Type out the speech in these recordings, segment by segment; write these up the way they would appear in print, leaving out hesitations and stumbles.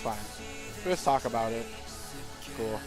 That's fine. Let's talk about it. Cool.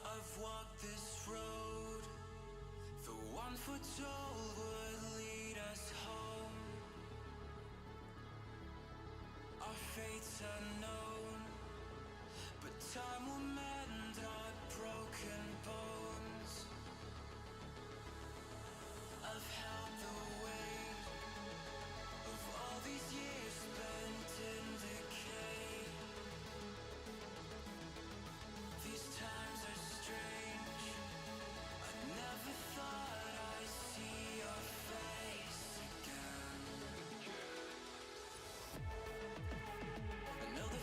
I've walked this road, the one foretold would lead us home. Our fate's unknown, but time will mend our broken bones. I've held the weight of all these years spent in decay. These times are strange. I never thought I'd see your face again. I know the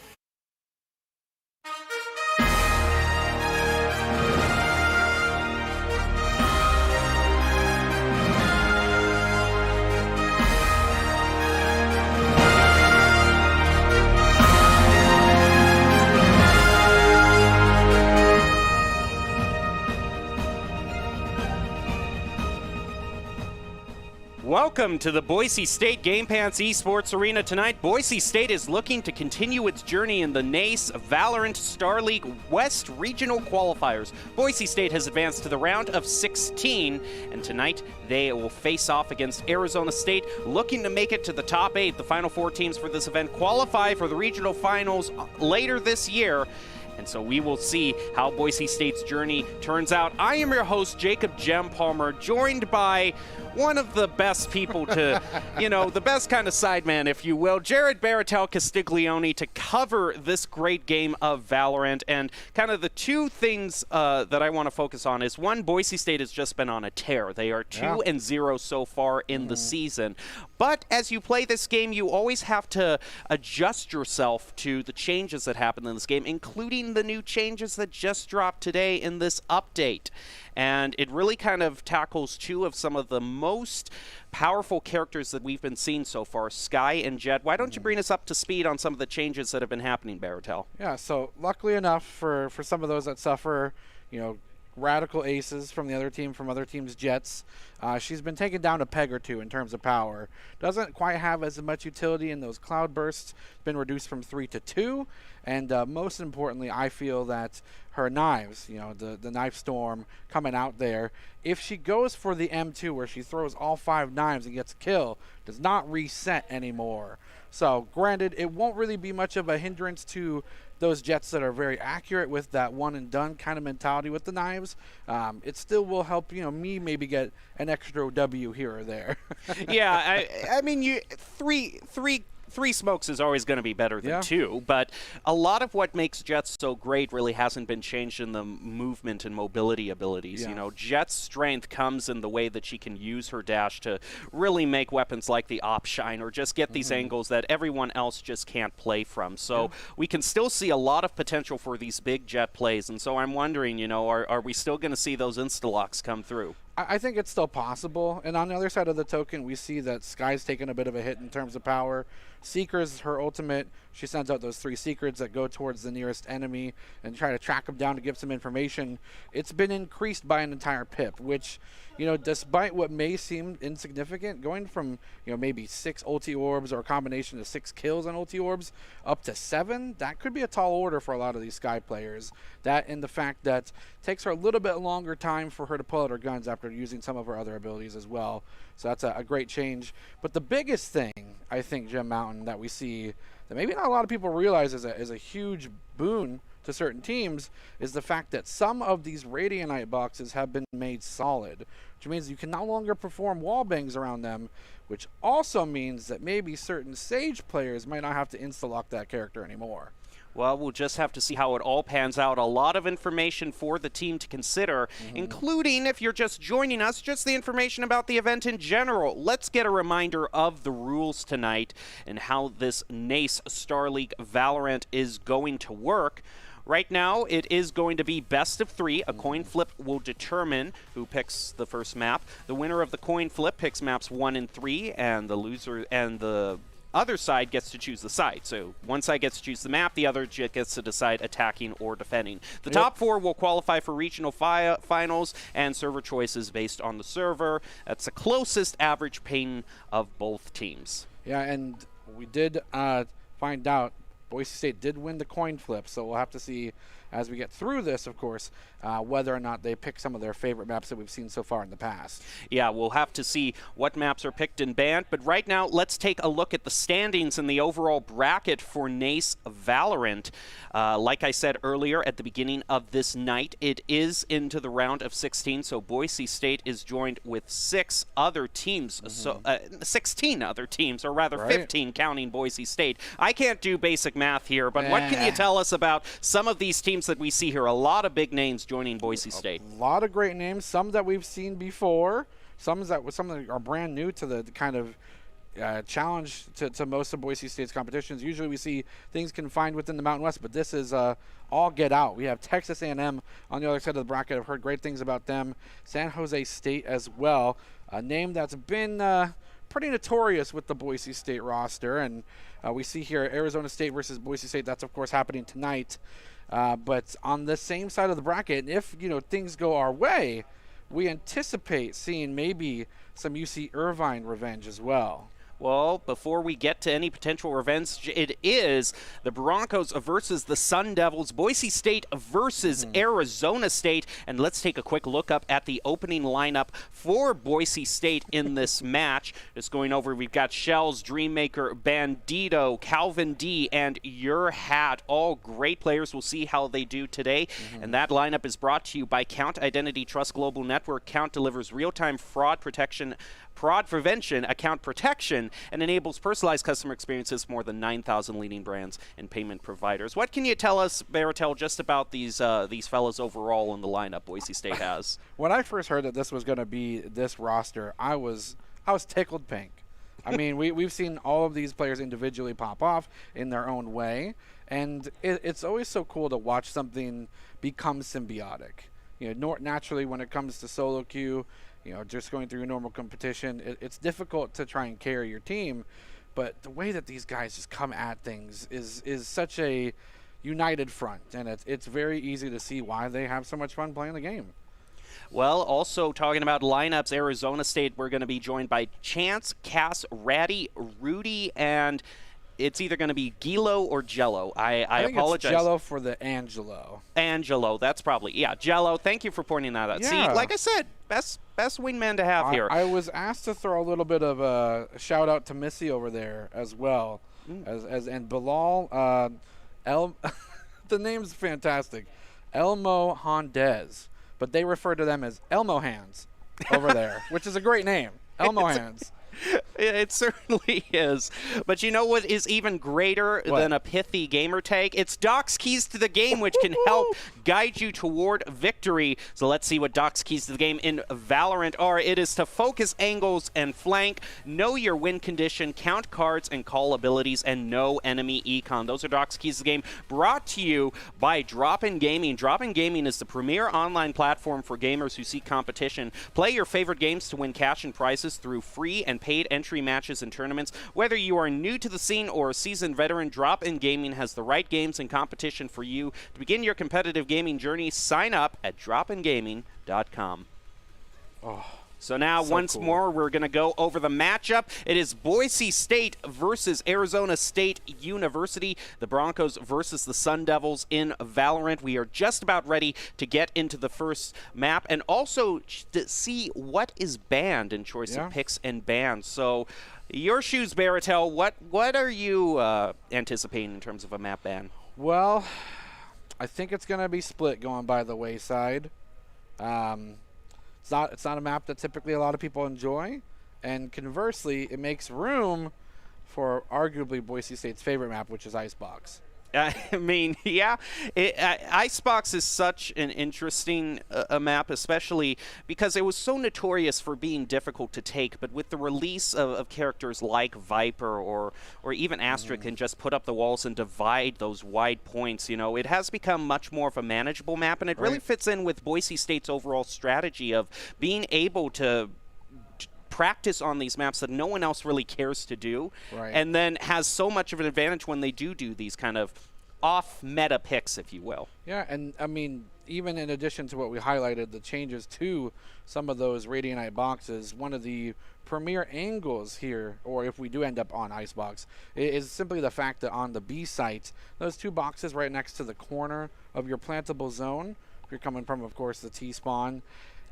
Welcome to the Boise State Game Pants Esports Arena tonight. Boise State is looking to continue its journey in the NACE Valorant Star League West Regional Qualifiers. Boise State has advanced to the round of 16, and tonight they will face off against Arizona State, looking to make it to the top 8. The final 4 teams for this event qualify for the regional finals later this year. And so we will see how Boise State's journey turns out. I am your host, Jacob Jem Palmer, joined by one of the best people to, the best kind of sideman, if you will, Jared Baratel Castiglione, to cover this great game of Valorant. And kind of the two things that I want to focus on is, one, Boise State has just been on a tear. They are 2-0 so far in the season. But as you play this game, you always have to adjust yourself to the changes that happen in this game, including the new changes that just dropped today in this update. And it really kind of tackles two of some of the most powerful characters that we've been seeing so far, Sky and Jet. Why don't you bring us up to speed on some of the changes that have been happening, Baratel? Yeah, so luckily enough for some of those that suffer, radical aces from the other team, from other teams' Jets, she's been taken down a peg or two in terms of power. Doesn't quite have as much utility in those cloud bursts. Been reduced from 3 to 2. And most importantly, I feel that her knives, the knife storm coming out there, if she goes for the M2 where she throws all 5 knives and gets a kill, does not reset anymore. So granted, it won't really be much of a hindrance to those Jets that are very accurate with that one and done kind of mentality with the knives. It still will help, me maybe get an extra W here or there. Yeah, I mean, three smokes is always going to be better than 2, but a lot of what makes Jet's so great really hasn't been changed in the movement and mobility abilities. Jet's strength comes in the way that she can use her dash to really make weapons like the Op shine, or just get these angles that everyone else just can't play from. So we can still see a lot of potential for these big Jet plays, and so I'm wondering, are we still going to see those insta-locks come through? I think it's still possible. And on the other side of the token, we see that Sky's taken a bit of a hit in terms of power. Seeker's her ultimate she sends out those 3 secrets that go towards the nearest enemy and try to track them down to give some information. It's been increased by an entire pip, which, you know, despite what may seem insignificant, going from, you know, maybe 6 ulti orbs or a combination of 6 kills on ulti orbs up to 7, that could be a tall order for a lot of these Skye players. That and the fact that it takes her a little bit longer time for her to pull out her guns after using some of her other abilities as well. So that's a great change. But the biggest thing, I think, Gem Mountain, that we see that maybe not a lot of people realize is a huge boon to certain teams is the fact that some of these Radiantite boxes have been made solid, which means you can no longer perform wall bangs around them, which also means that maybe certain Sage players might not have to insta-lock that character anymore. Well, we'll just have to see how it all pans out. A lot of information for the team to consider, including, if you're just joining us, just the information about the event in general. Let's get a reminder of the rules tonight and how this NACE Star League Valorant is going to work. Right now, it is going to be best of 3. A coin flip will determine who picks the first map. The winner of the coin flip picks maps 1 and 3, and the loser and the other side gets to choose the side. So one side gets to choose the map, the other gets to decide attacking or defending. The top 4 will qualify for regional finals and server choices based on the server. That's the closest average ping of both teams. Yeah, and we did find out Boise State did win the coin flip, so we'll have to see as we get through this, of course, whether or not they pick some of their favorite maps that we've seen so far in the past. Yeah, we'll have to see what maps are picked and banned, but right now, let's take a look at the standings in the overall bracket for NACE Valorant. Like I said earlier at the beginning of this night, it is into the round of 16, so Boise State is joined with 6 other teams, so 16 other teams, or rather 15 counting Boise State. I can't do basic math here, but what can you tell us about some of these teams that we see here? A lot of big names joining Boise State. A lot of great names, some that we've seen before, some that are brand new to the kind of challenge to most of Boise State's competitions. Usually we see things confined within the Mountain West, but this is all get out. We have Texas A&M on the other side of the bracket. I've heard great things about them. San Jose State as well, a name that's been pretty notorious with the Boise State roster. And we see here Arizona State versus Boise State. That's, of course, happening tonight. But on the same side of the bracket, if, you know, things go our way, we anticipate seeing maybe some UC Irvine revenge as well. Well, before we get to any potential revenge, it is the Broncos versus the Sun Devils, Boise State versus Arizona State. And let's take a quick look up at the opening lineup for Boise State in this match. Just going over, we've got Shells, Dreammaker, Bandito, Calvin D, and Your Hat. All great players. We'll see how they do today. And that lineup is brought to you by Count Identity Trust Global Network. Count delivers real-time fraud prevention, account protection, and enables personalized customer experiences for more than 9,000 leading brands and payment providers. What can you tell us, Baratel, just about these fellas overall in the lineup Boise State has? When I first heard that this was going to be this roster, I was tickled pink. I mean, we've seen all of these players individually pop off in their own way, and it's always so cool to watch something become symbiotic. You know, naturally when it comes to solo queue, you know, just going through a normal competition, it's difficult to try and carry your team, but the way that these guys just come at things is such a united front, and it's very easy to see why they have so much fun playing the game. Well, also talking about lineups, Arizona State, we're going to be joined by Chance, Cass, Ratty, Rudy, and it's either going to be Gilo or Jello. I think apologize. It's Jello for the Angelo. Angelo, that's probably, yeah, Jello. Thank you for pointing that out. Yeah. See, like I said, best wingman to have here. I was asked to throw a little bit of a shout out to Missy over there as well, and Bilal. The name's fantastic, Elmo Hondez, but they refer to them as Elmo Hands over there, which is a great name, Elmo Hands. It certainly is. But you know what is even greater than a pithy gamer tag? It's Doc's Keys to the Game, which can help guide you toward victory. So let's see what Doc's keys to the game in Valorant are. It is to focus angles and flank, know your win condition, count cards and call abilities, and know enemy econ. Those are Doc's keys to the game, brought to you by Drop-In Gaming. Drop-In Gaming is the premier online platform for gamers who seek competition. Play your favorite games to win cash and prizes through free and paid entry matches and tournaments. Whether you are new to the scene or a seasoned veteran, Drop-In Gaming has the right games and competition for you. To begin your competitive gaming journey, sign up at dropingaming.com. Oh, so now, once more, we're going to go over the matchup. It is Boise State versus Arizona State University. The Broncos versus the Sun Devils in Valorant. We are just about ready to get into the first map and also to see what is banned in choice of picks and bans. So, your shoes, Baratel. What are you anticipating in terms of a map ban? Well, I think it's going to be split going by the wayside. It's not a map that typically a lot of people enjoy, and conversely, it makes room for arguably Boise State's favorite map, which is Icebox. I mean, yeah, Icebox is such an interesting map, especially because it was so notorious for being difficult to take. But with the release of characters like Viper or even Asterisk and just put up the walls and divide those wide points, you know, it has become much more of a manageable map, and it really fits in with Boise State's overall strategy of being able to practice on these maps that no one else really cares to do, and then has so much of an advantage when they do these kind of off-meta picks, if you will. Yeah, and I mean, even in addition to what we highlighted, the changes to some of those Radianite boxes, one of the premier angles here, or if we do end up on Icebox, is simply the fact that on the B site, those two boxes right next to the corner of your plantable zone, if you're coming from, of course, the T-spawn,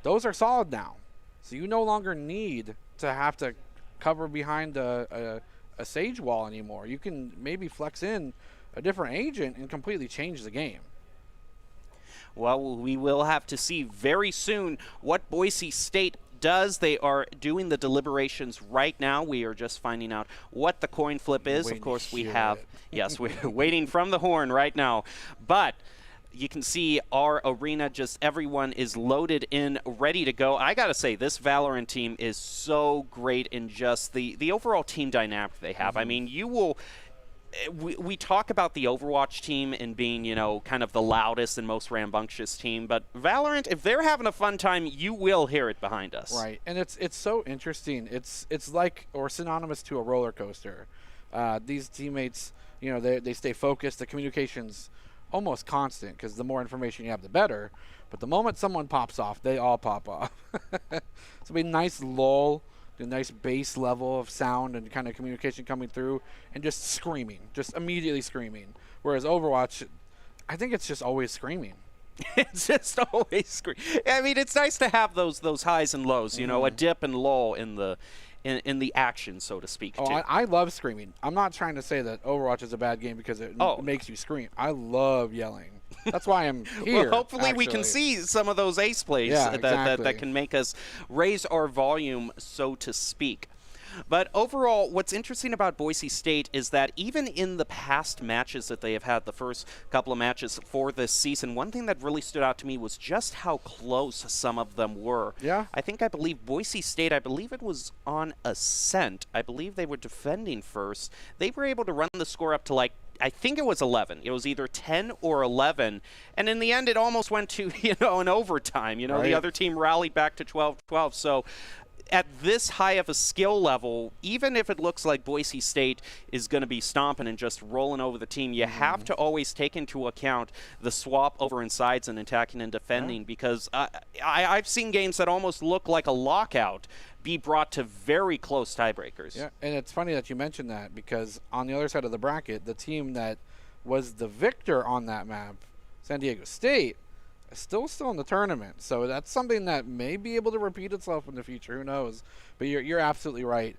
those are solid now. So you no longer need to have to cover behind a Sage wall anymore. You can maybe flex in a different agent and completely change the game. Well, we will have to see very soon what Boise State does. They are doing the deliberations right now. We are just finding out what the coin flip is. Of course, we have, yes, we're waiting from the horn right now. But you can see our arena, just everyone is loaded in, ready to go. I got to say, this Valorant team is so great in just the overall team dynamic they have. I mean, you will... We talk about the Overwatch team and being, you know, kind of the loudest and most rambunctious team, but Valorant, if they're having a fun time, you will hear it behind us. Right, and it's so interesting. It's like, or synonymous to a roller coaster. These teammates, you know, they stay focused. The communication's almost constant because the more information you have, the better. But the moment someone pops off, they all pop off. So it'll be a nice lull, a nice base level of sound and kind of communication coming through, and just screaming, just immediately screaming. Whereas Overwatch, I think it's just always screaming. It's just always screaming. I mean, it's nice to have those highs and lows, you know, a dip and lull in the action, so to speak. Oh, I love screaming. I'm not trying to say that Overwatch is a bad game because it makes you scream. I love yelling. That's why I'm here. Well, hopefully we can see some of those ace plays that can make us raise our volume, so to speak. But overall, what's interesting about Boise State is that even in the past matches that they have had, the first couple of matches for this season, one thing that really stood out to me was just how close some of them were. Yeah. I believe Boise State, I believe it was on Ascent. I believe they were defending first. They were able to run the score up to, like, I think it was 11. It was either 10 or 11. And in the end, it almost went to, you know, an overtime. You know, the other team rallied back to 12-12. So at this high of a skill level, even if it looks like Boise State is going to be stomping and just rolling over the team, you have to always take into account the swap over in sides and attacking and defending, because I've seen games that almost look like a lockout be brought to very close tiebreakers. Yeah, and it's funny that you mentioned that, because on the other side of the bracket, the team that was the victor on that map, San Diego State, is still in the tournament. So that's something that may be able to repeat itself in the future. Who knows? But you're absolutely right.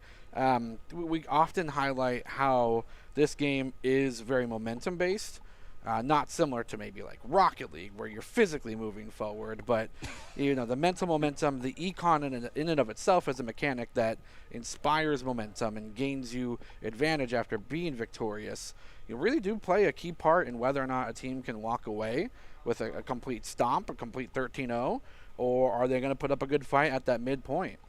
We often highlight how this game is very momentum-based. Not similar to maybe like Rocket League, where you're physically moving forward, but the mental momentum, the econ in and of itself is a mechanic that inspires momentum and gains you advantage after being victorious. You really do play a key part in whether or not a team can walk away with a complete stomp, a complete 13-0, or are they going to put up a good fight at that midpoint?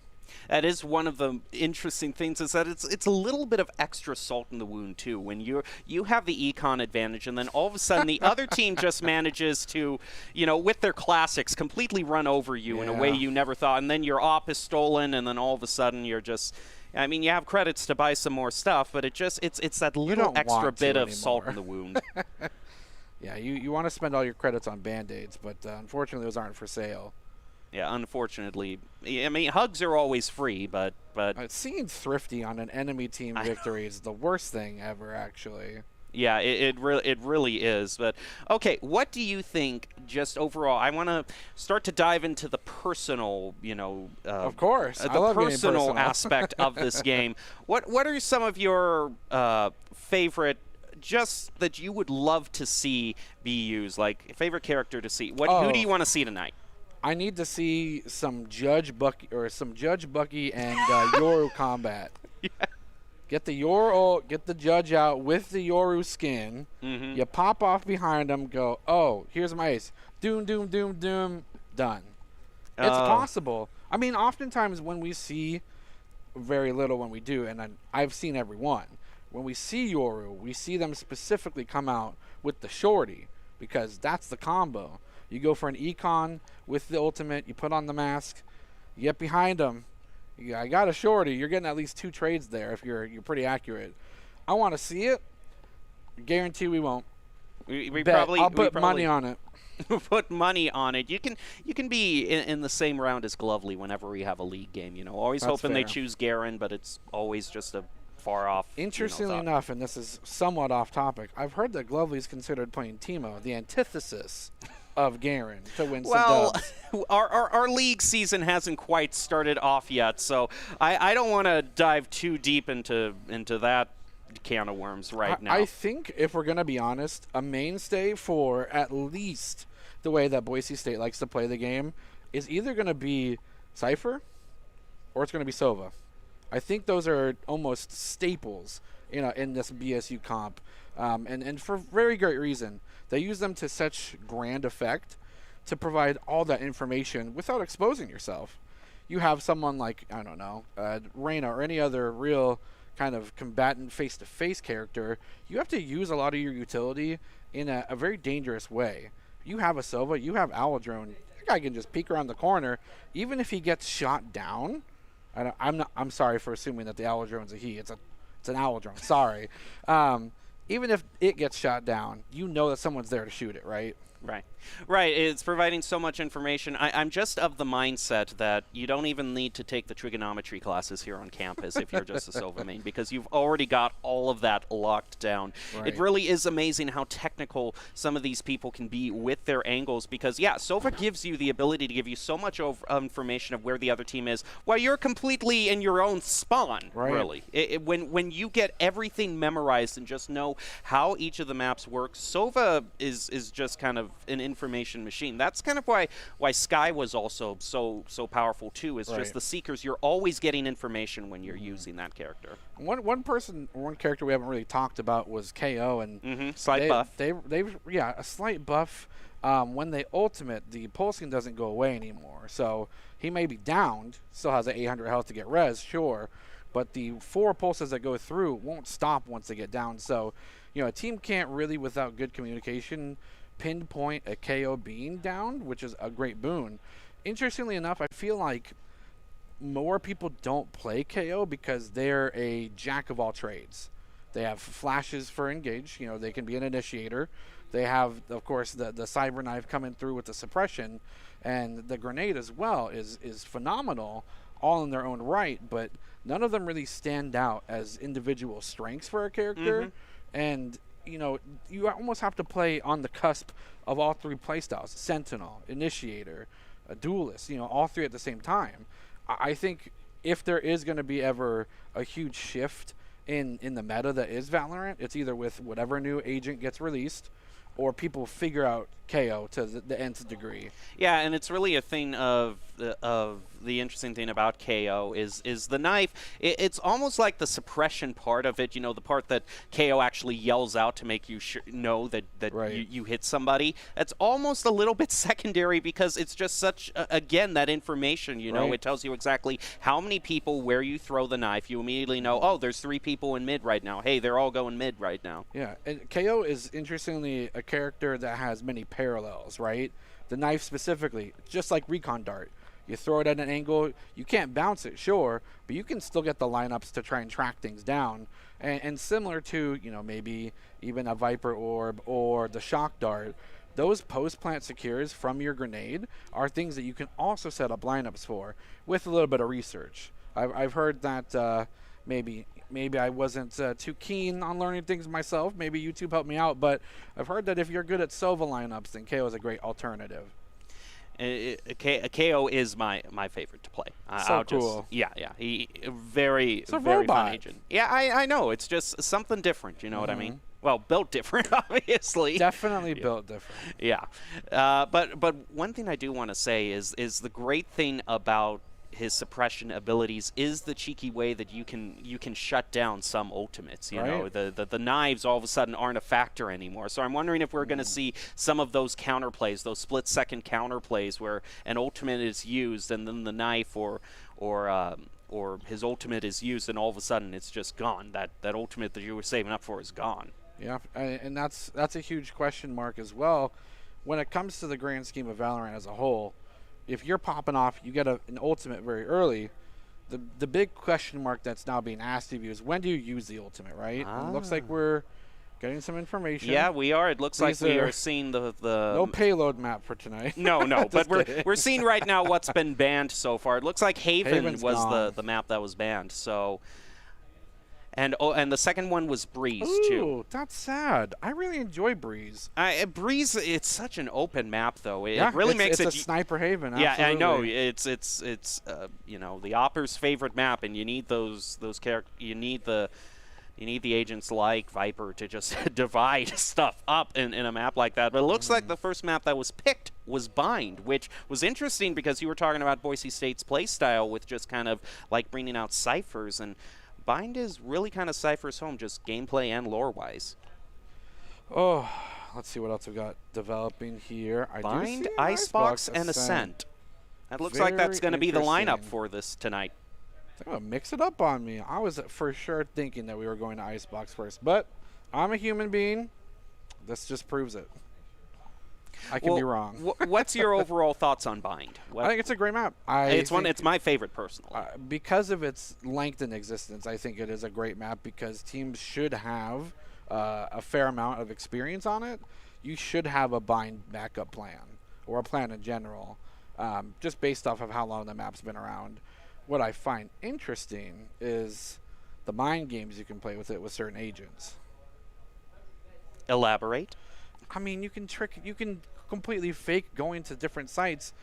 That is one of the interesting things, is that it's a little bit of extra salt in the wound too, when you have the econ advantage, and then all of a sudden the other team just manages to, with their classics, completely run over you in a way you never thought, and then your op is stolen, and then all of a sudden you're just. I mean, you have credits to buy some more stuff, but it's that little extra bit of salt in the wound. Yeah, you want to spend all your credits on Band-Aids, but unfortunately those aren't for sale. Yeah, unfortunately. I mean, hugs are always free, but seeing Thrifty on an enemy team victory is the worst thing ever, actually. Yeah, it really is. But okay, what do you think? Just overall, I want to start to dive into the personal, of course, the personal aspect of this game. What are some of your favorite? Just that you would love to see be used, like favorite character to see. Who do you want to see tonight? I need to see some Judge Bucky and Yoru combat. Yeah. Get the Judge out with the Yoru skin. Mm-hmm. You pop off behind him. Go, oh, here's my ace. Doom, doom, doom, doom. Done. It's possible. I mean, oftentimes when we see, very little when we do, and I've seen every one. When we see Yoru, we see them specifically come out with the shorty, because that's the combo. You go for an econ with the ultimate, you put on the mask, you get behind them. I got a shorty. You're getting at least 2 trades there if you're pretty accurate. I want to see it. Guarantee we won't. I'll put money on it. Put money on it. You can be in the same round as Glovely whenever we have a league game. Always That's hoping fair. they choose Garen, but it's always just a far off. Interestingly enough, and this is somewhat off topic, I've heard that Glovely's considered playing Teemo, the antithesis of Garen, to win some dubs. Our league season hasn't quite started off yet, so I don't want to dive too deep into that can of worms now. I think, if we're going to be honest, a mainstay for at least the way that Boise State likes to play the game is either going to be Cypher or it's going to be Sova. I think those are almost staples in this BSU comp, and for very great reason. They use them to such grand effect to provide all that information without exposing yourself. You have someone like, I don't know, Reyna or any other real kind of combatant face-to-face character. You have to use a lot of your utility in a very dangerous way. You have a Sova, you have Aladrone. That guy can just peek around the corner. Even if he gets shot down, I'm sorry for assuming that the Aladrone's a he. It's an Aladrone. Sorry. Even if it gets shot down, you know that someone's there to shoot it, right? Right. It's providing so much information. I'm just of the mindset that you don't even need to take the trigonometry classes here on campus if you're just a Sova main, because you've already got all of that locked down. Right. It really is amazing how technical some of these people can be with their angles, because, yeah, Sova gives you the ability to give you so much information of where the other team is while you're completely in your own spawn, really. When you get everything memorized and just know how each of the maps work, Sova is just kind of an information machine. That's kind of why Sky was also so powerful too, is just the Seekers. You're always getting information when you're using that character. One character we haven't really talked about was KO, and slight buff. They've a slight buff. When they ultimate, the pulsing doesn't go away anymore, so he may be downed, still has an 800 health to get res, sure, but the 4 pulses that go through won't stop once they get down. So a team can't really, without good communication, pinpoint a KO being down, which is a great boon. Interestingly enough, I feel like more people don't play KO because they're a jack of all trades. They have flashes for engage, they can be an initiator. They have, of course, the cyber knife coming through with the suppression, and the grenade as well is phenomenal, all in their own right, but none of them really stand out as individual strengths for a character. And you almost have to play on the cusp of all 3 playstyles: Sentinel, Initiator, a Duelist, all 3 at the same time. I think if there is going to be ever a huge shift in the meta that is Valorant, it's either with whatever new agent gets released, or people figure out KO to the nth degree. Yeah, and it's really a thing of the interesting thing about KO is the knife. It's almost like the suppression part of it. You know, the part that KO actually yells out to make you know that Right. you hit somebody. That's almost a little bit secondary because it's just such again that information. You know, Right. it tells you exactly how many people, where you throw the knife. You immediately know. Oh, there's 3 people in mid right now. Hey, they're all going mid right now. Yeah, and KO is interestingly a character that has many parallels, right? The knife specifically, just like Recon Dart. You throw it at an angle, you can't bounce it, sure, but you can still get the lineups to try and track things down. And similar to, you know, maybe even a Viper Orb or the Shock Dart, those post-plant secures from your grenade are things that you can also set up lineups for with a little bit of research. I've heard that maybe I wasn't too keen on learning things myself. Maybe YouTube helped me out, but I've heard that if you're good at Sova lineups, then KO is a great alternative. KO is my favorite to play. So cool. Yeah. He very a very fun robot. agent. Yeah, I know. It's just something different. You know what I mean? Well, built different, obviously. Definitely built different. Yeah, but one thing I do want to say is the great thing about his suppression abilities is the cheeky way that you can shut down some ultimates. You know, the knives all of a sudden aren't a factor anymore. So I'm wondering if we're going to see some of those counterplays, those split-second counterplays where an ultimate is used and then the knife or his ultimate is used and all of a sudden it's just gone. That ultimate that you were saving up for is gone. Yeah, and that's a huge question mark as well when it comes to the grand scheme of Valorant as a whole. If you're popping off, you get an ultimate very early. The big question mark that's now being asked of you is when do you use the ultimate, right? And it looks like we're getting some information. Yeah, we are. It looks like These we are are seeing the no payload map for tonight. No, but kidding. we're seeing right now what's been banned so far. It looks like Haven Haven's was gone. the map that was banned. So, and the second one was Breeze too. Ooh, that's sad. I really enjoy Breeze. Breeze, it's such an open map though. It Yeah, really makes it's it. a sniper haven. Yeah, I know. absolutely. It's you know, the Opper's favorite map, and you need those you need the agents like Viper to just divide stuff up in a map like that. But it looks like the first map that was picked was Bind, which was interesting because you were talking about Boise State's play style with just kind of like bringing out ciphers, and Bind is really kind of Cypher's home, just gameplay and lore-wise. Oh, let's see what else we got developing here. I do Bind, see an Icebox, and Ascent. That looks like that's going to be the lineup interesting. for this tonight. They're gonna mix it up on me. I was for sure thinking that we were going to Icebox first, but I'm a human being. This just proves it. I can be wrong. What's your overall thoughts on Bind? I think it's a great map. It's my favorite personally. Because of its length in existence, I think it is a great map because teams should have a fair amount of experience on it. You should have a Bind backup plan or a plan in general, just based off of how long the map's been around. What I find interesting is the mind games you can play with it with certain agents. Elaborate. I mean, you can completely fake going to different sites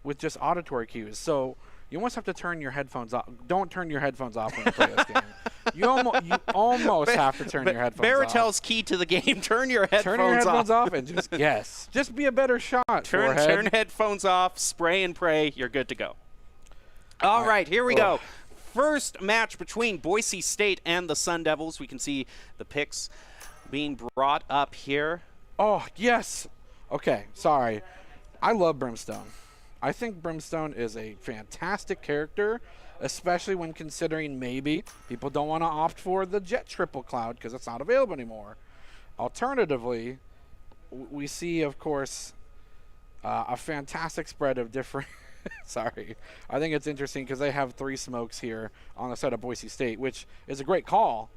with just auditory cues. So you almost have to turn your headphones off. Don't turn your headphones off when you play this game. You almost have to turn your headphones off. Baratel's key to the game: turn your headphones off. Turn your headphones off and just guess. Just be a better shot. Turn headphones off. Spray and pray. You're good to go. All right, here we go. First match between Boise State and the Sun Devils. We can see the picks being brought up here. Oh, yes. Okay, sorry. I love Brimstone. I think Brimstone is a fantastic character, especially when considering maybe people don't want to opt for the Jet Triple Cloud because it's not available anymore. Alternatively, we see, of course, a fantastic spread of different... Sorry. I think it's interesting because they have 3 smokes here on the side of Boise State, which is a great call.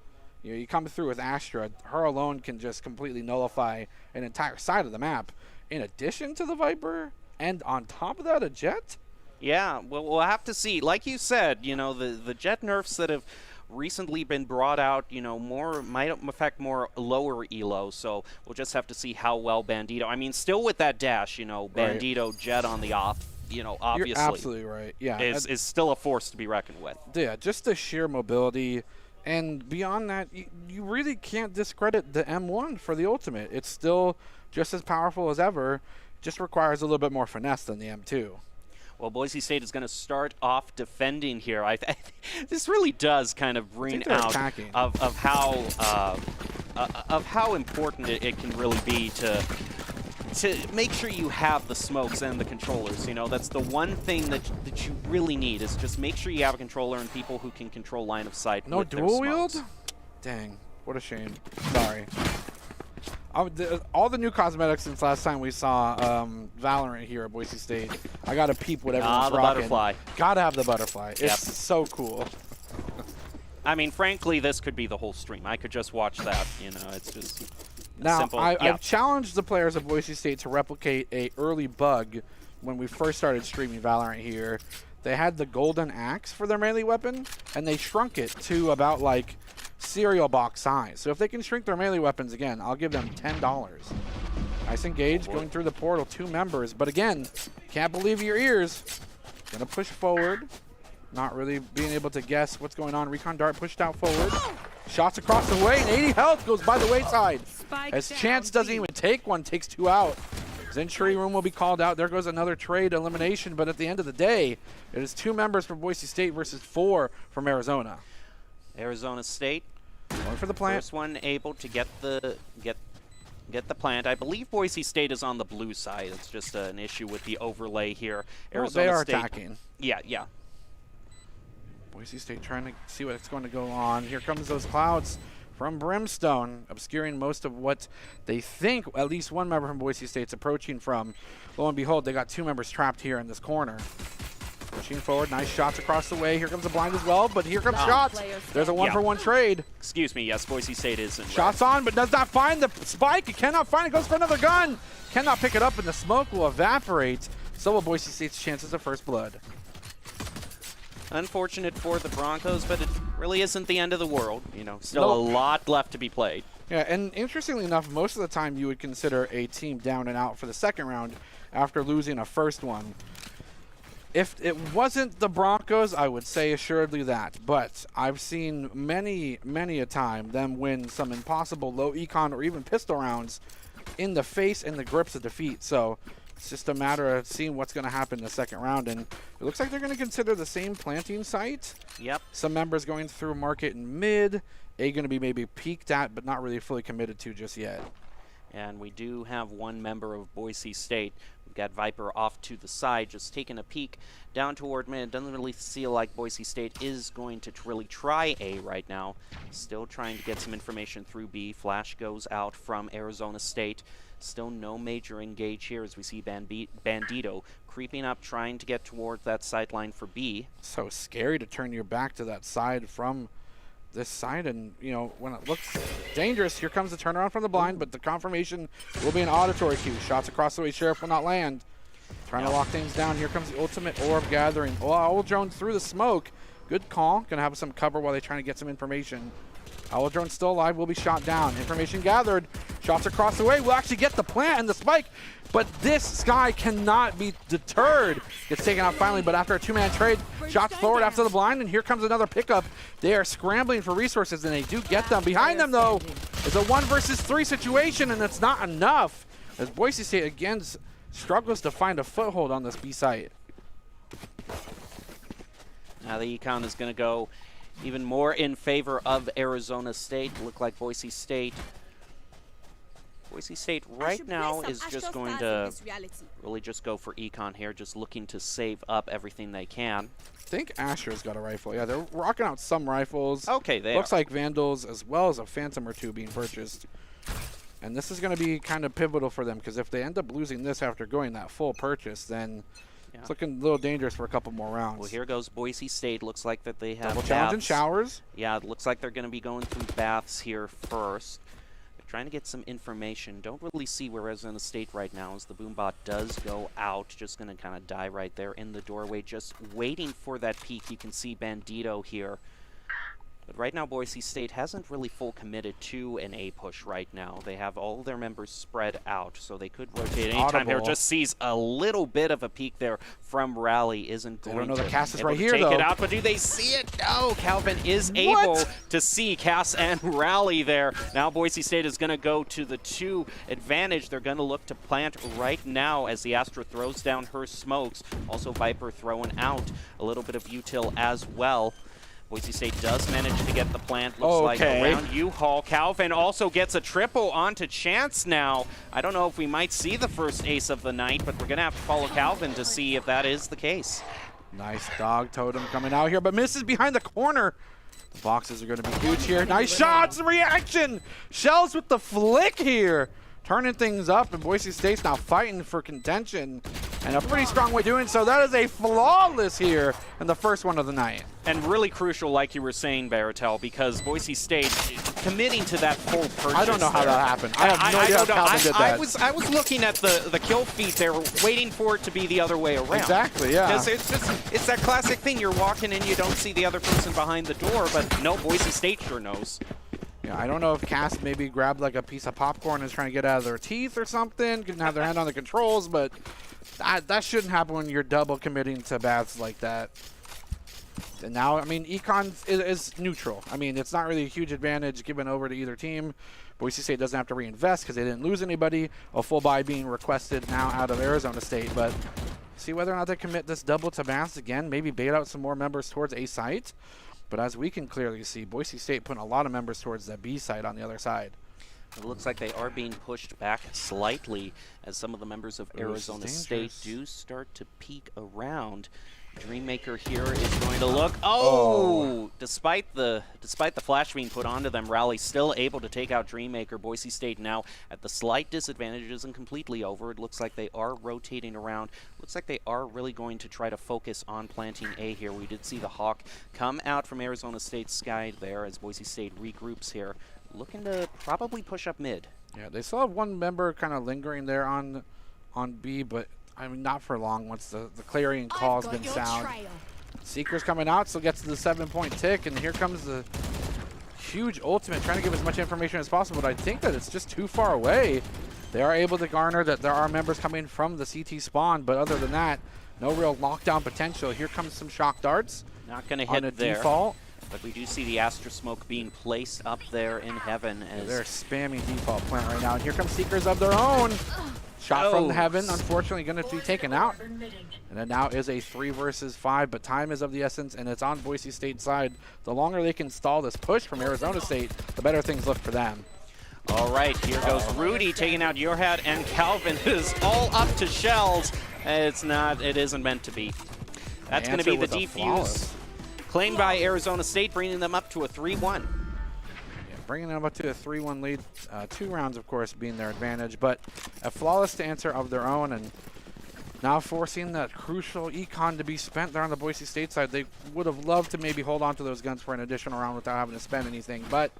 You know, you come through with Astra, her alone can just completely nullify an entire side of the map. In addition to the Viper, and on top of that, a Jet? Yeah, well, we'll have to see. Like you said, you know, the Jet nerfs that have recently been brought out, you know, might affect more lower elo, so we'll just have to see how well Bandito, I mean, still with that dash, you know, Bandito, Jet on the off, you know, obviously. You're absolutely right. Yeah. Is still a force to be reckoned with. Yeah, just the sheer mobility And beyond that, you really can't discredit the M1 for the ultimate. It's still just as powerful as ever, just requires a little bit more finesse than the M2. Well, Boise State is going to start off defending here. This really does kind of bring out of how important it can really be to make sure you have the smokes and the controllers. You know, that's the one thing that you really need, is just make sure you have a controller and people who can control line of sight. No with their dual smokes. wield? Dang, what a shame. Sorry. All the new cosmetics since last time we saw Valorant here at Boise State. I got to peep what everyone's the rocking. butterfly. Gotta have the butterfly. It's Yep. so cool. I mean, frankly, this could be the whole stream. I could just watch that. You know, it's just Now, simple. I've challenged the players of Boise State to replicate a early bug when we first started streaming Valorant here. They had the golden axe for their melee weapon, and they shrunk it to about like cereal box size. So if they can shrink their melee weapons again, I'll give them $10. Nice engage, going through the portal, 2 members. But again, can't believe your ears. Gonna push forward. Not really being able to guess what's going on. Recon Dart pushed out forward. Shots across the way, and 80 health goes by the wayside. As Chance doesn't even take one, takes 2 out. Entry room will be called out. There goes another trade elimination, but at the end of the day, it is 2 members from Boise State versus 4 from Arizona. Arizona State. Going for the plant. First one able to get the plant. I believe Boise State is on the blue side. It's just an issue with the overlay here. Arizona They are State, attacking. Yeah. Boise State trying to see what's going to go on. Here comes those clouds from Brimstone, obscuring most of what they think at least one member from Boise State's approaching from. Lo and behold, they got 2 members trapped here in this corner. Pushing forward, nice shots across the way. Here comes a blind as well, but here comes shots. There's a 1-for-1 trade. Excuse me, yes, Boise State is in Shots on, but does not find the spike. It cannot find it, goes for another gun. Cannot pick it up, and the smoke will evaporate. So will Boise State's chances of first blood. Unfortunate for the Broncos, but it really isn't the end of the world. You know, still a lot left to be played. Yeah, and interestingly enough, most of the time you would consider a team down and out for the second round after losing a first one. If it wasn't the Broncos, I would say assuredly that. But I've seen many a time them win some impossible low econ or even pistol rounds in the face and the grips of defeat. So it's just a matter of seeing what's going to happen in the second round. And it looks like they're going to consider the same planting site. Yep. Some members going through market and mid. A going to be maybe peaked at, but not really fully committed to just yet. And we do have 1 member of Boise State. We've got Viper off to the side, just taking a peek down toward mid. It doesn't really feel like Boise State is going to really try A right now. Still trying to get some information through B. Flash goes out from Arizona State. Still no major engage here as we see Bandito creeping up, trying to get towards that sideline for B. So scary to turn your back to that side from this side, and you know, when it looks dangerous, here comes the turnaround from the blind, but the confirmation will be an auditory cue. Shots across the way, Sheriff will not land. Trying to lock things down. Here comes the ultimate orb gathering. Oh, Owl Drone through the smoke. Good call. Gonna have some cover while they're trying to get some information. Owl Drone still alive, will be shot down. Information gathered. Shots across the way. We'll actually get the plant and the spike, but this guy cannot be deterred. Gets taken out finally, but after a 2-man trade, shots forward after the blind, and here comes another pickup. They are scrambling for resources, and they do get them. Behind them, though, is a 1 versus 3 situation, and it's not enough, as Boise State again struggles to find a foothold on this B site. Now the econ is going to go even more in favor of Arizona State. Look like Boise State right now is just going to really just go for econ here, just looking to save up everything they can. I think Asher's got a rifle. Yeah, they're rocking out some rifles. Okay, Looks like Vandals as well as a Phantom or 2 being purchased. And this is going to be kind of pivotal for them, because if they end up losing this after going that full purchase, then it's looking a little dangerous for a couple more rounds. Well, here goes Boise State. Looks like that they have double challenge and showers. Yeah, it looks like they're going to be going through baths here first. They're trying to get some information. Don't really see where Arizona State right now as the boombot does go out. Just going to kind of die right there in the doorway, just waiting for that peek. You can see Bandito here. But right now, Boise State hasn't really full committed to an A push right now. They have all their members spread out, so they could rotate anytime here. Just sees a little bit of a peek there from Rally. Isn't going don't know to the Cass is right able to here, take though. it out, but do they see it? No, Calvin is able to see Cass and Rally there. Now Boise State is going to go to the 2 advantage. They're going to look to plant right now as the Astra throws down her smokes. Also Viper throwing out a little bit of util as well. Boise State does manage to get the plant, looks like around U-Haul. Calvin also gets a triple onto Chance now. I don't know if we might see the first ace of the night, but we're going to have to follow Calvin to see if that is the case. Nice dog totem coming out here, but misses behind the corner. The boxes are going to be huge here. Nice shots, reaction. Shells with the flick here. Turning things up, and Boise State's now fighting for contention. And a pretty strong way doing so. That is a flawless here in the first one of the night. And really crucial, like you were saying, Baratel, because Boise State committing to that full purchase. I don't know how that happened. I have no idea how Calvin did that. I was looking at the kill feed there, waiting for it to be the other way around. Exactly, yeah. Because it's that classic thing. You're walking in, you don't see the other person behind the door, but no, Boise State sure knows. Yeah, I don't know if Cass maybe grabbed like a piece of popcorn and is trying to get out of their teeth or something. Didn't have their hand on the controls, but that shouldn't happen when you're double committing to baths like that. And now, I mean, Econ is neutral. I mean, it's not really a huge advantage given over to either team. Boise State doesn't have to reinvest because they didn't lose anybody. A full buy being requested now out of Arizona State, but see whether or not they commit this double to baths again. Maybe bait out some more members towards A site. But as we can clearly see, Boise State putting a lot of members towards that B side on the other side. It looks like they are being pushed back slightly as some of the members of Arizona State do start to peek around. Dreammaker here is going to look. Despite the flash being put onto them, Rally still able to take out Dreammaker. Boise State now at the slight disadvantage, isn't completely over. It looks like they are rotating around. Looks like they are really going to try to focus on planting A here. We did see the Hawk come out from Arizona State's sky there as Boise State regroups here, looking to probably push up mid. Yeah, they still have one member kind of lingering there on B, but I mean, not for long once the clarion call has been sound. Seeker's coming out, still gets to the 7-point tick, and here comes the huge ultimate, trying to give as much information as possible, but I think that it's just too far away. They are able to garner that there are members coming from the CT spawn, but other than that, no real lockdown potential. Here comes some shock darts. Not going to hit on a there. Default. But we do see the Astra smoke being placed up there in heaven. As they're spamming default plant right now, and here come Seekers of their own. Shot from heaven, unfortunately going to be taken out. And it now is a 3 versus 5, but time is of the essence, and it's on Boise State's side. The longer they can stall this push from Arizona State, the better things look for them. All right, here goes Rudy taking out Yorhat, and Calvin is all up to shells. It isn't meant to be. That's going to be the defuse claimed by Arizona State, bringing them up to a 3-1. Bringing them up to a 3-1 lead. 2 rounds, of course, being their advantage, but a flawless answer of their own, and now forcing that crucial econ to be spent there on the Boise State side. They would have loved to maybe hold on to those guns for an additional round without having to spend anything, but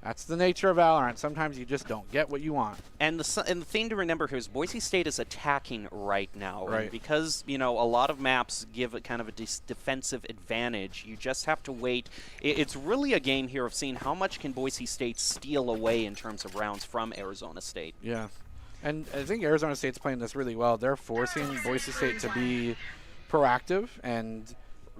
that's the nature of Valorant. Sometimes you just don't get what you want. And the thing to remember here is Boise State is attacking right now. Right. And because, you know, a lot of maps give it kind of a defensive advantage, you just have to wait. It's really a game here of seeing how much can Boise State steal away in terms of rounds from Arizona State. Yeah. And I think Arizona State's playing this really well. They're forcing Boise State to be proactive and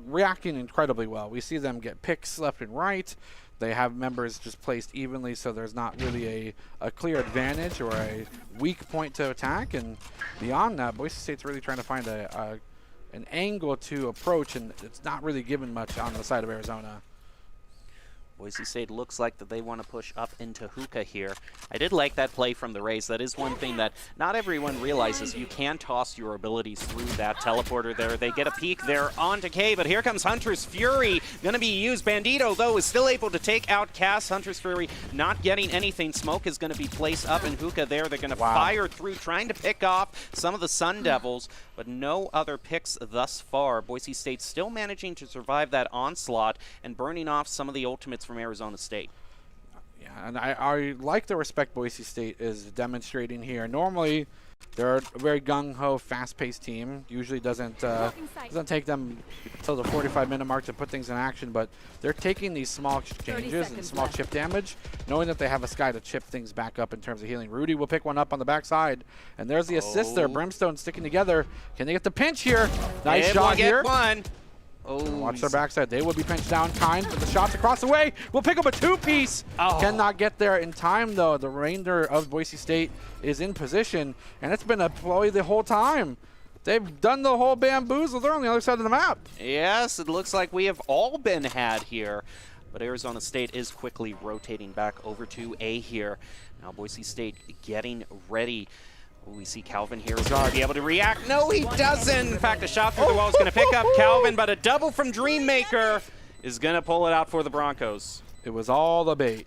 reacting incredibly well. We see them get picks left and right. They have members just placed evenly, so there's not really a clear advantage or a weak point to attack. And beyond that, Boise State's really trying to find an angle to approach, and it's not really given much on the side of Arizona. Boise State looks like that they want to push up into hookah here. I did like that play from the Rays. That is one thing that not everyone realizes. You can toss your abilities through that teleporter there. They get a peek there onto K, but here comes Hunter's Fury. Going to be used. Bandito, though, is still able to take out Cass. Hunter's Fury not getting anything. Smoke is going to be placed up in hookah there. They're going to fire through, trying to pick off some of the Sun Devils, but no other picks thus far. Boise State still managing to survive that onslaught and burning off some of the ultimates from Arizona State. Yeah, and I like the respect Boise State is demonstrating here. Normally, They're a very gung-ho, fast-paced team. Usually doesn't take them until the 45-minute mark to put things in action, but they're taking these small exchanges and small chip damage, knowing that they have a Sky to chip things back up in terms of healing. Rudy will pick one up on the backside, and there's the assist there. Brimstone sticking together. Can they get the pinch here? Nice shot here. One. Oh, watch their backside. They will be pinched down. Kind, but the shots across the way will pick up a two-piece. Oh. Cannot get there in time, though. The remainder of Boise State is in position, and it's been a ploy the whole time. They've done the whole bamboozle. They're on the other side of the map. Yes, it looks like we have all been had here. But Arizona State is quickly rotating back over to A here. Now Boise State getting ready. We see Calvin here is going to be able to react. No, he doesn't. In fact, a shot through the wall is going to pick up Calvin, but a double from Dreammaker is going to pull it out for the Broncos. It was all the bait.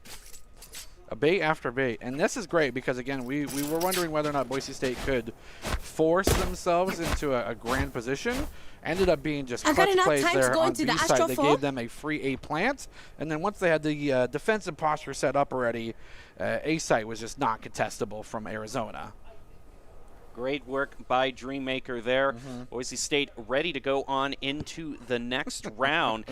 A bait after bait. And this is great because, again, we were wondering whether or not Boise State could force themselves into a grand position. Ended up being just clutch plays there on B side. They gave them a free A plant. And then once they had the defensive posture set up already, A site was just not contestable from Arizona. Great work by Dreammaker there. Boise State ready to go on into the next round.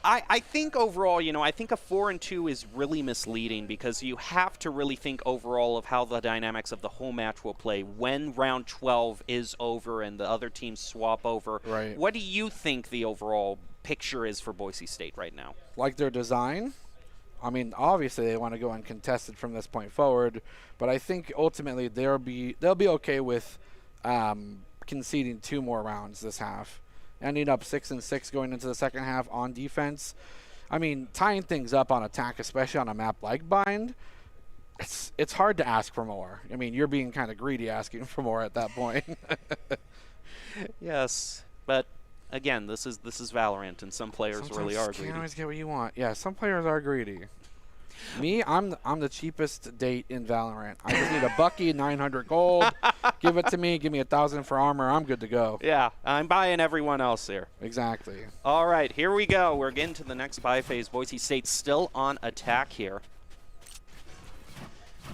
I think overall, you know, I think a 4-2 is really misleading because you have to really think overall of how the dynamics of the whole match will play when round 12 is over and the other teams swap over. Right. What do you think the overall picture is for Boise State right now? Like their design? I mean, obviously they want to go uncontested from this point forward, but I think ultimately they'll be okay with conceding 2 more rounds this half, ending up 6-6 going into the second half on defense. I mean, tying things up on attack, especially on a map like Bind, it's hard to ask for more. I mean, you're being kind of greedy asking for more at that point. Yes, but again, this is Valorant, and some players Sometimes really are you greedy. can't always get what you want. Yeah, some players are greedy. Me, I'm the cheapest date in Valorant. I just need a bucky, 900 gold. Give it to me. Give me 1,000 for armor. I'm good to go. Yeah, I'm buying everyone else here. Exactly. All right, here we go. We're getting to the next buy phase. Boise State still on attack here.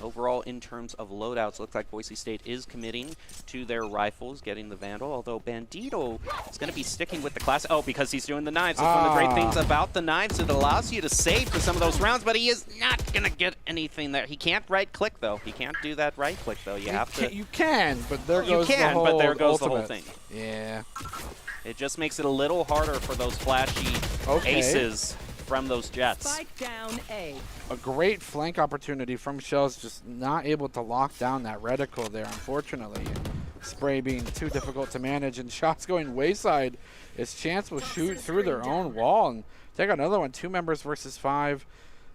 Overall, in terms of loadouts, looks like Boise State is committing to their rifles, getting the Vandal, although Bandito is going to be sticking with the class. Oh, because he's doing the knives. That's one of the great things about the knives. It allows you to save for some of those rounds, but he is not going to get anything there. He can't right-click, though. He can't do that right-click, though. You have to. You can, but there goes the whole but there goes ultimate. the whole thing. Yeah. It just makes it a little harder for those flashy aces from those jets. Spike down A. A great flank opportunity from Shells, just not able to lock down that reticle there, unfortunately. Spray being too difficult to manage, and shots going wayside. His chance will shoot through their own wall and take another one. 2 members versus 5.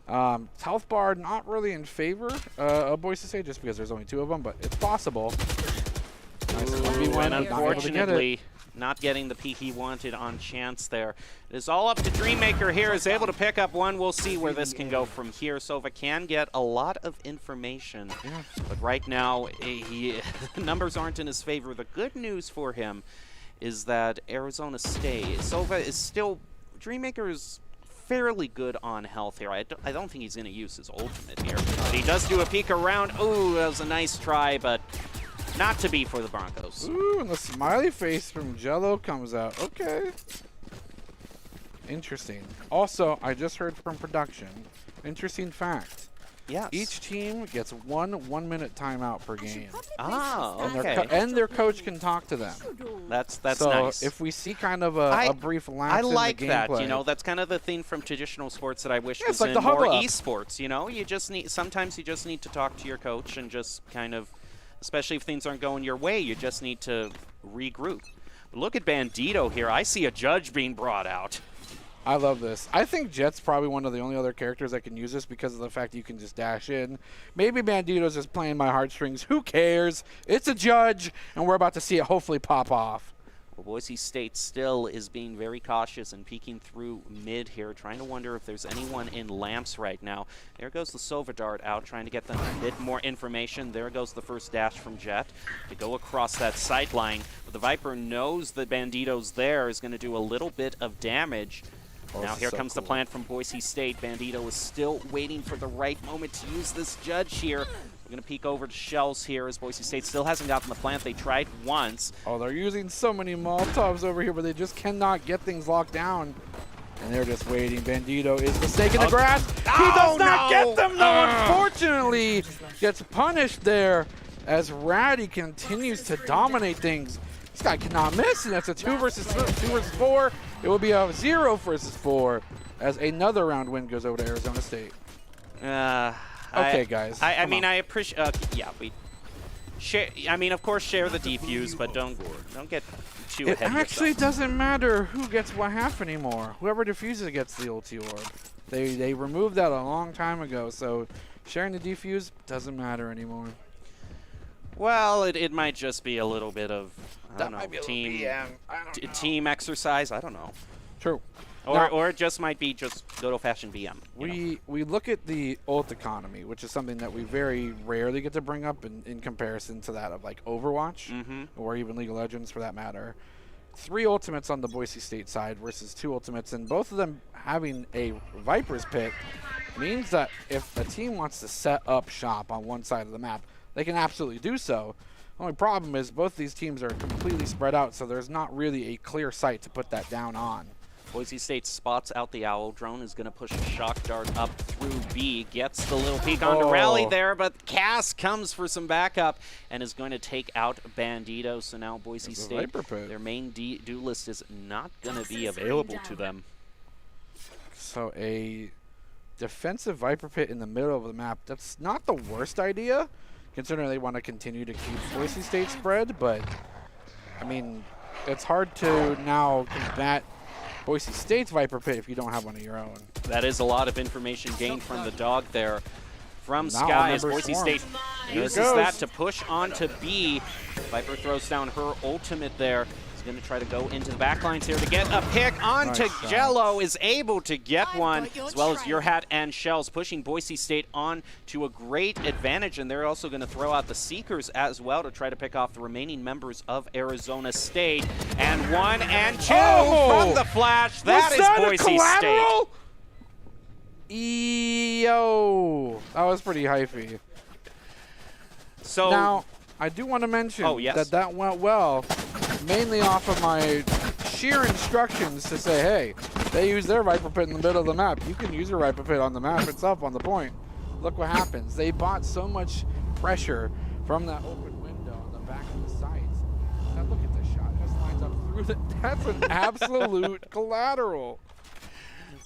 Health bar not really in favor of Boise State just because there's only 2 of them, but it's possible. Nice 1v1, And not able to get it. unfortunately, not getting the peak he wanted on chance there. It is all up to Dreammaker here. Is able to pick up one. We'll see where this can go from here. Sova can get a lot of information, but right now, numbers aren't in his favor. The good news for him is that Arizona State, Sova is still, Dreammaker is fairly good on health here. I don't think he's going to use his ultimate here. But he does do a peek around. Ooh, that was a nice try, but not to be for the Broncos. Ooh, and the smiley face from Jello comes out. Okay. Interesting. Also, I just heard from production. Interesting fact. Yes. Each team gets 1 1-minute timeout per game. Ah, And, okay. and their coach can talk to them. That's so nice. if we see kind of a brief lapse in the gameplay. You know, that's kind of the thing from traditional sports that I wish was like in the more hug-up. esports. You know, sometimes you just need to talk to your coach and just kind of, especially if things aren't going your way, you just need to regroup. But look at Bandito here. I see a judge being brought out. I love this. I think Jet's probably one of the only other characters that can use this because of the fact that you can just dash in. Maybe Bandito's just playing my heartstrings. Who cares? It's a judge, and we're about to see it hopefully pop off. Well, Boise State still is being very cautious and peeking through mid here, trying to wonder if there's anyone in lamps right now. There goes the Sova Dart out, trying to get them a bit more information. There goes the first dash from Jet to go across that sight line. But the Viper knows that Bandito's there, is going to do a little bit of damage. Now here comes the plant from Boise State. Bandito is still waiting for the right moment to use this judge here. We're going to peek over to Shells here as Boise State still hasn't gotten the plant. They tried once. Oh, they're using so many Molotovs over here, but they just cannot get things locked down. And they're just waiting. Bandito is mistaken the grass. He does not get them, though, unfortunately. Gets punished there as Ratty continues to dominate things. This guy cannot miss, and that's a 2 versus 4. It will be a 0 versus 4 as another round win goes over to Arizona State. Okay, guys. I mean, I appreciate. Yeah, we share. I mean, of course, share the defuse, but don't get too ahead. It actually doesn't matter who gets what half anymore. Whoever defuses gets the ulti orb. They removed that a long time ago, so sharing the defuse doesn't matter anymore. Well, it might just be a little bit of team exercise. I don't know. True. Or it just might be just good old-fashioned BM. We look at the ult economy, which is something that we very rarely get to bring up in comparison to that of like Overwatch or even League of Legends for that matter. 3 ultimates on the Boise State side versus 2 ultimates, and both of them having a Viper's Pit means that if a team wants to set up shop on one side of the map, they can absolutely do so. The only problem is both these teams are completely spread out, so there's not really a clear site to put that down on. Boise State spots out the Owl drone, is going to push a shock dart up through B, gets the little peek onto Rally there, but Cass comes for some backup and is going to take out Bandito. So now Boise State, their main duelist is not going to be available to them. So a defensive Viper Pit in the middle of the map, that's not the worst idea, considering they want to continue to keep Boise State spread, but I mean, it's hard to now combat Boise State's Viper Pit if you don't have one of your own. That is a lot of information gained from the dog there. From Sky as Boise State uses that to push on to B. Viper throws down her ultimate there. He's going to try to go into the backlines here to get a pick onto Jello. Is able to get one, as well as Your Hat and Shells, pushing Boise State on to a great advantage. And they're also going to throw out the Seekers as well to try to pick off the remaining members of Arizona State. And 1 and 2 from the flash. That is Boise State. Yo, that was pretty hyphy. So now, I do want to mention that went well, mainly off of my sheer instructions to say, hey, they use their Viper Pit in the middle of the map. You can use your Viper Pit on the map itself, on the point. Look what happens. They bought so much pressure from that open window on the back of the sides. Now look at this shot. It just lines up through the... That's an absolute collateral.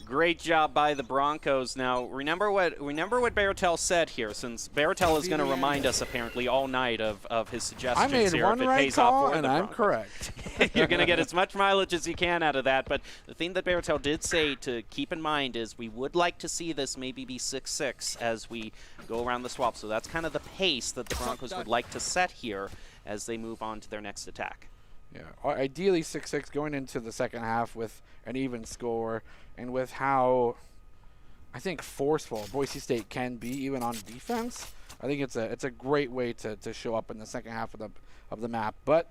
Great job by the Broncos. Now, remember what Baratel said here, since Baratel is going to remind us apparently all night of his suggestions here. I made one right call, and I'm correct. You're going to get as much mileage as you can out of that. But the thing that Baratel did say to keep in mind is we would like to see this maybe be 6-6 as we go around the swap. So that's kind of the pace that the Broncos would like to set here as they move on to their next attack. Yeah, ideally 6-6 going into the second half with an even score, and with how I think forceful Boise State can be even on defense. I think it's a great way to show up in the second half of the map. But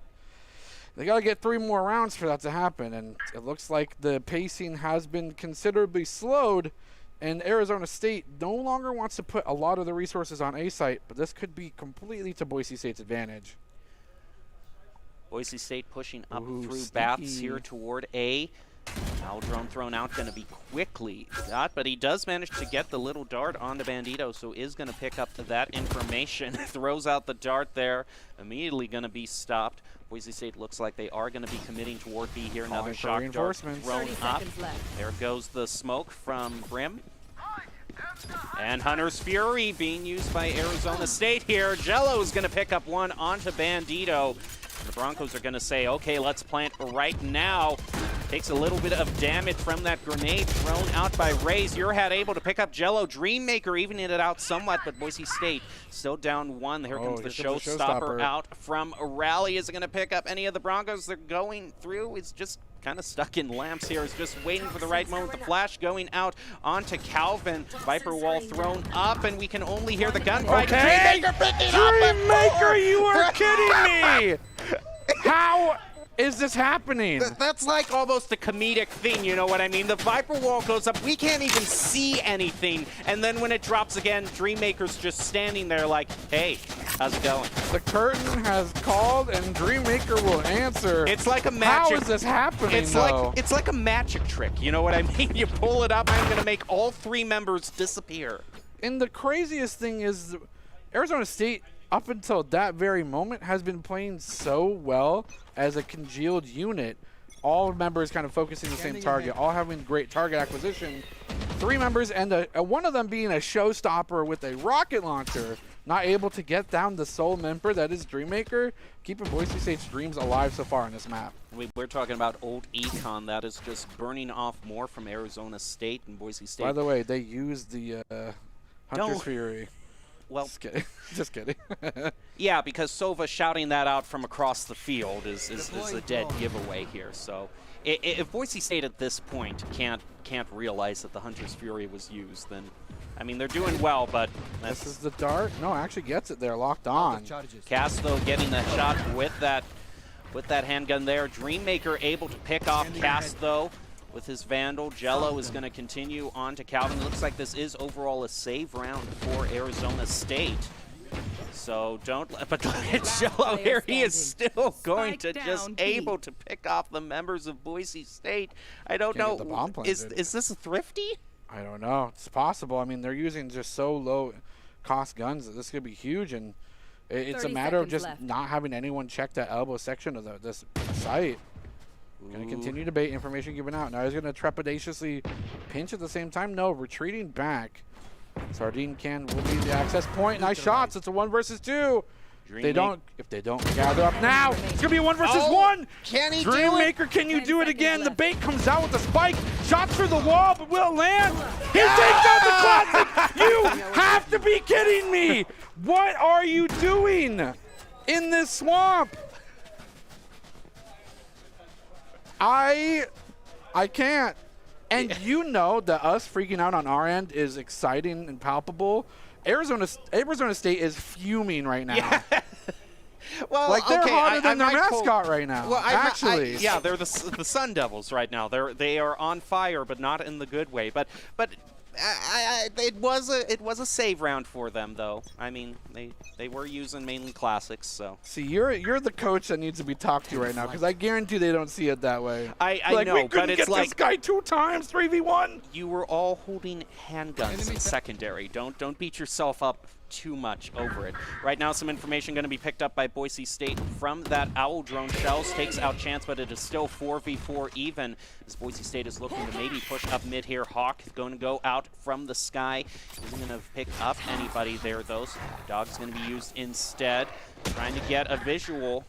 they got to get 3 more rounds for that to happen, and it looks like the pacing has been considerably slowed, and Arizona State no longer wants to put a lot of the resources on A site, but this could be completely to Boise State's advantage. Boise State pushing up through Baths here toward A. Owl drone thrown out, going to be quickly got, but he does manage to get the little dart onto Bandito, so is going to pick up that information. Throws out the dart there, immediately going to be stopped. Boise State looks like they are going to be committing toward B here. Another shock dart thrown up. There goes the smoke from Brim. And Hunter's Fury being used by Arizona State here. Jello's going to pick up one onto Bandito. And the Broncos are going to say, okay, let's plant right now. Takes a little bit of damage from that grenade thrown out by Raze. Your Hat able to pick up Jello. Dreammaker evening it out somewhat, but Boise State still down 1. Here comes the showstopper out from Rally. Is it going to pick up any of the Broncos? They're going through. It's just kind of stuck in lamps here. Is just waiting for the right moment. The flash going out onto Calvin. Viper wall thrown up, and we can only hear the gunfight. Okay. Dreammaker picking Dreammaker, you are kidding me! How is this happening? That's like almost a comedic thing, you know what I mean? The Viper wall goes up, we can't even see anything, and then when it drops again, Dreammaker's just standing there like, hey, how's it going? The curtain has called and Dreammaker will answer. It's like a magic. How is this happening, It's like a magic trick, you know what I mean? You pull it up, I'm gonna make all 3 members disappear. And the craziest thing is Arizona State, up until that very moment, has been playing so well as a congealed unit. All members kind of focusing the same target, all having great target acquisition. 3 members, and one of them being a showstopper with a rocket launcher, not able to get down the sole member that is Dreammaker, keeping Boise State's dreams alive so far on this map. We're talking about old Econ that is just burning off more from Arizona State and Boise State. By the way, they used the Hunter's Fury. Well, just kidding. Just kidding. Yeah, because Sova shouting that out from across the field is a dead giveaway here. So if Boise State at this point can't realize that the Hunter's Fury was used, then I mean they're doing well, but this is the dart. No, actually gets it there, locked on. Cass though getting that shot with that handgun there. Dreammaker able to pick off Cass though. With his Vandal, Jello is going to continue on to Calvin. It looks like this is overall a save round for Arizona State. So but Jello here, he is still going to just able to pick off the members of Boise State. I don't know, is this a thrifty? I don't know, it's possible. I mean, they're using just so low cost guns that this could be huge, and it's a matter of just not having anyone check that elbow section of this site. Going to continue to bait, information given out. Now he's going to trepidatiously pinch at the same time. No, retreating back. Sardine Can will be the access point. Nice shots. It's a 1 versus 2. If they don't gather up now, it's going to be a 1 versus 1. Can he do it? Dreammaker, can you do it again? The bait comes out with the spike. Shots through the wall, but will it land? He takes out the classic. You have to be kidding me. What are you doing in this swamp? I can't. And you know that us freaking out on our end is exciting and palpable. Arizona State is fuming right now. Yeah. Well, like they're hotter than their mascot right now. Well, actually, yeah, they're the Sun Devils right now. They are on fire, but not in the good way. But it was a save round for them, though. I mean, they were using mainly classics, so. See, you're the coach that needs to be talked to right now, because I guarantee they don't see it that way. I know, but it's like this guy 2 times, 3v1. You were all holding handguns in secondary. Don't beat yourself up too much over it. Right now, some information going to be picked up by Boise State from that Owl drone. Shells takes out Chance, but it is still 4v4 even, as Boise State is looking to maybe push up mid here. Hawk going to go out from the sky. Isn't going to pick up anybody there, though. So Dog's going to be used instead. Trying to get a visual.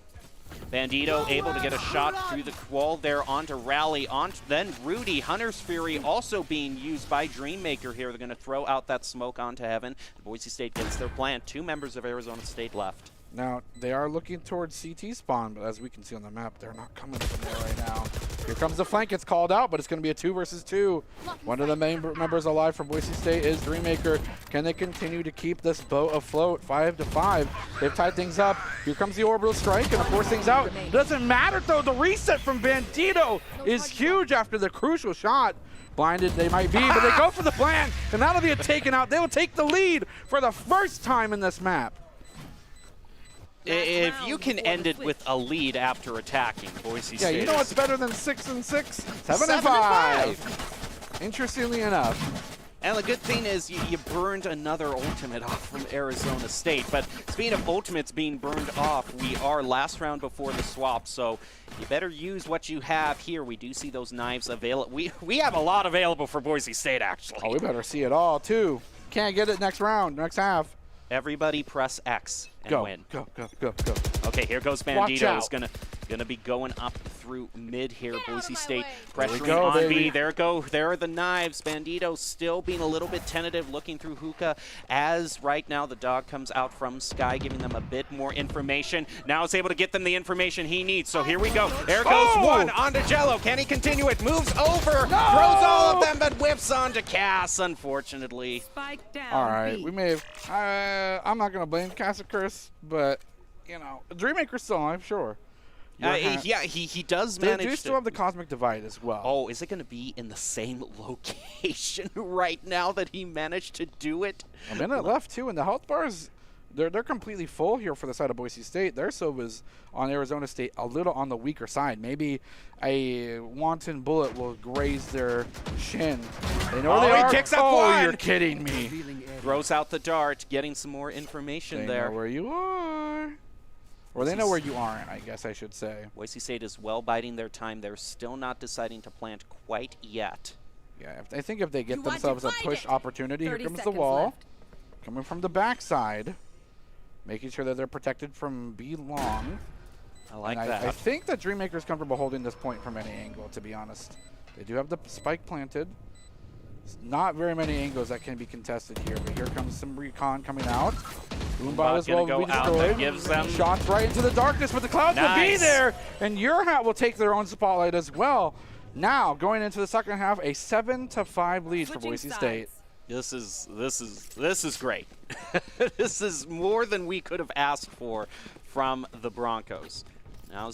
Bandito able to get a shot through the wall there onto Rally, then Rudy. Hunter's Fury also being used by Dreammaker here. They're going to throw out that smoke onto Heaven. Boise State gets their plan. 2 members of Arizona State left. Now, they are looking towards CT spawn, but as we can see on the map, they're not coming from there right now. Here comes the flank. It's called out, but it's going to be a 2 versus 2. One of the main members alive from Boise State is Dreammaker. Can they continue to keep this boat afloat? 5-5. They've tied things up. Here comes the orbital strike, and to force things out. Doesn't matter, though. The reset from Bandito is huge after the crucial shot. Blinded they might be, but they go for the plan, and that'll be a taken out. They will take the lead for the first time in this map. If you can end it with a lead after attacking, Boise State. Yeah, you know what's better than 6 and 6? 7 and 5. Interestingly enough. And the good thing is you burned another ultimate off from Arizona State. But speaking of ultimates being burned off, we are last round before the swap, so you better use what you have here. We do see those knives available. We have a lot available for Boise State, actually. Oh, we better see it all, too. Can't get it next round, next half. Everybody press X and win. Go. Okay, here goes Bandito. Is gonna be going up through mid here. Boise State pressuring on B. There are the knives. Bandito still being a little bit tentative, looking through hookah as right now the dog comes out from Sky, giving them a bit more information. Now it's able to get them the information he needs. So here we go. There goes one onto Jello. Can he continue it? Moves over, throws all of them, but whips onto Cass, unfortunately. Spike down. All right, we may have. I'm not gonna blame Cass or Curse, but you know, Dreammaker's still alive, sure. Yeah, he does They manage do to. still have the Cosmic Divide as well. Oh, is it going to be in the same location right now that he managed to do it? A minute left, too, and the health bars, they're completely full here for the side of Boise State. Their Silva's on Arizona State a little on the weaker side. Maybe a wanton bullet will graze their shin. They know they he are. picks up oh, one. You're kidding me. Throws out the dart, getting some more information They there. know where you are. Or they know where you aren't, I guess I should say. Boise State is well biding their time. They're still not deciding to plant quite yet. Yeah, I think if they get You want to themselves a find push it. opportunity, here 30 comes the seconds wall. left. Coming from the backside. Making sure that they're protected from B long. I like And that. I think that Dreammaker's comfortable holding this point from any angle, to be honest. They do have the spike planted. It's not very many angles that can be contested here, but here comes some recon coming out. Boombot as well gonna will be go out. That destroyed. gives them Shots right into the darkness, but the clouds will be Nice. there. And Your Hat will take their own spotlight as well. Now, going into the second half, a 7-5 lead for Switching Boise sides. State. This is great. This is more than we could have asked for from the Broncos. Now,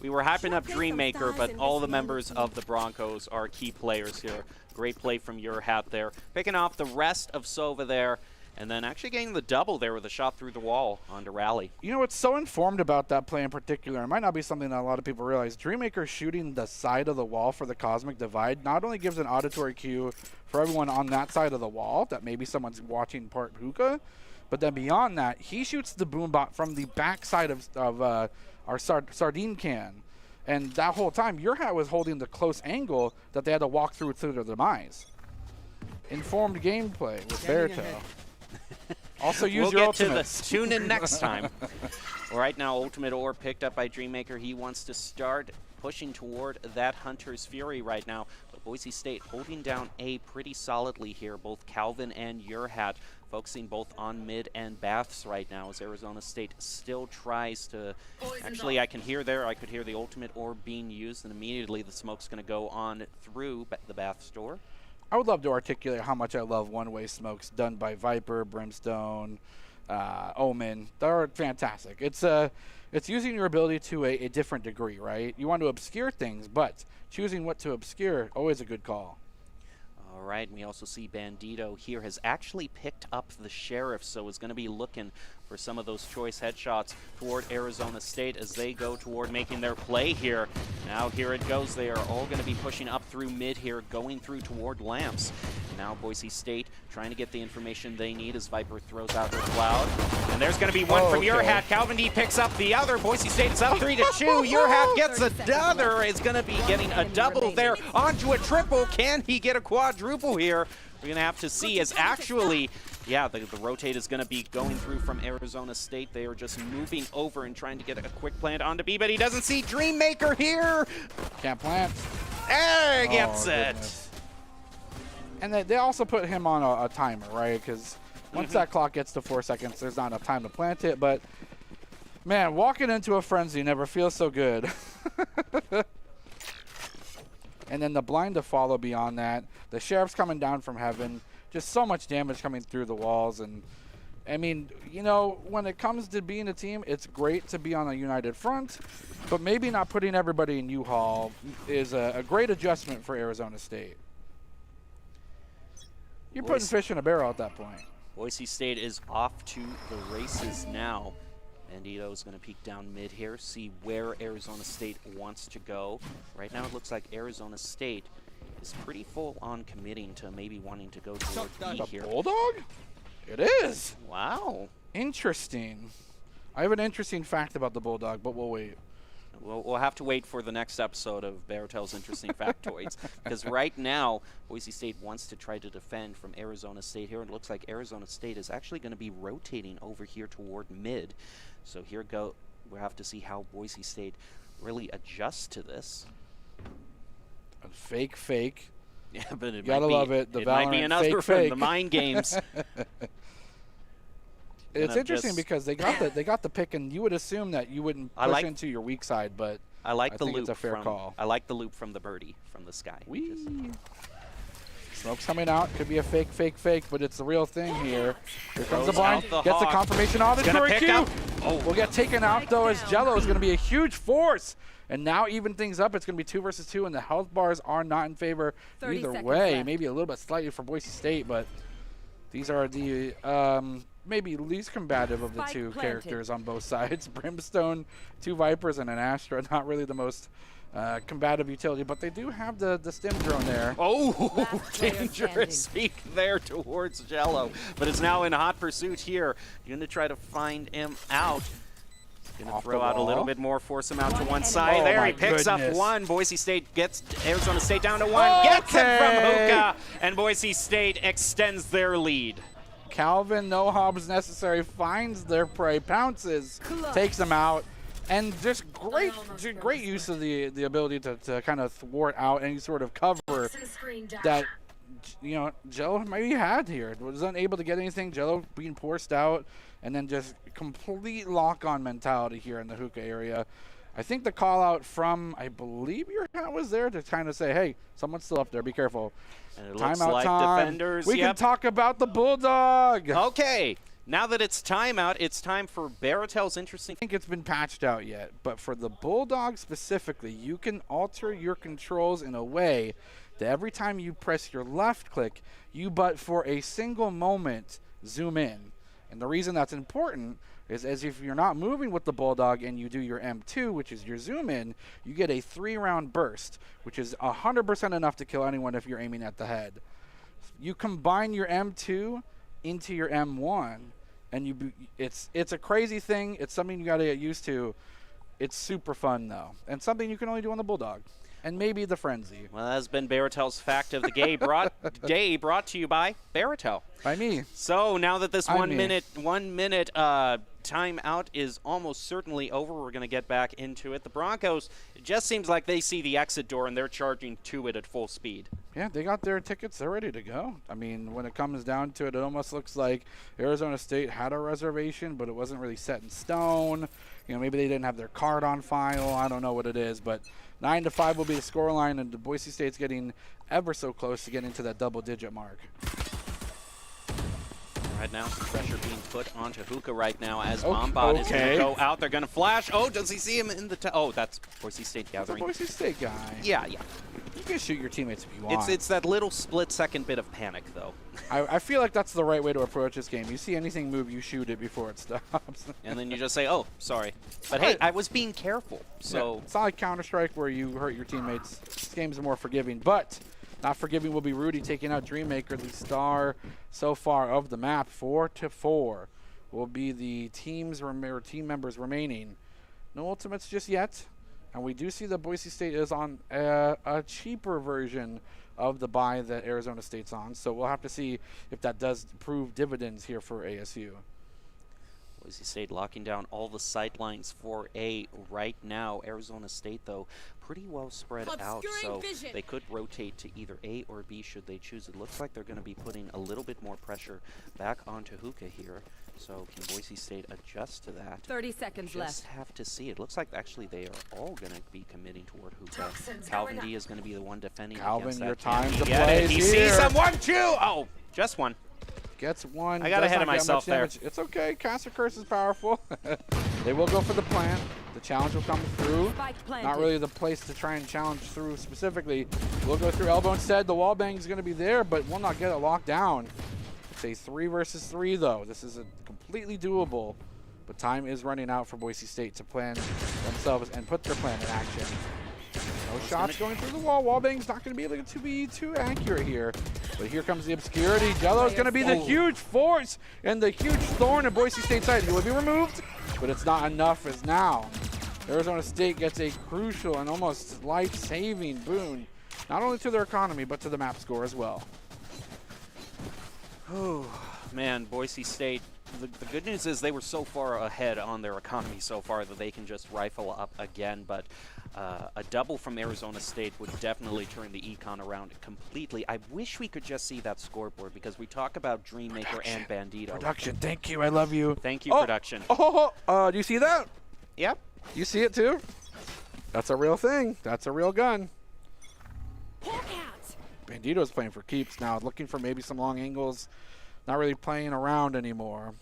we were hyping up Dreammaker, but all the members of the Broncos are key players here. Great play from Your Hat there, picking off the rest of Sova there, and then actually getting the double there with a shot through the wall onto Rally. You know what's so informed about that play in particular? It might not be something that a lot of people realize. Dreammaker shooting the side of the wall for the Cosmic Divide not only gives an auditory cue for everyone on that side of the wall that maybe someone's watching part hookah, but then beyond that, he shoots the boombot from the back side of our sardine can. And that whole time, Your Hat was holding the close angle that they had to walk through to their demise. Informed gameplay with Berto. Also use your We'll get to ultimates. the tune in next time. Right now, Ultimate Orb picked up by Dreammaker. He wants to start pushing toward that Hunter's Fury right now. But Boise State holding down A pretty solidly here. Both Calvin and Your Hat focusing both on mid and baths right now as Arizona State still tries to... Actually, I could hear the Ultimate Orb being used, and immediately the smoke's going to go on through the baths door. I would love to articulate how much I love one-way smokes done by Viper, Brimstone, Omen. They're fantastic. It's using your ability to a different degree, right? You want to obscure things, but choosing what to obscure, always a good call. All right, and we also see Bandito here has actually picked up the Sheriff, so is going to be looking for some of those choice headshots toward Arizona State as they go toward making their play here. Now here it goes. They are all going to be pushing up through mid here, going through toward Lamps. Now Boise State trying to get the information they need as Viper throws out her cloud. And there's going to be one from Your Hat. Calvin D picks up the other. Boise State is up 3-2. Your Hat gets another. Is going to be getting a double there onto a triple. Can he get a quadruple here? We're going to have to see as actually... Yeah, the rotate is going to be going through from Arizona State. They are just moving over and trying to get a quick plant onto B, but he doesn't see Dreammaker here. Can't plant. There, gets it. Goodness. And they also put him on a timer, right? Because once that clock gets to 4 seconds, there's not enough time to plant it. But, man, walking into a frenzy never feels so good. And then the blind to follow beyond that. The Sheriff's coming down from heaven. Just so much damage coming through the walls. And, I mean, you know, when it comes to being a team, it's great to be on a united front. But maybe not putting everybody in U-Haul is a great adjustment for Arizona State. You're putting fish in a barrel at that point. Boise State is off to the races now. Bandito is going to peek down mid here, see where Arizona State wants to go. Right now it looks like Arizona State is pretty full on committing to maybe wanting to go towards B The here. Bulldog? It is. Wow. Interesting. I have an interesting fact about the Bulldog, but we'll wait. We'll have to wait for the next episode of Bertel's Interesting Factoids, because right now Boise State wants to try to defend from Arizona State here, and it looks like Arizona State is actually going to be rotating over here toward mid. So here we'll have to see how Boise State really adjusts to this. A fake. Yeah, but it Gotta might be, love it. The it might be Valorant another fake. the mind games. It's interesting because they got the pick, and you would assume that you wouldn't push into your weak side, but I like I the think loop it's a fair call. I like the loop from the birdie from the sky. Wee. Smoke's coming out. Could be a fake, but it's the real thing here. Here comes the Throws blind. out the Gets the hawk. confirmation on the He's gonna Q. pick up. Oh. Will get taken out, though, as Jello is going to be a huge force. And now even things up. It's going to be 2 versus 2, and the health bars are not in favor 30 either seconds way. left. Maybe a little bit slightly for Boise State, but these are the maybe least combative of the Spike two planted. characters on both sides. Brimstone, 2 Vipers, and an Astra. Not really the most combative utility, but they do have the stim drone there. Oh, Last player dangerous peek there towards Jello. But it's now in hot pursuit here. You're going to try to find him out. Going to Off throw the out a little wall. bit more, force him out to One one enemy. side. Oh There, my he picks up goodness. 1. Boise State gets Arizona State down to 1. Gets him from Okay. Hookah. And Boise State extends their lead. Calvin, no hobs necessary, finds their prey, pounces, Close. takes them out, and just great use of the ability to kind of thwart out any sort of cover that Jello maybe had here. Was unable to get anything. Jello being forced out, and then just complete lock-on mentality here in the hookah area. I think the call out from, I believe your hat was there to kind of say, hey, someone's still up there, be careful. And it looks Timeout like time. defenders. We can Yep. talk about the Bulldog. Okay. Now that it's timeout, it's time for Baratel's interesting. I think it's been patched out yet, but for the Bulldog specifically, you can alter your controls in a way that every time you press your left click, you but for a single moment zoom in. And the reason that's important is as if you're not moving with the Bulldog and you do your M2, which is your zoom in, you get a 3-round burst, which is 100% enough to kill anyone if you're aiming at the head. You combine your M2 into your M1, and it's a crazy thing. It's something you got to get used to. It's super fun though, and something you can only do on the Bulldog, and maybe the Frenzy. Well, that has been Baratel's fact of the day brought to you by Baratel. By me. So now that this I 1 mean- minute timeout is almost certainly over, we're going to get back into it. The Broncos, it just seems like they see the exit door and they're charging to it at full speed. Yeah, they got their tickets. They're ready to go. I mean, when it comes down to it, it almost looks like Arizona State had a reservation, but it wasn't really set in stone. Maybe they didn't have their card on file. I don't know what it is, but 9-5 will be the scoreline, and the Boise State's getting ever so close to getting to that double-digit mark. Right now, some pressure being put onto Hookah right now as Oh, Bombot is going okay. to go out. They're going to flash. Oh, does he see him in the oh, that's Boise State That's a gathering. Boise State guy. Yeah. You can shoot your teammates if you want. It's that little split-second bit of panic, though. I feel like that's the right way to approach this game. You see anything move, you shoot it before it stops. And then you just say, oh, sorry. But hey, I was being careful. So Yeah, it's not like Counter-Strike where you hurt your teammates. This game's more forgiving, but not forgiving will be Rudy taking out Dreammaker, the star so far of the map. 4-4 will be the team members remaining. No ultimates just yet, and we do see that Boise State is on a cheaper version of the buy that Arizona State's on, so we'll have to see if that does prove dividends here for ASU. Boise State locking down all the sight lines for A right now. Arizona State, though, pretty well spread out, so they could rotate to either A or B should they choose. It looks like they're going to be putting a little bit more pressure back onto Hookah here. So can Boise State adjust to that? 30 seconds Just left. have to see. It looks like actually they are all going to be committing toward Hookah. Calvin D is going to be the one defending Calvin, against your that. time Can to he get play it? is He here. sees someone, 2! Oh, just one. Gets one. I got does ahead of not get myself much damage. It's okay. Caster Curse is powerful. They will go for the plant. The challenge will come through. Spike planted. Not really the place to try and challenge through specifically. We'll go through elbow instead. The wall bang is going to be there, but will not get it locked down. It's a 3 versus 3, though. This is a completely doable, but time is running out for Boise State to plan themselves and put their plan in action. No shots going through the wall. Wallbang's not going to be able to be too accurate here. But here comes the obscurity. Jello's going to be the huge force and the huge thorn in Boise State's side. He will be removed, but it's not enough as now Arizona State gets a crucial and almost life-saving boon, not only to their economy, but to the map score as well. Oh, man, Boise State. The good news is they were so far ahead on their economy so far that they can just rifle up again, but a double from Arizona State would definitely turn the econ around completely. I wish we could just see that scoreboard because we talk about Dreammaker and Bandito. Production, thank you. I love you. Thank you, production. Do you see that? Yep. You see it too? That's a real thing. That's a real gun. Bandito's playing for keeps now, looking for maybe some long angles, not really playing around anymore.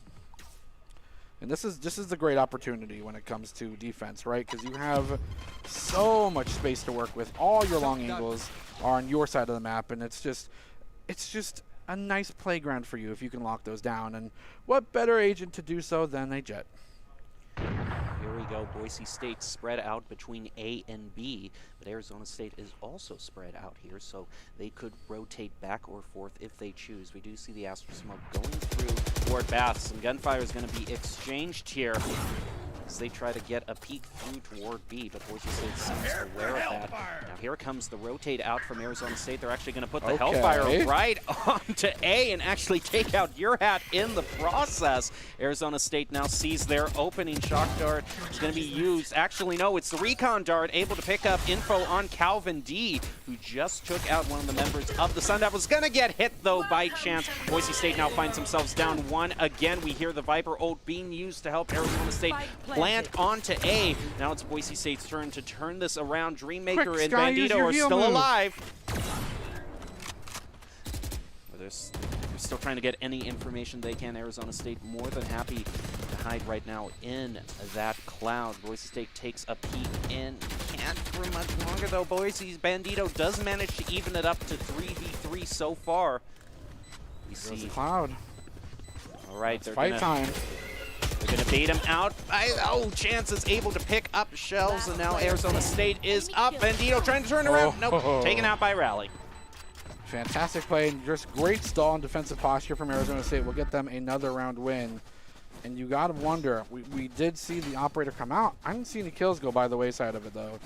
And this is the great opportunity when it comes to defense, right? Because you have so much space to work with. All your long angles are on your side of the map, and it's just a nice playground for you if you can lock those down. And what better agent to do so than a Jet? Here we go. Boise State spread out between A and B, but Arizona State is also spread out here, so they could rotate back or forth if they choose. We do see the Astro Smoke going through toward Bath. Some gunfire is going to be exchanged here as they try to get a peek through toward B, but Boise State seems aware of that. Now here comes the rotate out from Arizona State. They're actually going to put the Hellfire right onto A and actually take out your hat in the process. Arizona State now sees their opening shock dart. It's going to be used. Actually, no, it's the recon dart, able to pick up info on Calvin D, who just took out one of the members of the Sun Devils. Going to get hit, though, by chance. Boise State now finds themselves down one again. We hear the Viper ult being used to help Arizona State plant onto A. Now it's Boise State's turn to turn this around. Dreammaker and Bandito are still alive. They're still trying to get any information they can. Arizona State more than happy to hide right now in that cloud. Boise State takes a peek in. Can't for much longer, though. Boise's Bandito does manage to even it up to 3v3 so far. We see cloud. All right, it's fight time. They're going to bait him out. Chance is able to pick up shells, and now Arizona State is up. Bandito trying to turn around. Nope, taken out by Rally. Fantastic play, and just great stall and defensive posture from Arizona State will get them another round win. And you got to wonder, we did see the operator come out. I didn't see any kills go by the wayside of it, though.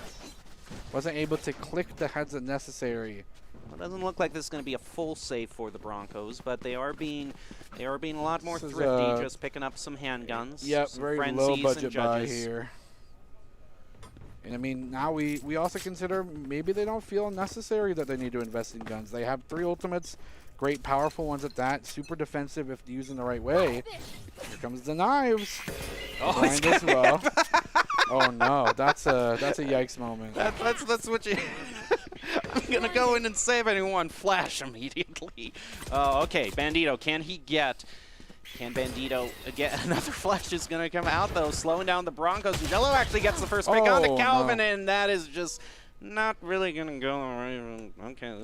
Wasn't able to click the heads that necessary. Well, it doesn't look like this is going to be a full save for the Broncos, but they are being a lot more thrifty, just picking up some handguns. Yep, some very low budget buy here. And I mean, now we also consider maybe they don't feel necessary that they need to invest in guns. They have 3 ultimates, great powerful ones at that, super defensive if used in the right way. Here comes the knives. Oh, it's as well. Oh no, that's a yikes moment. That's what you. I'm gonna go in and save anyone. Flash immediately. Oh, okay. Bandito, can Bandito get another flash is gonna come out though, slowing down the Broncos. Jello actually gets the first pick on the Calvin, and that is just not really gonna go right. Okay,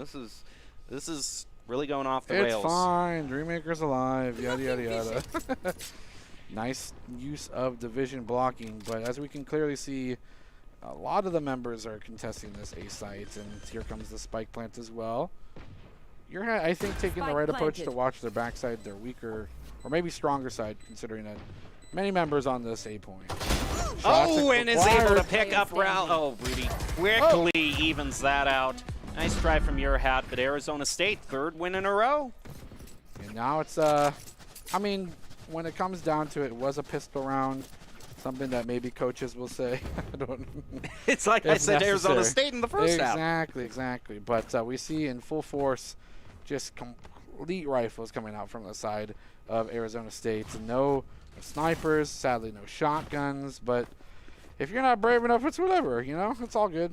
this is really going off the rails. It's fine. Dreammaker's alive. Yada yada yada. Nice use of division blocking, but as we can clearly see, a lot of the members are contesting this A site, and here comes the spike plant as well. You're, I think, taking the right approach to watch their backside, their weaker, or maybe stronger side, considering that many members on this A point. And is able to pick up Ral. Oh, Rudy quickly evens that out. Nice try from your hat, but Arizona State, 3rd win in a row. And now it's, I mean, when it comes down to it, it was a pistol round. Something that maybe coaches will say. I don't. It's like I said, Arizona State in the first half. Exactly. But we see in full force, just complete rifles coming out from the side of Arizona State. No snipers, sadly no shotguns. But if you're not brave enough, it's whatever. You know, it's all good.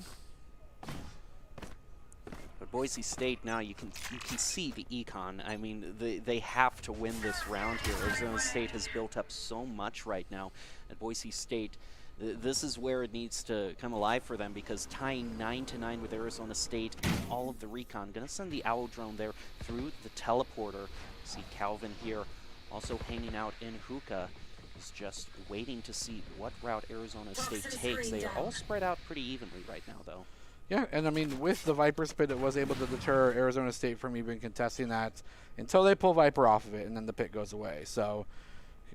But Boise State now, you can see the econ. I mean, they have to win this round here. Arizona State has built up so much right now. At Boise State, this is where it needs to come alive for them, because tying 9-9 with Arizona State and all of the recon. Going to send the Owl drone there through the teleporter. See Calvin here also hanging out in hookah. He's just waiting to see what route Arizona State takes. They are all spread out pretty evenly right now, though. Yeah, and I mean, with the Viper's pit, it was able to deter Arizona State from even contesting that until they pull Viper off of it, and then the pit goes away. So,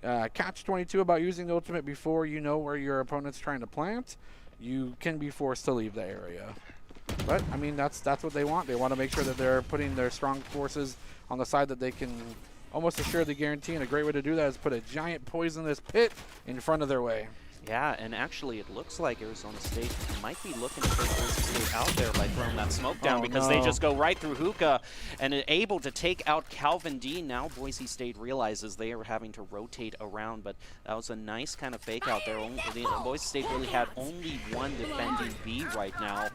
catch-22 about using the ultimate before you know where your opponent's trying to plant, you can be forced to leave the area. But, I mean, that's what they want. They want to make sure that they're putting their strong forces on the side that they can almost assuredly guarantee, and a great way to do that is put a giant poisonous pit in front of their way. Yeah, and actually it looks like Arizona State might be looking to take Boise State out there by throwing that smoke down because they just go right through Hookah and are able to take out Calvin D. Now Boise State realizes they are having to rotate around, but that was a nice kind of fake out there. Boise State really had only one defending B right now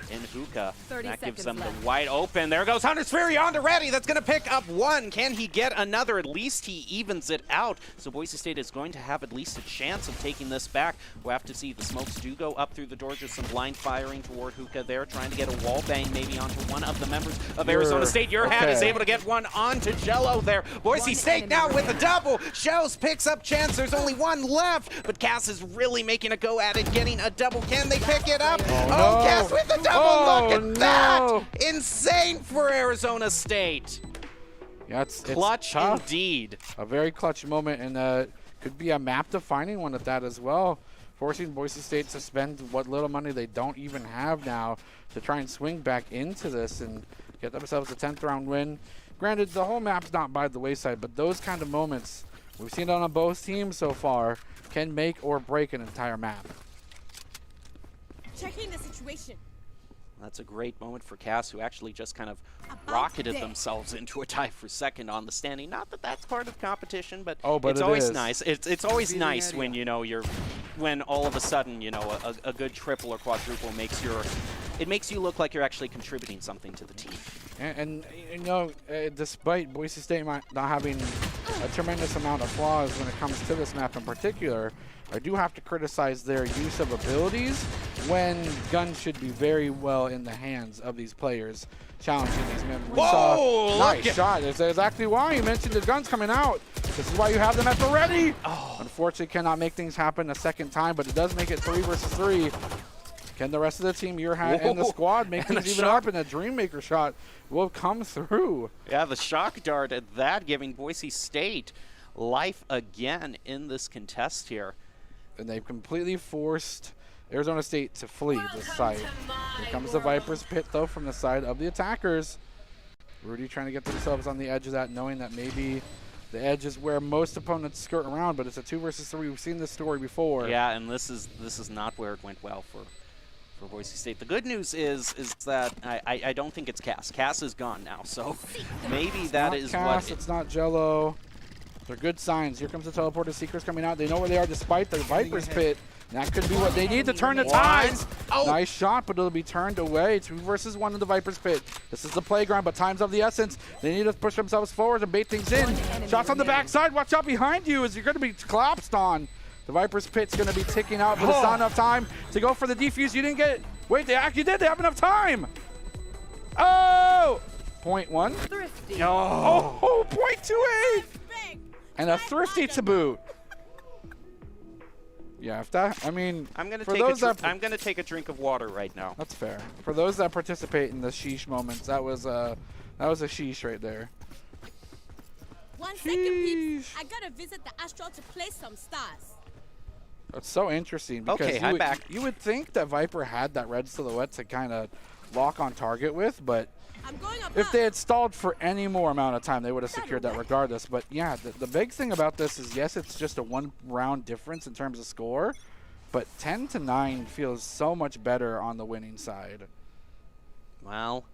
in Hookah. That gives them the wide open. There goes Hunter Spheri on to Ready. That's going to pick up one. Can he get another? At least he evens it out. So Boise State is going to have at least a chance of taking this back. We'll have to see. The smokes do go up through the door. Just some blind firing toward Hookah there, trying to get a wall bang maybe onto one of the members of Arizona State. Hat is able to get one onto Jello there. Boise State now with a double. Shells picks up chance. There's only one left, but Cass is really making a go at it, getting a double. Can they pick it up? Oh, Cass with a double. Look at that. Insane for Arizona State. Yeah, it's clutch tough. Indeed. A very clutch moment, and could be a map-defining one at that as well, forcing Boise State to spend what little money they don't even have now to try and swing back into this and get themselves a 10th round win. Granted, the whole map's not by the wayside, but those kind of moments, we've seen it on both teams so far, can make or break an entire map. Checking the situation. That's a great moment for Cass, who actually just kind of rocketed themselves into a tie for second on the standing. Not that that's part of competition, but it's always nice. It's always nice when when all of a sudden a good triple or quadruple makes you look like you're actually contributing something to the team. And despite Boise State not having a tremendous amount of flaws when it comes to this map in particular, I do have to criticize their use of abilities when guns should be very well in the hands of these players challenging these men. Whoa! Nice shot. That's exactly why you mentioned the guns coming out. This is why you have them at the ready. Unfortunately, cannot make things happen a second time, but it does make it 3 versus 3. Can the rest of the team in the squad make things even up, and a Dreammaker shot will come through. Yeah, the shock dart at that, giving Boise State life again in this contest here. And they've completely forced Arizona State to flee this site. Here comes the Viper's Pit, though, from the side of the attackers. Rudy trying to get themselves on the edge of that, knowing that maybe the edge is where most opponents skirt around, but it's a 2 versus 3. We've seen this story before. Yeah, and this is not where it went well for Boise State. The good news is that I don't think it's Cass. Cass is gone now, so maybe that is Cass, what it's not Jello. They're good signs. Here comes the teleporter. Seekers coming out. They know where they are despite the Viper's Pit. And that could be what they need to turn the tides. Nice shot, but it'll be turned away. 2 versus 1 in the Viper's Pit. This is the playground, but time's of the essence. They need to push themselves forward and bait things in. Shots on the backside. Watch out behind you as you're going to be collapsed on. The Viper's Pit's going to be ticking out, but it's not enough time to go for the defuse. You didn't get it. Wait, they actually did. They have enough time. Oh! 0.1. Thrifty. Oh, 0.28. And a Thrifty to boot. Yeah, if that, I mean, I'm gonna take a drink of water right now. That's fair. For those that participate in the sheesh moments, that was a sheesh right there. 1 second, peeps. I gotta visit the Astral to play some stars. That's so interesting because you would think that Viper had that red silhouette to kind of lock on target with, but if they had stalled for any more amount of time, they would have secured that regardless. But yeah, the big thing about this is, yes, it's just a 1 round difference in terms of score, but 10-9 feels so much better on the winning side. Well,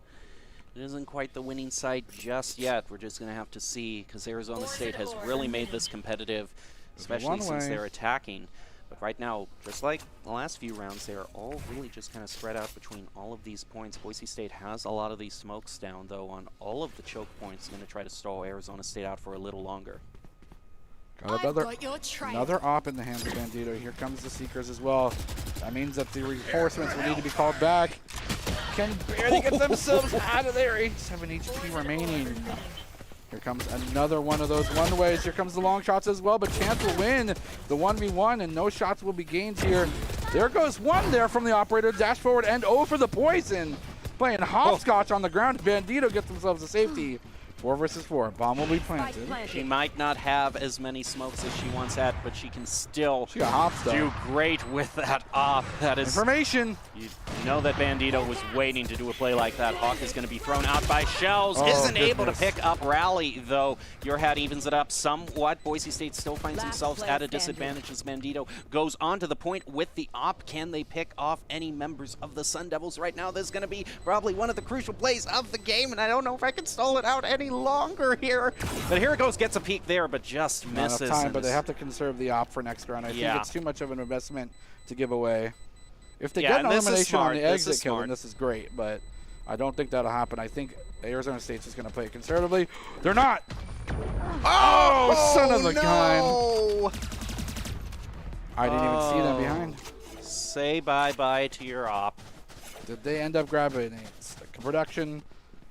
it isn't quite the winning side just yet. We're just going to have to see, because Arizona State has really made this competitive, especially since they're attacking. But right now, just like the last few rounds, they are all really just kind of spread out between all of these points. Boise State has a lot of these smokes down, though, on all of the choke points. Going to try to stall Arizona State out for a little longer. Got another op in the hands of Bandito. Here comes the Seekers as well. That means that the reinforcements will need to be called back. Can barely get themselves out of there. 87 HP remaining. Here comes another one of those one-ways. Here comes the long shots as well, but Chance will win the 1v1, and no shots will be gained here. There goes one there from the operator. Dash forward and for the poison. Playing hopscotch on the ground. Bandito gets themselves a safety. 4 versus 4. Bomb will be planted. She might not have as many smokes as she once had, but she can still do great with that op. That is information. You You know that Bandito was waiting to do a play like that. Hawk is going to be thrown out by Shells. Oh, Isn't able to goodness. pick up Rally, though. Your hat evens it up somewhat. Boise State still finds Last themselves play at a standing. disadvantage as Bandito goes on to the point with the op. Can they pick off any members of the Sun Devils right now? This is going to be probably one of the crucial plays of the game, and I don't know if I can stall it out any longer here. But here it goes, gets a peek there, but just Not misses. enough time, and but they is- have to conserve the op for next round. I Yeah. think it's too much of an investment to give away. If they Yeah, get an and this is elimination on smart. the This is exit kill, smart. then this is great, but I don't think that'll happen. I think Arizona State's just going to play it conservatively. They're not. Oh, son of a gun. no! I didn't even see them Oh. behind. Say bye-bye to your op. Did they end up grabbing it? Production.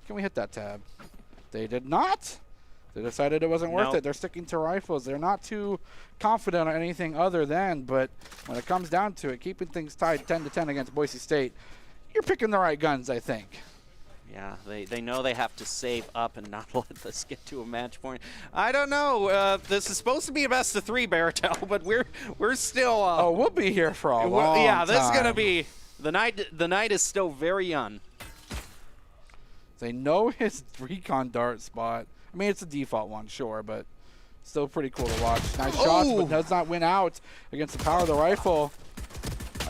Can we hit that tab? They did not. They decided it wasn't worth Nope. it. They're sticking to rifles. They're not too confident on anything other than, but when it comes down to it, keeping things tied 10-10 against Boise State, you're picking the right guns, I think. Yeah, they know they have to save up and not let this get to a match point. I don't know. This is supposed to be a best of 3, Baratel, but we're still. Oh, we'll be here for a long time. Yeah, this is gonna be the night. The night is still very young. They know his recon dart spot. I mean, it's a default one, sure, but still pretty cool to watch. Nice shots, Oh! but does not win out against the power of the rifle.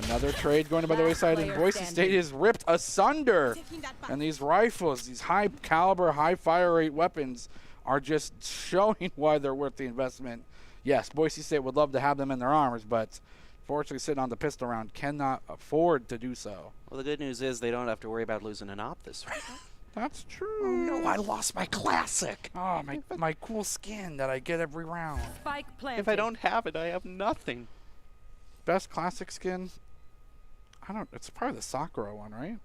Another trade going by the Last wayside, and player Boise standing. State is ripped asunder. Taking that back. And these rifles, these high caliber, high fire rate weapons are just showing why they're worth the investment. Yes, Boise State would love to have them in their arms, but fortunately sitting on the pistol round cannot afford to do so. Well, the good news is they don't have to worry about losing an op this round. That's true. Oh no, I lost my classic. Oh, my cool skin that I get every round. Spike planted. If I don't have it, I have nothing. Best classic skin? I don't, it's probably the Sakura one, right?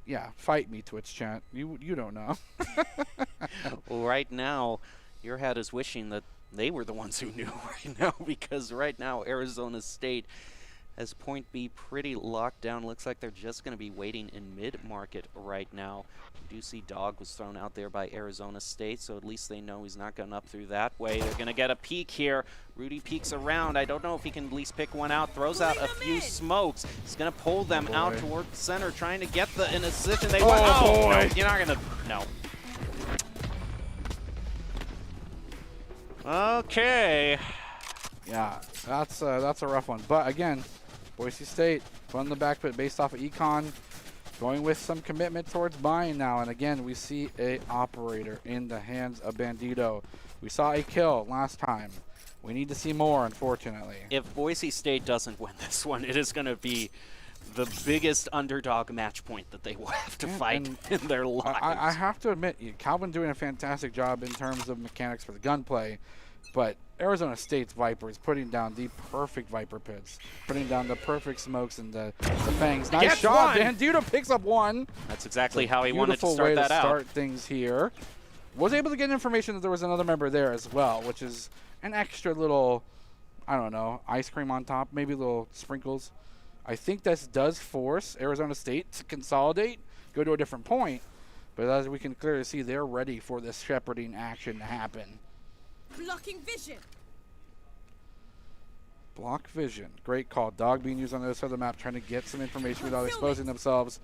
Yeah, fight me, Twitch chat. You don't know. Well, right now, your hat is wishing that they were the ones who knew right now, because right now Arizona State has point B pretty locked down. Looks like they're just going to be waiting in mid-market right now. You do see Dog was thrown out there by Arizona State, so at least they know he's not going up through that way. They're going to get a peek here. Rudy peeks around. I don't know if he can at least pick one out. Throws out a few smokes. He's going to pull them out boy. toward the center, trying to get the in a position they Oh, want. Oh, boy. no, you're not going to. No. Okay. Yeah, that's a rough one. But again, Boise State putting the back foot based off of econ, going with some commitment towards buying now. And again, we see a operator in the hands of Bandito. We saw a kill last time. We need to see more, unfortunately. If Boise State doesn't win this one, it is going to be the biggest underdog match point that they will have to Yeah, fight and in their lives. I have to admit, Calvin doing a fantastic job in terms of mechanics for the gunplay, but Arizona State's Viper is putting down the perfect Viper pits, putting down the perfect smokes and the fangs. Nice Gets shot, one! Bandito picks up one. That's exactly It's a how he wanted to beautiful start way that to out. start things here. Was able to get information that there was another member there as well, which is an extra little, I don't know, ice cream on top, maybe little sprinkles. I think this does force Arizona State to consolidate, go to a different point. But as we can clearly see, they're ready for this shepherding action to happen. Blocking vision. Block vision. Great call. Dog being used on the other side of the map, trying to get some information without exposing themselves.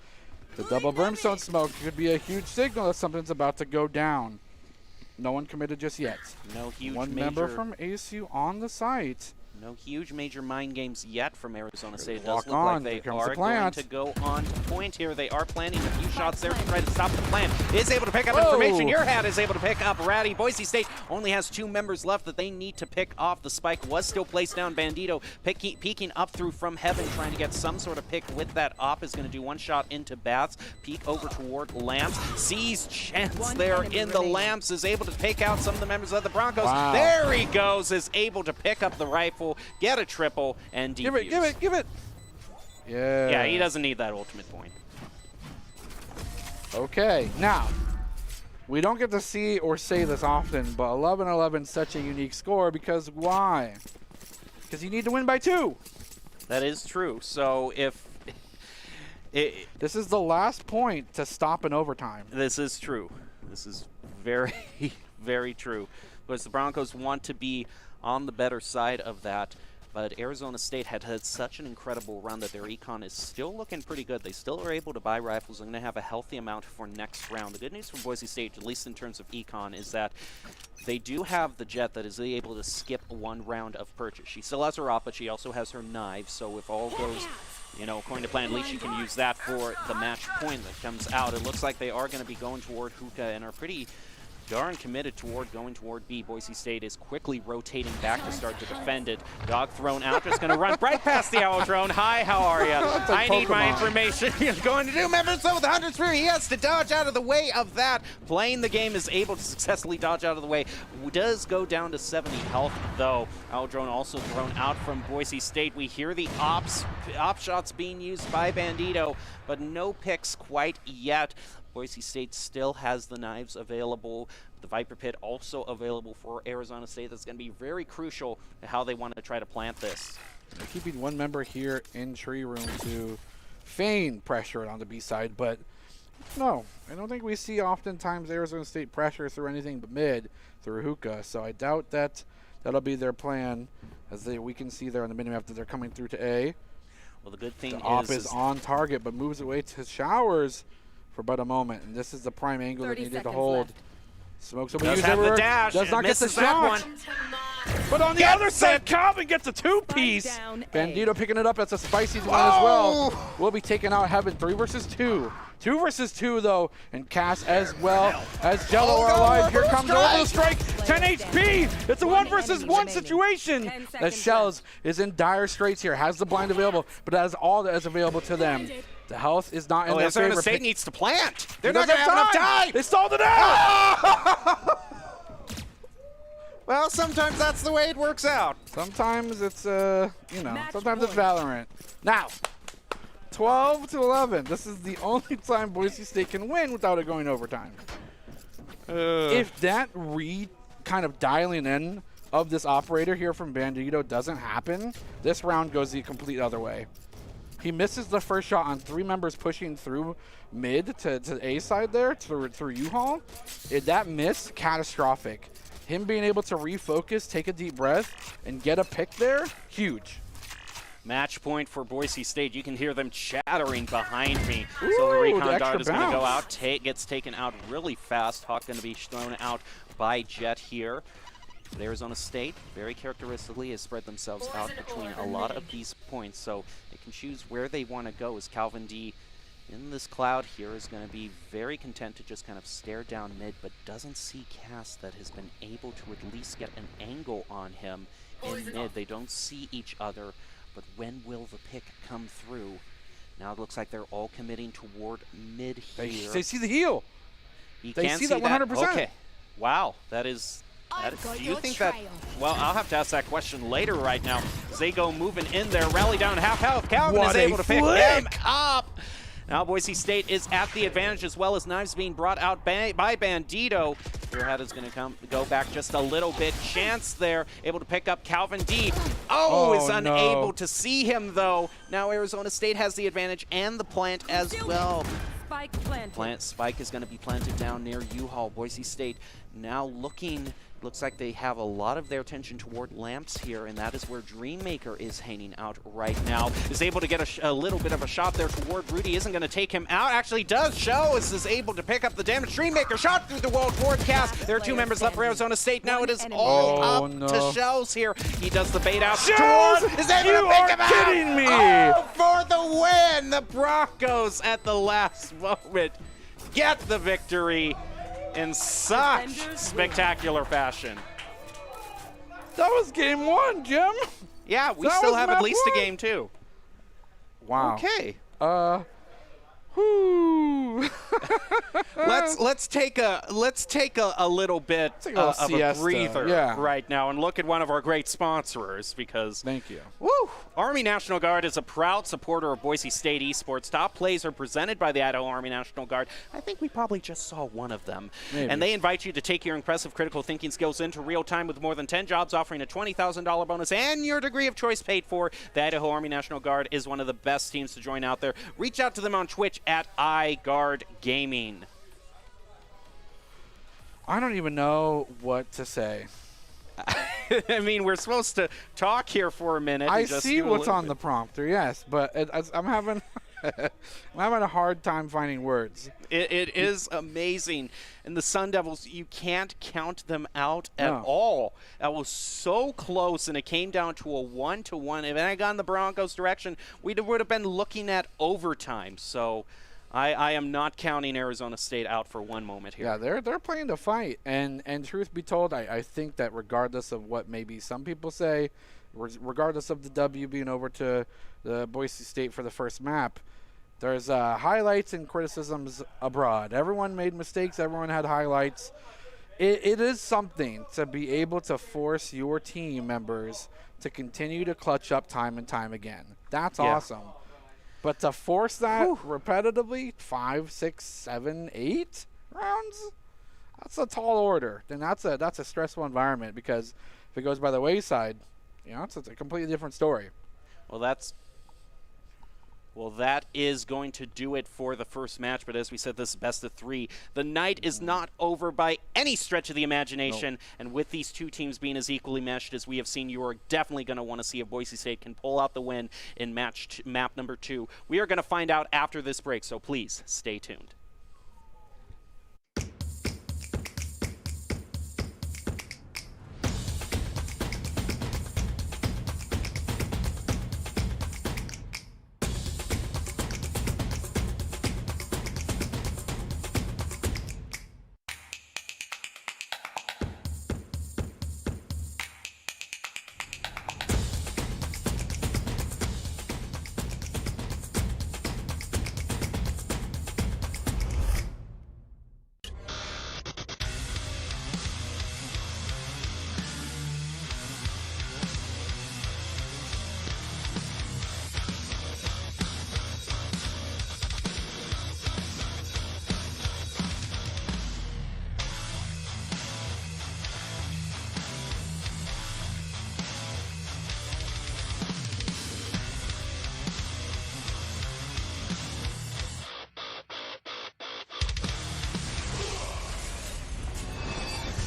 The double brimstone smoke could be a huge signal that something's about to go down. No one committed just yet. No huge One major, member from ASU on the site. no huge major mind games yet from Arizona State. It Lock does look on. like they Here comes the are going plant. to go on to point here. They are planting a few shots there to try to stop the plan. Is able to pick up Whoa. information. Your hat is able to pick up Ratty. Boise State only has 2 members left that they need to pick off. The spike was still placed down. Bandito peeking up through from heaven, trying to get some sort of pick with that op. Is going to do one shot into Bats. Peek over toward Lamps. Sees chance One there enemy in the remaining. Lamps. Is able to take out some of the members of the Broncos. Wow. There he goes. Is able to pick up the rifle, get a triple, and defuse. Give it. Yeah. Yeah, he doesn't need that ultimate point. Okay, now, we don't get to see or say this often, but 11-11 is such a unique score because why? Because you need to win by 2. That is true. So if This is the last point to stop in overtime. this is true, this is very, very true. Because the Broncos want to be on the better side of that. But Arizona State had such an incredible run that their econ is still looking pretty good. They still are able to buy rifles and going to have a healthy amount for next round. The good news for Boise State, at least in terms of econ, is that they do have the jet that is able to skip one round of purchase. She still has her op, but she also has her knives, so if all goes, you know, according to plan, at least she can use that for the match point that comes out. It looks like they are going to be going toward hookah and are pretty darn committed toward going toward B. Boise State is quickly rotating back to start to defend it. Dog thrown out, just going to run right past the owl drone. Hi, how are you? I need my information. He's going to do members of the 100 Spirit. He has to dodge out of the way of that. Playing the game is able to successfully dodge out of the way. Does go down to 70 health, though. Owl drone also thrown out from Boise State. We hear the op shots being used by Bandito, but no picks quite yet. Boise State still has the knives available. The Viper Pit also available for Arizona State. That's going to be very crucial to how they want to try to plant this. They're keeping one member here in tree room to feign pressure on the B side, but no, I don't think we see oftentimes Arizona State pressure through anything but mid through hookah. So I doubt that that'll be their plan, as we can see there on the minimap that they're coming through to A. Well, the good thing the op is on target, but moves away to showers for but a moment, and this is the prime angle that needed to hold. Left. Smokes up Does have the dash. Does not get the Misses that shot. one. But on the other side, Calvin gets a two-piece. Bandito picking it up. That's a spicy one as well. Will be taking out Heaven. 3 versus 2. 2 versus 2 though, and Cass as well as Jello are alive. Here comes the Orbital Strike. 10 HP. It's a 1 versus 1 situation. As Shells is in dire straits here. Has the blind available, but that is all that is available to them. The health is not in their favor. Arizona State needs to plant. They're not going to have enough time. They stalled it out. Well, sometimes that's the way it works out. Sometimes it's, you know, sometimes it's Valorant. Now, 12 to 11. This is the only time Boise State can win without it going overtime. If that kind of dialing in of this operator here from Bandito doesn't happen, this round goes the complete other way. He misses the first shot on 3 members pushing through mid to A side there through U-Haul. That miss, catastrophic. Him being able to refocus, take a deep breath, and get a pick there, huge. Match point for Boise State. You can hear them chattering behind me. Ooh, so the recon the dart is going to go bounce. out. Gets taken out really fast. Hawk going to be thrown out by Jet here. But Arizona State, very characteristically, has spread themselves out between a lot of these points. So they can choose where they want to go. As Calvin D in this cloud here is going to be very content to just kind of stare down mid, but doesn't see Cass that has been able to at least get an angle on him in mid. They don't see each other, but when will the pick come through? Now it looks like they're all committing toward mid here. They see the heal. They see that 100%. Okay. Wow, that is... do you think that... Well, I'll have to ask that question later right now. Zago moving in there, rally down half health. Calvin is able to pick him up. Now Boise State is at the advantage, as well as knives being brought out by Bandito. Spearhead is going to go back just a little bit. Chance there, able to pick up Calvin D. Is unable to see him, though. Now Arizona State has the advantage and the plant as well. Spike planted. Spike is going to be planted down near U-Haul. Boise State now looking... Looks like they have a lot of their attention toward lamps here, and that is where Dreammaker is hanging out right now. Is able to get a little bit of a shot there toward Rudy. Isn't going to take him out. Actually does. Shells is able to pick up the damage. Dreammaker shot through the wall toward Cass. There are 2 members left for Arizona State. Now it is all up to Shells here. He does the bait out toward. Is able to pick him out. Kidding me. For the win. The Broncos at the last moment get the victory in such spectacular fashion. That was game 1, Jim. Yeah, we That still was have at map least a 1. game 2. Wow. Okay. Whoo. let's take a little bit Take a little of a siesta, breather yeah. right now and look at one of our great sponsors, because Thank you. Army National Guard is a proud supporter of Boise State Esports. Top plays are presented by the Idaho Army National Guard. I think we probably just saw one of them. Maybe. And they invite you to take your impressive critical thinking skills into real time with more than 10 jobs offering a $20,000 bonus and your degree of choice paid for. The Idaho Army National Guard is one of the best teams to join out there. Reach out to them on Twitch at iGuard Gaming. I don't even know what to say. I mean, we're supposed to talk here for a minute. I and just see do a what's little on bit. the prompter, yes, but I'm having I'm having a hard time finding words. It is amazing. And the Sun Devils, you can't count them out at No. all. That was so close, and it came down to a 1-1. If it had gone the Broncos' direction, we would have been looking at overtime. So I am not counting Arizona State out for one moment here. Yeah, they're playing to fight, and truth be told, I think that regardless of what maybe some people say, regardless of the W being over to the Boise State for the first map, there's highlights and criticisms abroad. Everyone made mistakes. Everyone had highlights. It is something to be able to force your team members to continue to clutch up time and time again. That's Yeah. awesome. But to force that repetitively, 5, 6, 7, 8 rounds, that's a tall order. Then that's a stressful environment, because if it goes by the wayside, it's a completely different story. Well, that is going to do it for the first match. But as we said, this is best of 3. The night is not over by any stretch of the imagination. Nope. And with these two teams being as equally meshed as we have seen, you are definitely going to want to see if Boise State can pull out the win in map number 2. We are going to find out after this break, so please stay tuned.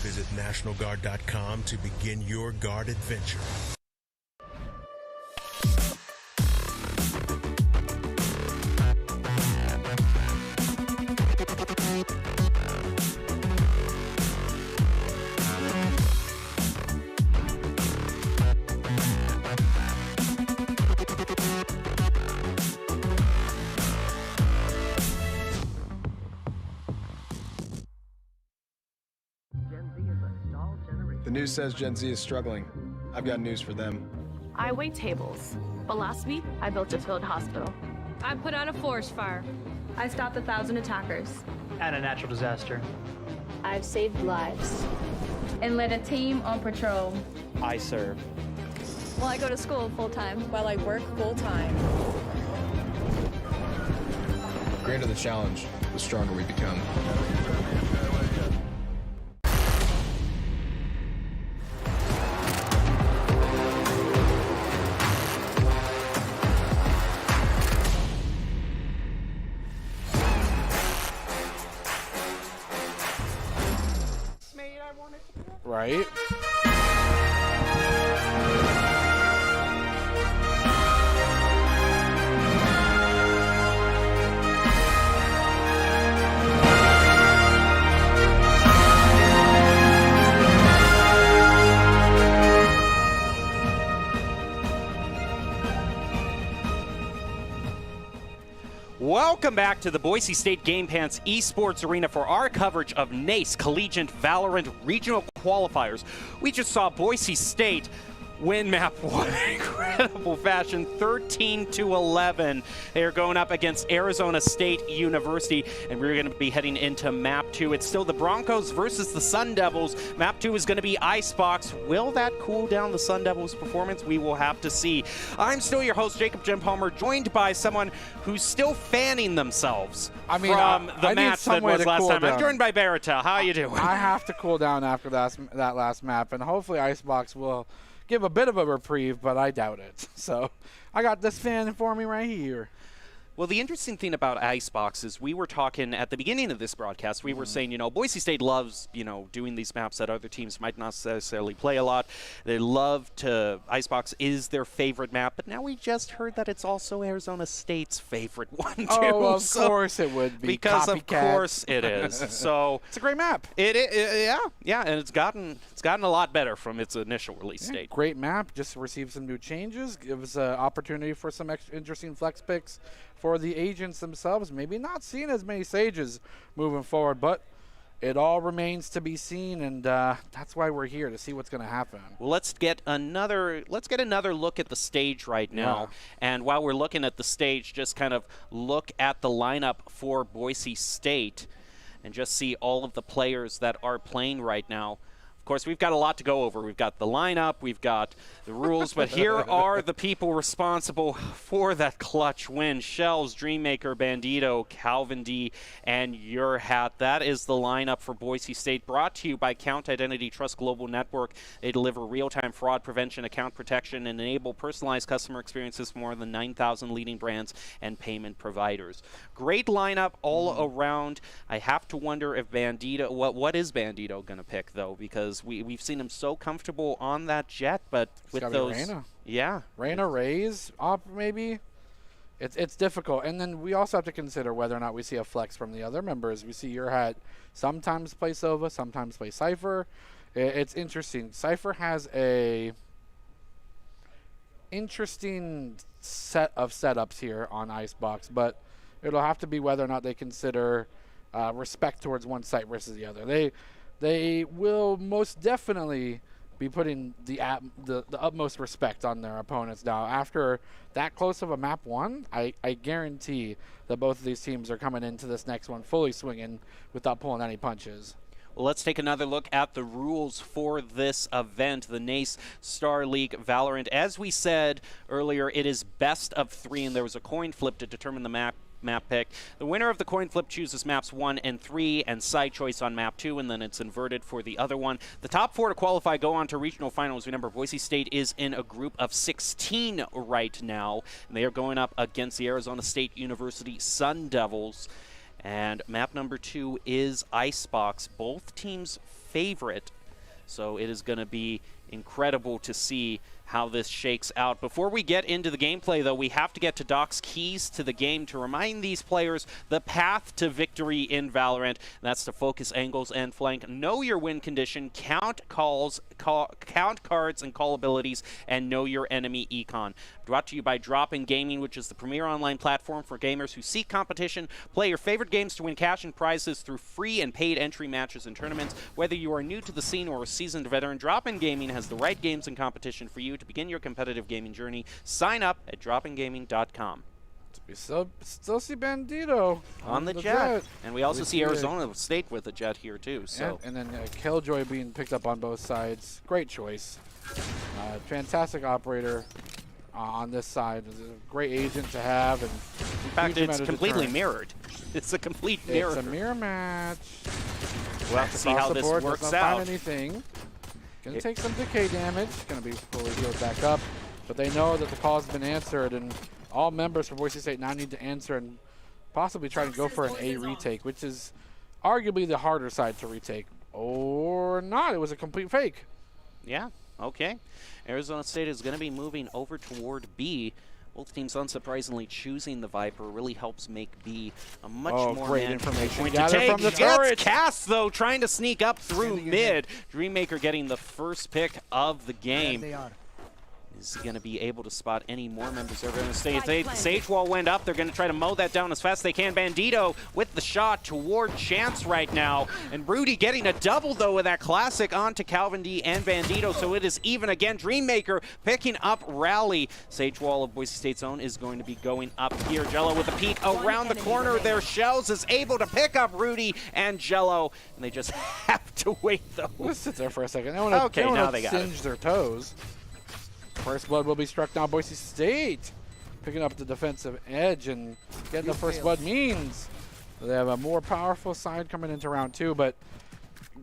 Visit NationalGuard.com to begin your guard adventure. The news says Gen Z is struggling. I've got news for them. I wait tables, but last week I built a field hospital. I put out a forest fire. I stopped 1,000 attackers. And a natural disaster. I've saved lives. And led a team on patrol. I serve. Well, I go to school full time. While I work full time. The greater the challenge, the stronger we become. Right? Welcome back to the Boise State Game Pants Esports Arena for our coverage of NACE Collegiate Valorant Regional Qualifiers. We just saw Boise State win map 1 in incredible fashion, 13-11. They are going up against Arizona State University, and we're going to be heading into map 2. It's still the Broncos versus the Sun Devils. Map 2 is going to be Icebox. Will that cool down the Sun Devils' performance? We will have to see. I'm still your host, Jacob Jim Palmer, joined by someone who's still fanning themselves from the I need match some that way was to last cool time. I'm down. joined by Baratel. How you doing? I have to cool down after that last map, and hopefully Icebox will give a bit of a reprieve, but I doubt it. So I got this fan for me right here. Well, the interesting thing about Icebox is we were talking at the beginning of this broadcast, we were saying, you know, Boise State loves, you know, doing these maps that other teams might not necessarily play a lot. They love to, Icebox is their favorite map, but now we just heard that it's also Arizona State's favorite one, too. Oh, of course it would be. Because Copycat. of course it is. So it's a great map. Yeah, and it's gotten a lot better from its initial release date. Great map, just received some new changes, gives an opportunity for some interesting flex picks for the agents themselves. Maybe not seeing as many Sages moving forward, but it all remains to be seen, and that's why we're here, to see what's going to happen. Well, let's get another look at the stage right now. And while we're looking at the stage, just kind of look at the lineup for Boise State and just see all of the players that are playing right now. Of course, we've got a lot to go over. We've got the lineup, we've got the rules, but here are the people responsible for that clutch win. Shells, Dreammaker, Bandito, Calvin D, and Your Hat. That is the lineup for Boise State, brought to you by Count Identity Trust Global Network. They deliver real-time fraud prevention, account protection, and enable personalized customer experiences for more than 9,000 leading brands and payment providers. Great lineup all around. I have to wonder if Bandito, what is Bandito going to pick, though, because we've seen him so comfortable on that jet, but with those, Reyna Rays up maybe. It's difficult, and then we also have to consider whether or not we see a flex from the other members. We see Your Hat sometimes play Sova, sometimes play Cypher. It's interesting. Cypher has a interesting set of setups here on Icebox, but it'll have to be whether or not they consider respect towards one site versus the other. They will most definitely be putting the utmost respect on their opponents now. After that close of a map one, I guarantee that both of these teams are coming into this next one fully swinging without pulling any punches. Well, let's take another look at the rules for this event, the NACE Star League Valorant. As we said earlier, it is best of 3, and there was a coin flip to determine the map pick. The winner of the coin flip chooses maps 1 and 3 and side choice on map 2, and then it's inverted for the other one. The top 4 to qualify go on to regional finals. Remember, Boise State is in a group of 16 right now, and they are going up against the Arizona State University Sun Devils. And map number 2 is Icebox, both teams' favorite. So it is going to be incredible to see how this shakes out. Before we get into the gameplay, though, we have to get to Doc's keys to the game to remind these players the path to victory in Valorant. That's to focus angles and flank, know your win condition, count calls, count cards and call abilities, and know your enemy econ. Brought to you by Drop-In Gaming, which is the premier online platform for gamers who seek competition. Play your favorite games to win cash and prizes through free and paid entry matches and tournaments. Whether you are new to the scene or a seasoned veteran, Drop-In Gaming has the right games and competition for you to begin your competitive gaming journey. Sign up at dropingaming.com. We still see Bandito on the jet. And we also see Arizona State with a jet here, too. So. And then Killjoy being picked up on both sides. Great choice. Fantastic operator on this side. It's a great agent to have. And in fact, it's completely mirrored. It's a complete mirror. It's a mirror match. We'll have to see how this works out. Find anything. Going to take some decay damage. Going to be fully healed back up. But they know that the call has been answered, and all members for Boise State now need to answer and possibly try to go for an A retake, which is arguably the harder side to retake. Or not. It was a complete fake. Yeah. Okay. Arizona State is going to be moving over toward B. Both teams, unsurprisingly, choosing the Viper really helps make B a much more great information. Point to take. From the turret. Cast, though, trying to sneak up through mid. Dreammaker getting the first pick of the game. They are. Is going to be able to spot any more members of Arizona State. The Sage Wall went up. They're going to try to mow that down as fast as they can. Bandito with the shot toward Chance right now. And Rudy getting a double, though, with that classic onto Calvin D and Bandito. So it is even again. Dreammaker picking up Rally. Sage Wall of Boise State's own is going to be going up here. Jello with a peek around the corner there. Shells is able to pick up Rudy and Jello. And they just have to wait, though. Let's sit there for a second. They want to now they got singe their toes. First blood will be struck now. Boise State picking up the defensive edge, and getting the first blood means they have a more powerful side coming into round 2, but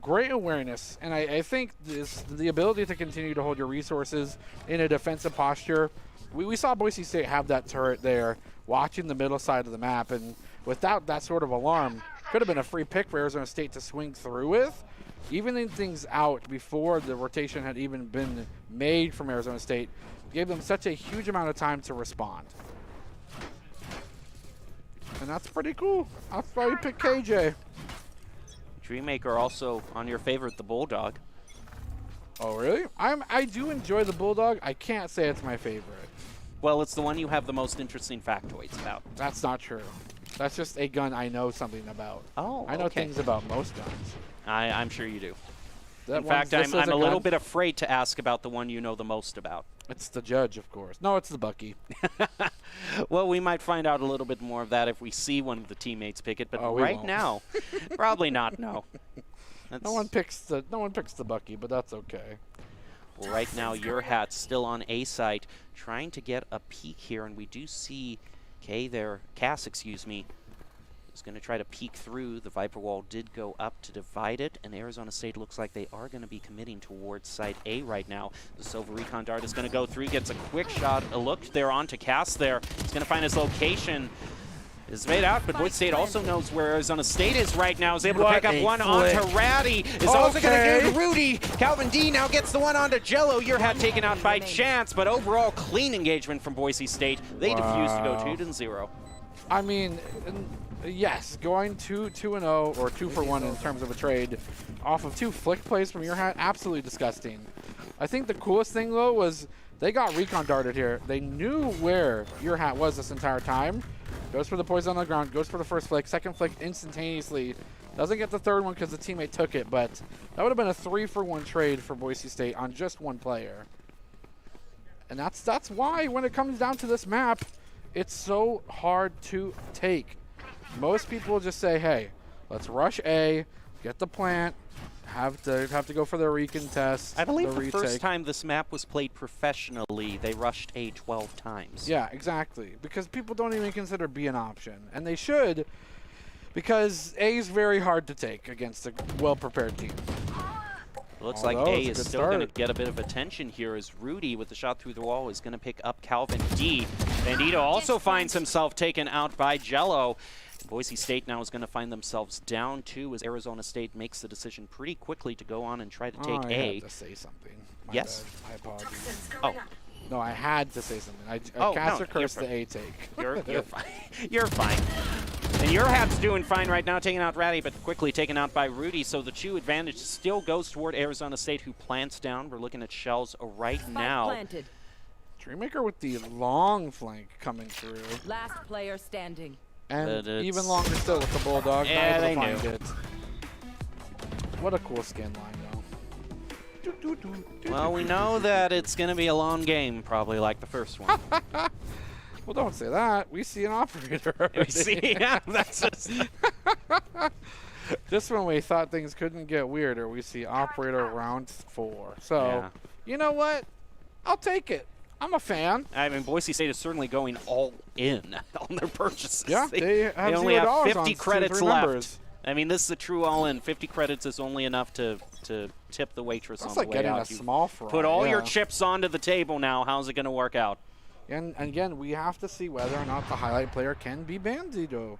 great awareness. And I think the ability to continue to hold your resources in a defensive posture we saw Boise State have that turret there, watching the middle side of the map, and without that sort of alarm, could have been a free pick for Arizona State to swing through with. Evening things out before the rotation had even been made from Arizona State gave them such a huge amount of time to respond. And that's pretty cool. That's why we picked KJ. Dreammaker also on your favorite, the Bulldog. Oh, really? I do enjoy the Bulldog. I can't say it's my favorite. Well, it's the one you have the most interesting factoids about. That's not true. That's just a gun I know something about. Oh, I know okay. things about most guns. I'm sure you do. In fact, I'm a little bit afraid to ask about the one you know the most about. It's the Judge, of course. No, it's the Bucky. Well, we might find out a little bit more of that if we see one of the teammates pick it, but right won't. now, probably not, no. No one picks the Bucky, but that's okay. Well, right now, your hat's still on A site, trying to get a peek here, and we do see Cass, excuse me, is going to try to peek through. The Viper Wall did go up to divide it, and Arizona State looks like they are going to be committing towards site A right now. The Silver Recon Dart is going to go through, gets a quick shot, a look there on to Cass there. He's going to find his location. Is made out, but Boise State also knows where Arizona State is right now. Is able to pick up one onto Ratty. Is also going to give Rudy. Calvin D now gets the one onto Jello. Your hat taken out by Chance, but overall clean engagement from Boise State. They defuse to go 2-0. I mean, yes, going 2-0 or 2 for 1 in terms of a trade off of 2 flick plays from your hat, absolutely disgusting. I think the coolest thing though was they got recon darted here. They knew where your hat was this entire time. Goes for the poison on the ground, goes for the first flick, second flick instantaneously. Doesn't get the third one because the teammate took it, but that would have been a 3 for 1 trade for Boise State on just one player. And that's why when it comes down to this map, it's so hard to take. Most people just say, hey, let's rush A, get the plant, have to go for the recon test. I believe the first time this map was played professionally, they rushed A 12 times. Yeah, exactly. Because people don't even consider B an option. And they should, because A is very hard to take against a well-prepared team. Looks like A is still going to get a bit of attention here as Rudy, with the shot through the wall, is going to pick up Calvin D. Bandito also finds himself taken out by Jello. Boise State now is going to find themselves down 2 as Arizona State makes the decision pretty quickly to go on and try to take A. I had to say something. Yes? I apologize. Oh. No, I had to say something. I cast or cursed the A take. You're fine. You're fine. And your hat's doing fine right now, taking out Ratty, but quickly taken out by Rudy. So the 2 advantage still goes toward Arizona State, who plants down. We're looking at shells right now. Dreammaker with the long flank coming through. Last player standing. And even longer still with the Bulldog. Yeah, they knew. It. What a cool skin line, though. Well, we know that it's going to be a long game, probably like the first one. Well, don't say that. We see an operator already. We see, yeah, that's just... Just when we thought things couldn't get weirder, we see operator round 4. So, you know what? I'll take it. I'm a fan. I mean, Boise State is certainly going all in on their purchases. Yeah, they only have 50 on credits left. Members. I mean, this is a true all-in. 50 credits is only enough to tip the waitress on the way out. That's like getting a small fry. Put all your chips onto the table now. How's it going to work out? And again, we have to see whether or not the highlight player can be Bandito.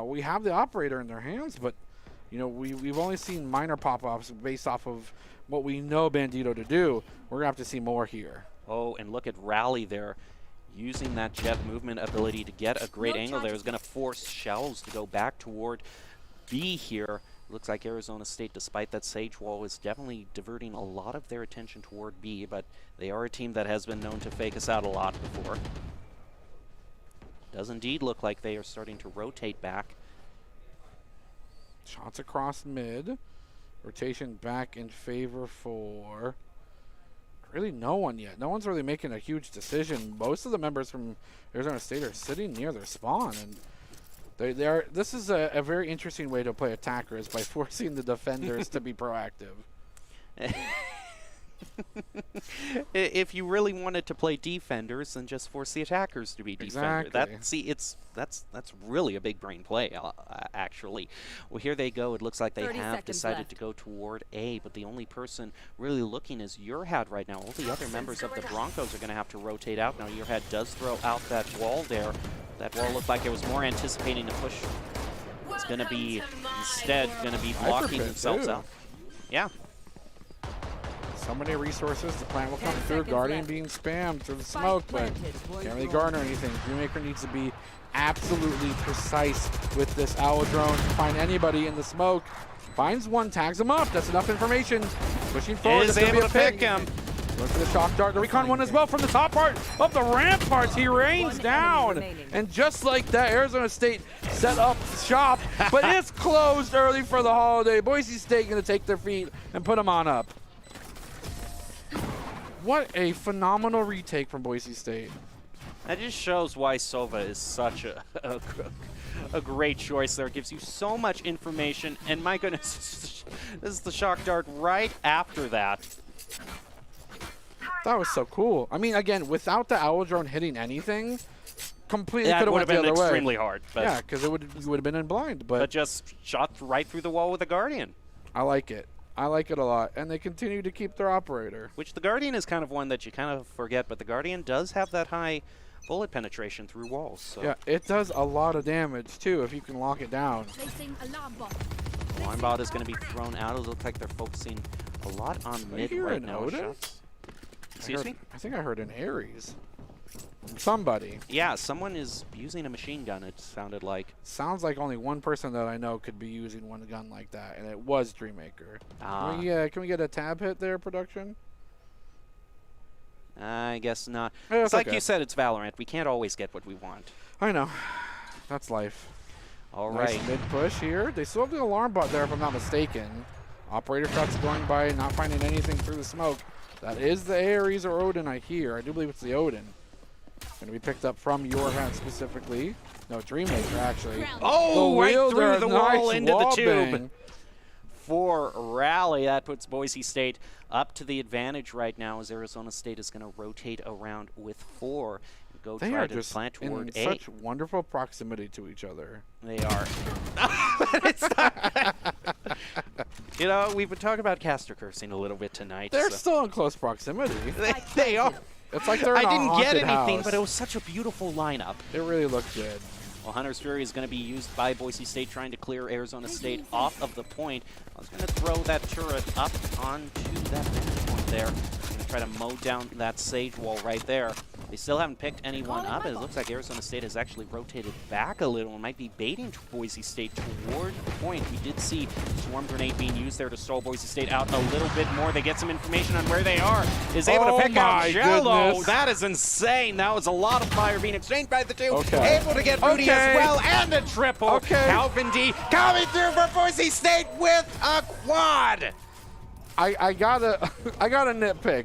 We have the operator in their hands, but you know we've only seen minor pop-offs based off of what we know Bandito to do. We're going to have to see more here. Oh, and look at Rally there. Using that jet movement ability to get a great angle there is going to force Shells to go back toward B here. Looks like Arizona State, despite that Sage Wall, is definitely diverting a lot of their attention toward B, but they are a team that has been known to fake us out a lot before. Does indeed look like they are starting to rotate back. Shots across mid. Rotation back in favor for... really no one yet. No one's really making a huge decision. Most of the members from Arizona State are sitting near their spawn, and they are. This is a very interesting way to play attackers by forcing the defenders to be proactive. If you really wanted to play defenders, then just force the attackers to be defenders. Exactly. That's really a big brain play, actually. Well, here they go. It looks like they have decided to go toward A, but the only person really looking is Urhad right now. All the other members of the Broncos are going to have to rotate out. Now, Urhad does throw out that wall there. That wall looked like it was more anticipating a push. It's going to be, instead, going to be blocking themselves out. Yeah. So many resources. The plant will come through. Guardian being spammed through the smoke, but can't really garner anything. Dreammaker needs to be absolutely precise with this owl drone. Find anybody in the smoke. Finds one, tags him up. That's enough information. Pushing forward. Is able to pick him. Look for the shock dart. The recon one as well from the top part of the ramparts. He rains down. And just like that, Arizona State set up shop, but it's closed early for the holiday. Boise State going to take their feet and put them on up. What a phenomenal retake from Boise State. That just shows why Sova is such a great choice there. It gives you so much information, and my goodness, this is the shock dart right after that. That was so cool. I mean, again, without the owl drone hitting anything, completely could have went the other way. That would have been extremely hard. But yeah, because it would have been in blind. But just shot right through the wall with the Guardian. I like it. I like it a lot. And they continue to keep their operator. Which the Guardian is kind of one that you kind of forget, but the Guardian does have that high bullet penetration through walls. So. Yeah, it does a lot of damage, too, if you can lock it down. Alarm bot is going to be thrown out. It looks like they're focusing a lot on mid right now. Excuse me? I think I heard an Ares. Somebody. Yeah, someone is using a machine gun, it sounded like. Sounds like only one person that I know could be using one gun like that, and it was Dreammaker. Can we get a tab hit there, production? I guess not. It's like okay. You said, it's Valorant. We can't always get what we want. I know. That's life. All nice right. mid-push here. They still have the alarm bot there, if I'm not mistaken. Operator shots going by, not finding anything through the smoke. That is the Ares or Odin, I hear. I do believe it's the Odin. Going to be picked up from Urhad specifically. No, Dreammaker, actually. Oh, right through the wall nice into the tube. bang. For Rally, that puts Boise State up to the advantage right now as Arizona State is going to rotate around with 4 and go try to plant toward in A. such wonderful proximity to each other. They are. You know, we've been talking about caster cursing a little bit tonight. They're still in close proximity. They are. It's like they're in I didn't get anything, house. but it was such a beautiful lineup. It really looked good. Well, Hunter's Fury is going to be used by Boise State, trying to clear Arizona State off of the point. I was going to throw that turret up onto that vantage point there. I'm going to try to mow down that Sage wall right there. They still haven't picked anyone up, and it looks like Arizona State has actually rotated back a little and might be baiting Boise State toward the point. We did see Swarm Grenade being used there to stall Boise State out a little bit more. They get some information on where they are. Is able to pick out Jello. Goodness. That is insane. That was a lot of fire being exchanged by the two. Okay. Able to get Rudy as well, and a triple. Okay. Calvin D coming through for Boise State with a quad. I gotta nitpick.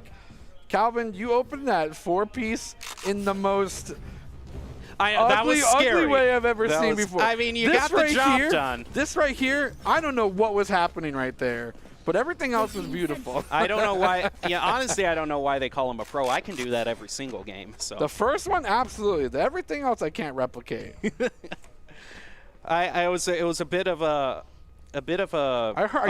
Calvin, you opened that 4-piece in the most ugly way I've ever seen before. I mean, you got the job done. This right here, I don't know what was happening right there, but everything else was beautiful. I don't know why. Yeah, honestly, I don't know why they call him a pro. I can do that every single game. So the first one, absolutely. Everything else, I can't replicate. It was a bit of a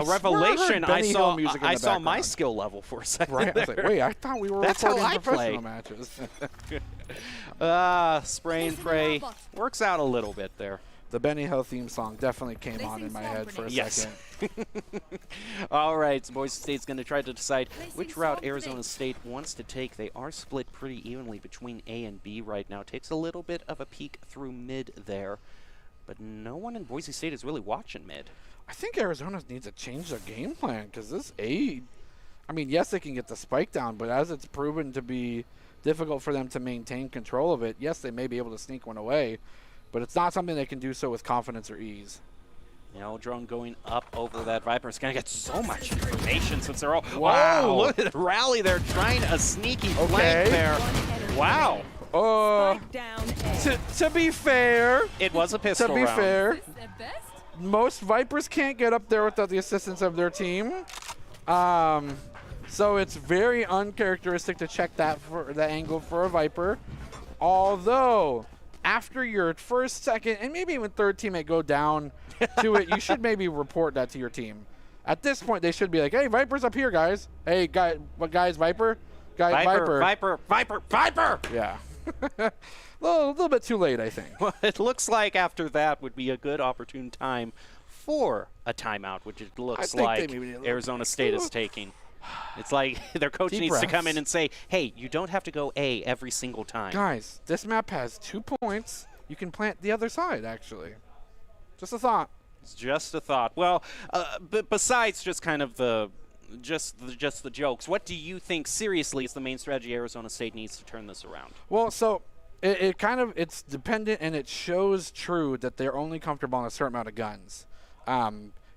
revelation. I saw my skill level for a second. Right, I was like, wait, I thought we were recording professional matches. Spray and pray works out a little bit there. The Benny Hill theme song definitely came on in my head for a second. All right, so Boise State's going to try to decide which route Arizona State wants to take. They are split pretty evenly between A and B right now. Takes a little bit of a peek through mid there, but no one in Boise State is really watching mid. I think Arizona needs to change their game plan because this A, I mean, yes, they can get the spike down, but as it's proven to be difficult for them to maintain control of it, yes, they may be able to sneak one away, but it's not something they can do so with confidence or ease. You know, drone going up over that Viper is going to get so much information since they're all... Wow. Oh, look at the rally there, trying a sneaky flank there. Wow. To be fair... It was a pistol round. To be fair... Most Vipers can't get up there without the assistance of their team. So it's very uncharacteristic to check that angle for a Viper. Although, after your first, second, and maybe even third teammate go down to it, you should maybe report that to your team. At this point, they should be like, hey, Viper's up here, guys. Hey, guys, Viper? Viper! Yeah. a little bit too late, I think. Well, it looks like after that would be a good opportune time for a timeout, which it looks like Arizona State is taking. It's like their coach needs to come in and say, hey, you don't have to go A every single time. Guys, this map has 2 points. You can plant the other side, actually. Just a thought. It's just a thought. Well, but besides just kind of the jokes, what do you think seriously is the main strategy Arizona State needs to turn this around? Well, so it's dependent, and it shows true that they're only comfortable on a certain amount of guns.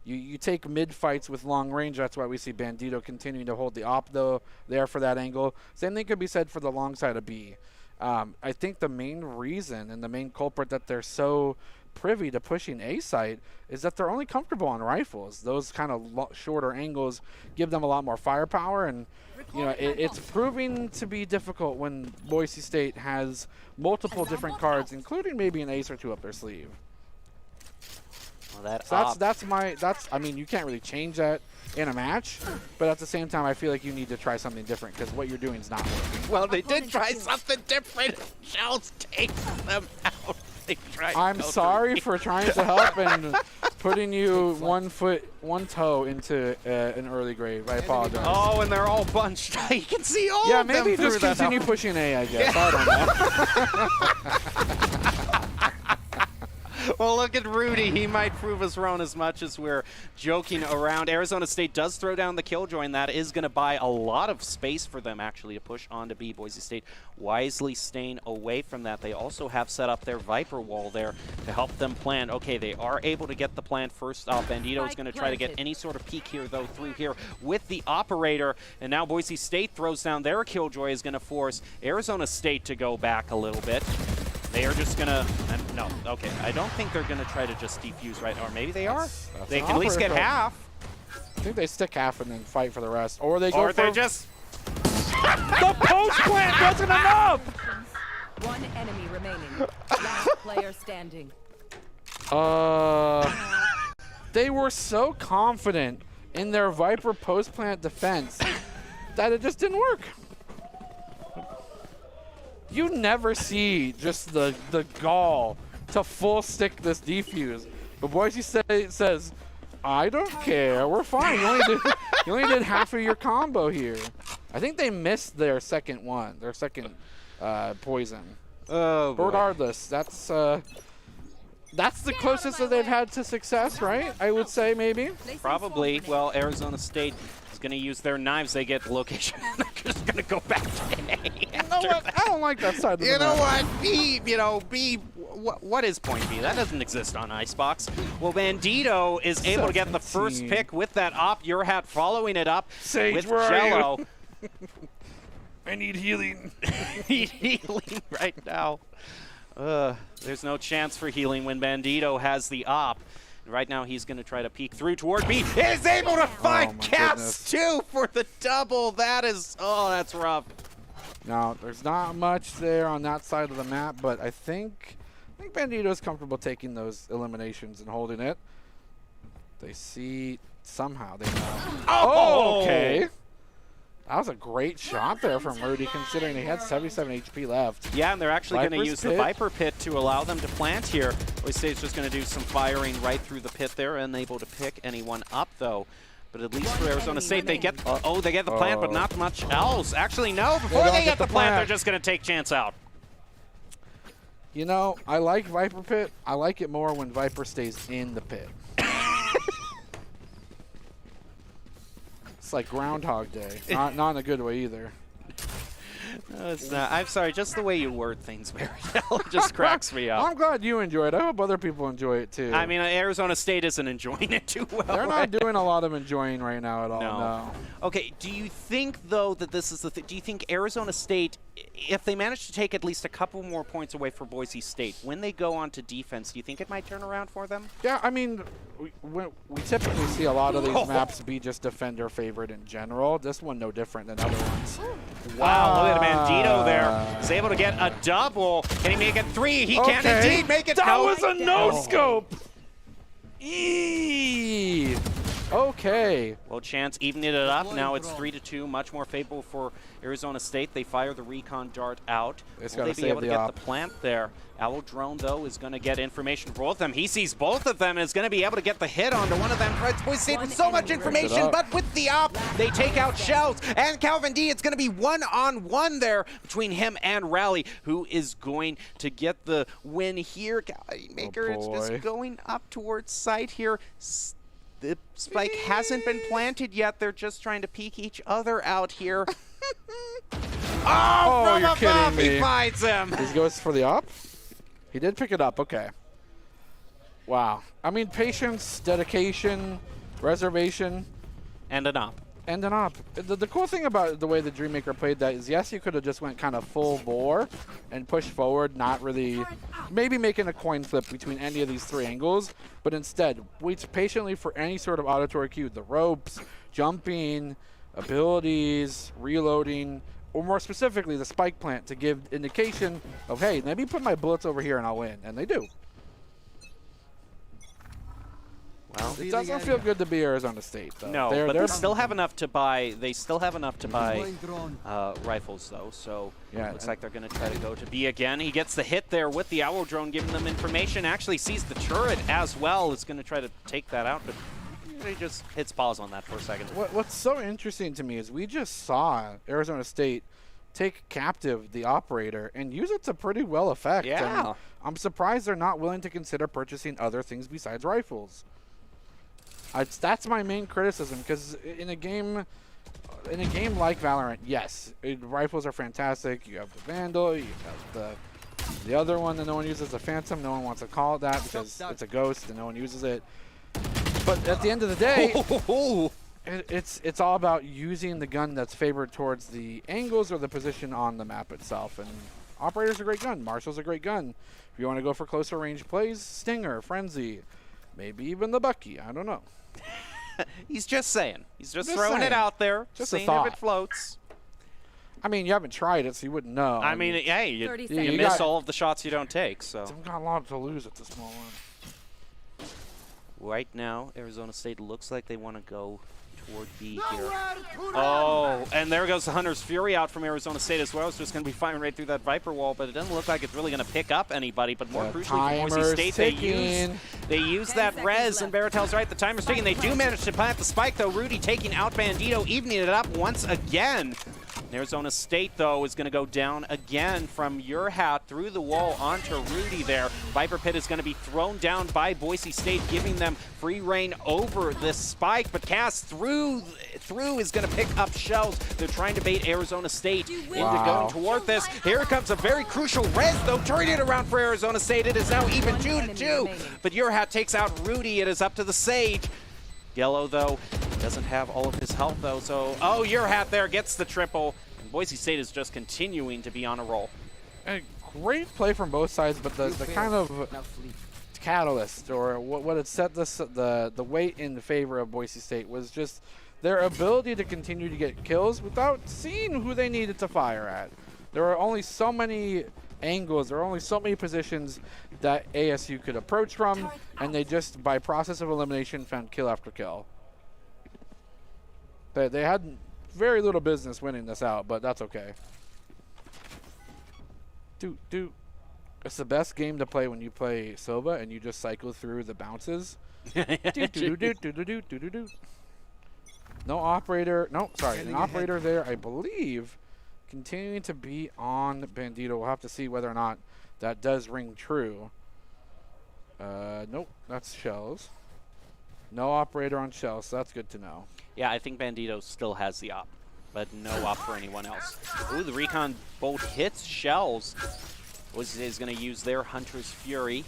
You take mid fights with long range. That's why we see Bandito continuing to hold the op though there for that angle. Same thing could be said for the long side of B. I think the main reason and the main culprit that they're so privy to pushing A site is that they're only comfortable on rifles. Those kind of shorter angles give them a lot more firepower, and you know it's proving to be difficult when Boise State has multiple different cards, including maybe an ace or 2 up their sleeve. Well, that's I mean, you can't really change that in a match, but at the same time, I feel like you need to try something different because what you're doing is not working. Well, they did try something different. Shells takes them out. I'm sorry for trying to help and putting you 1 foot, 1 toe into an early grave. I apologize. Oh, and they're all bunched. You can see all of them. Yeah, maybe just continue pushing A, I guess. I don't know. Well, look at Rudy. He might prove us wrong as much as we're joking around. Arizona State does throw down the killjoy, and that is going to buy a lot of space for them, actually, to push on to B. Boise State wisely staying away from that. They also have set up their Viper wall there to help them plan. Okay, they are able to get the plant first off. Bandito is going to try to get any sort of peek here, though, through here with the operator. And now Boise State throws down their killjoy, is going to force Arizona State to go back a little bit. They are just going to, no, okay, I don't think they're going to try to just defuse right now, or maybe they are. They can at least get half. I think they stick half and then fight for the rest. Or they go or they just... The post plant wasn't enough! 1 enemy remaining. Last player standing. They were so confident in their Viper post plant defense that it just didn't work. You never see just the gall to full stick this defuse. But Boise State says, I don't care, we're fine. You only did half of your combo here. I think they missed their second one, their second poison. Oh, but regardless, that's the closest that they've had to success, right? I would say maybe. Probably. Well, Arizona State is going to use their knives. They get the location. They're just going to go back to A. You know what? I don't like that side of the map. You know what? B, B, what is point B? That doesn't exist on Icebox. Well, Bandito is able to get the first pick with that op. Your hat following it up Sage, with where Jello. Are you? I need healing. Need healing right now. There's no chance for healing when Bandito has the op. Right now, he's going to try to peek through toward B. He's able to find Caps, too, for the double. That is, that's rough. Now, there's not much there on that side of the map, but I think Bandito's comfortable taking those eliminations and holding it. They see somehow. They know. Oh, okay. That was a great shot there from Rudy, considering he had 77 HP left. Yeah, and they're actually going to use pit. the Viper pit to allow them to plant here. Boise State's just going to do some firing right through the pit there, unable to pick anyone up, though. But at least for Arizona State, they get they get the plant, but not much else. Actually, no. Before they get the plant, they're just going to take chance out. You know, I like Viper pit. I like it more when Viper stays in the pit. It's like Groundhog Day. Not in a good way either. It's not. I'm sorry, just the way you word things, Mariel, just cracks me up. I'm glad you enjoy it. I hope other people enjoy it too. I mean, Arizona State isn't enjoying it too well. They're not doing a lot of enjoying right now at all. No. Okay, do you think, though, that this is the thing? Do you think Arizona State, if they manage to take at least a couple more points away from Boise State, when they go on to defense, do you think it might turn around for them? Yeah, I mean, we typically see a lot of these maps be just defender favorite in general. This one no different than other ones. Wow, look at Bandito there. He's able to get a double. Can he make it 3? He can indeed make it. That was a no-scope. Eee. Okay. Well, Chance evened it up. Now it's 3-2, much more favorable for Arizona State. They fire the recon dart out. Will they be able to get the plant there? Owl Drone, though, is going to get information for both of them. He sees both of them and is going to be able to get the hit onto one of them. Boise State with so much information, but with the op, they take out Shells. And Calvin D, it's going to be one-on-one there between him and Rally, who is going to get the win here. Maker is just going up towards site here. The spike hasn't been planted yet. They're just trying to peek each other out here. Oh, you're kidding me. He finds him. He goes for the op? He did pick it up. Okay. Wow. I mean, patience, dedication, reservation. And an op. And an op. The cool thing about the way the Dreammaker played that is, yes, you could have just went kind of full bore and pushed forward, not really maybe making a coin flip between any of these 3 angles, but instead waits patiently for any sort of auditory cue. The ropes, jumping, abilities, reloading, or more specifically the spike plant to give indication of, hey, let me put my bullets over here and I'll win. And they do. Well, it doesn't feel good to be Arizona State, though. No, but they still have enough to buy. They still have enough to buy rifles, though. So yeah, looks like they're going to try to go to B again. He gets the hit there with the Owl Drone, giving them information. Actually sees the turret as well. Is going to try to take that out, but he just hits pause on that for a second. What's so interesting to me is we just saw Arizona State take captive the operator and use it to pretty well effect. Yeah. And I'm surprised they're not willing to consider purchasing other things besides rifles. That's my main criticism, because in a game like Valorant, yes, rifles are fantastic. You have the Vandal, you have the other one that no one uses, the Phantom. No one wants to call it that because it's a ghost and no one uses it. But at the end of the day, it's all about using the gun that's favored towards the angles or the position on the map itself. And Operator's a great gun. Marshal's a great gun. If you want to go for closer range plays, Stinger, Frenzy, maybe even the Bucky. I don't know. He's just saying. He's just throwing it out there, just seeing if it floats. I mean, you haven't tried it, so you wouldn't know. I mean, hey, you miss all of the shots you don't take. So you've got a lot to lose at this moment. Right now, Arizona State looks like they want to go toward B here. Oh, and there goes the Hunter's Fury out from Arizona State as well. It's just going to be firing right through that Viper wall, but it doesn't look like it's really going to pick up anybody. But more crucially for Boise State, they use that res, and Baratel's right, the timer's ticking. They do manage to plant the spike, though. Rudy taking out Bandito, evening it up once again. Arizona State, though, is going to go down again from your hat through the wall onto Rudy there. Viper Pit is going to be thrown down by Boise State, giving them free reign over this spike. But Cass through is going to pick up Shells. They're trying to bait Arizona State into going toward this. Here comes a very crucial res, though, turning it around for Arizona State. It is now even 2-2. But your hat takes out Rudy. It is up to the Sage. Yellow, though, doesn't have all of his health, though, so... Oh, your hat there gets the triple. And Boise State is just continuing to be on a roll. A great play from both sides, but the kind of catalyst, or what had set the weight in favor of Boise State was just their ability to continue to get kills without seeing who they needed to fire at. There are only so many angles, there are only so many positions that ASU could approach from, and they just, by process of elimination, found kill after kill. They had very little business winning this out, but that's okay. It's the best game to play when you play Silva and you just cycle through the bounces. No operator. No, sorry, an operator there, I believe. Continuing to be on Bandito. We'll have to see whether or not that does ring true. Nope, that's Shells. No operator on Shells, so that's good to know. Yeah, I think Bandito still has the op. but no up for anyone else. Ooh, the recon bolt hits Shells. Boise is going to use their Hunter's Fury.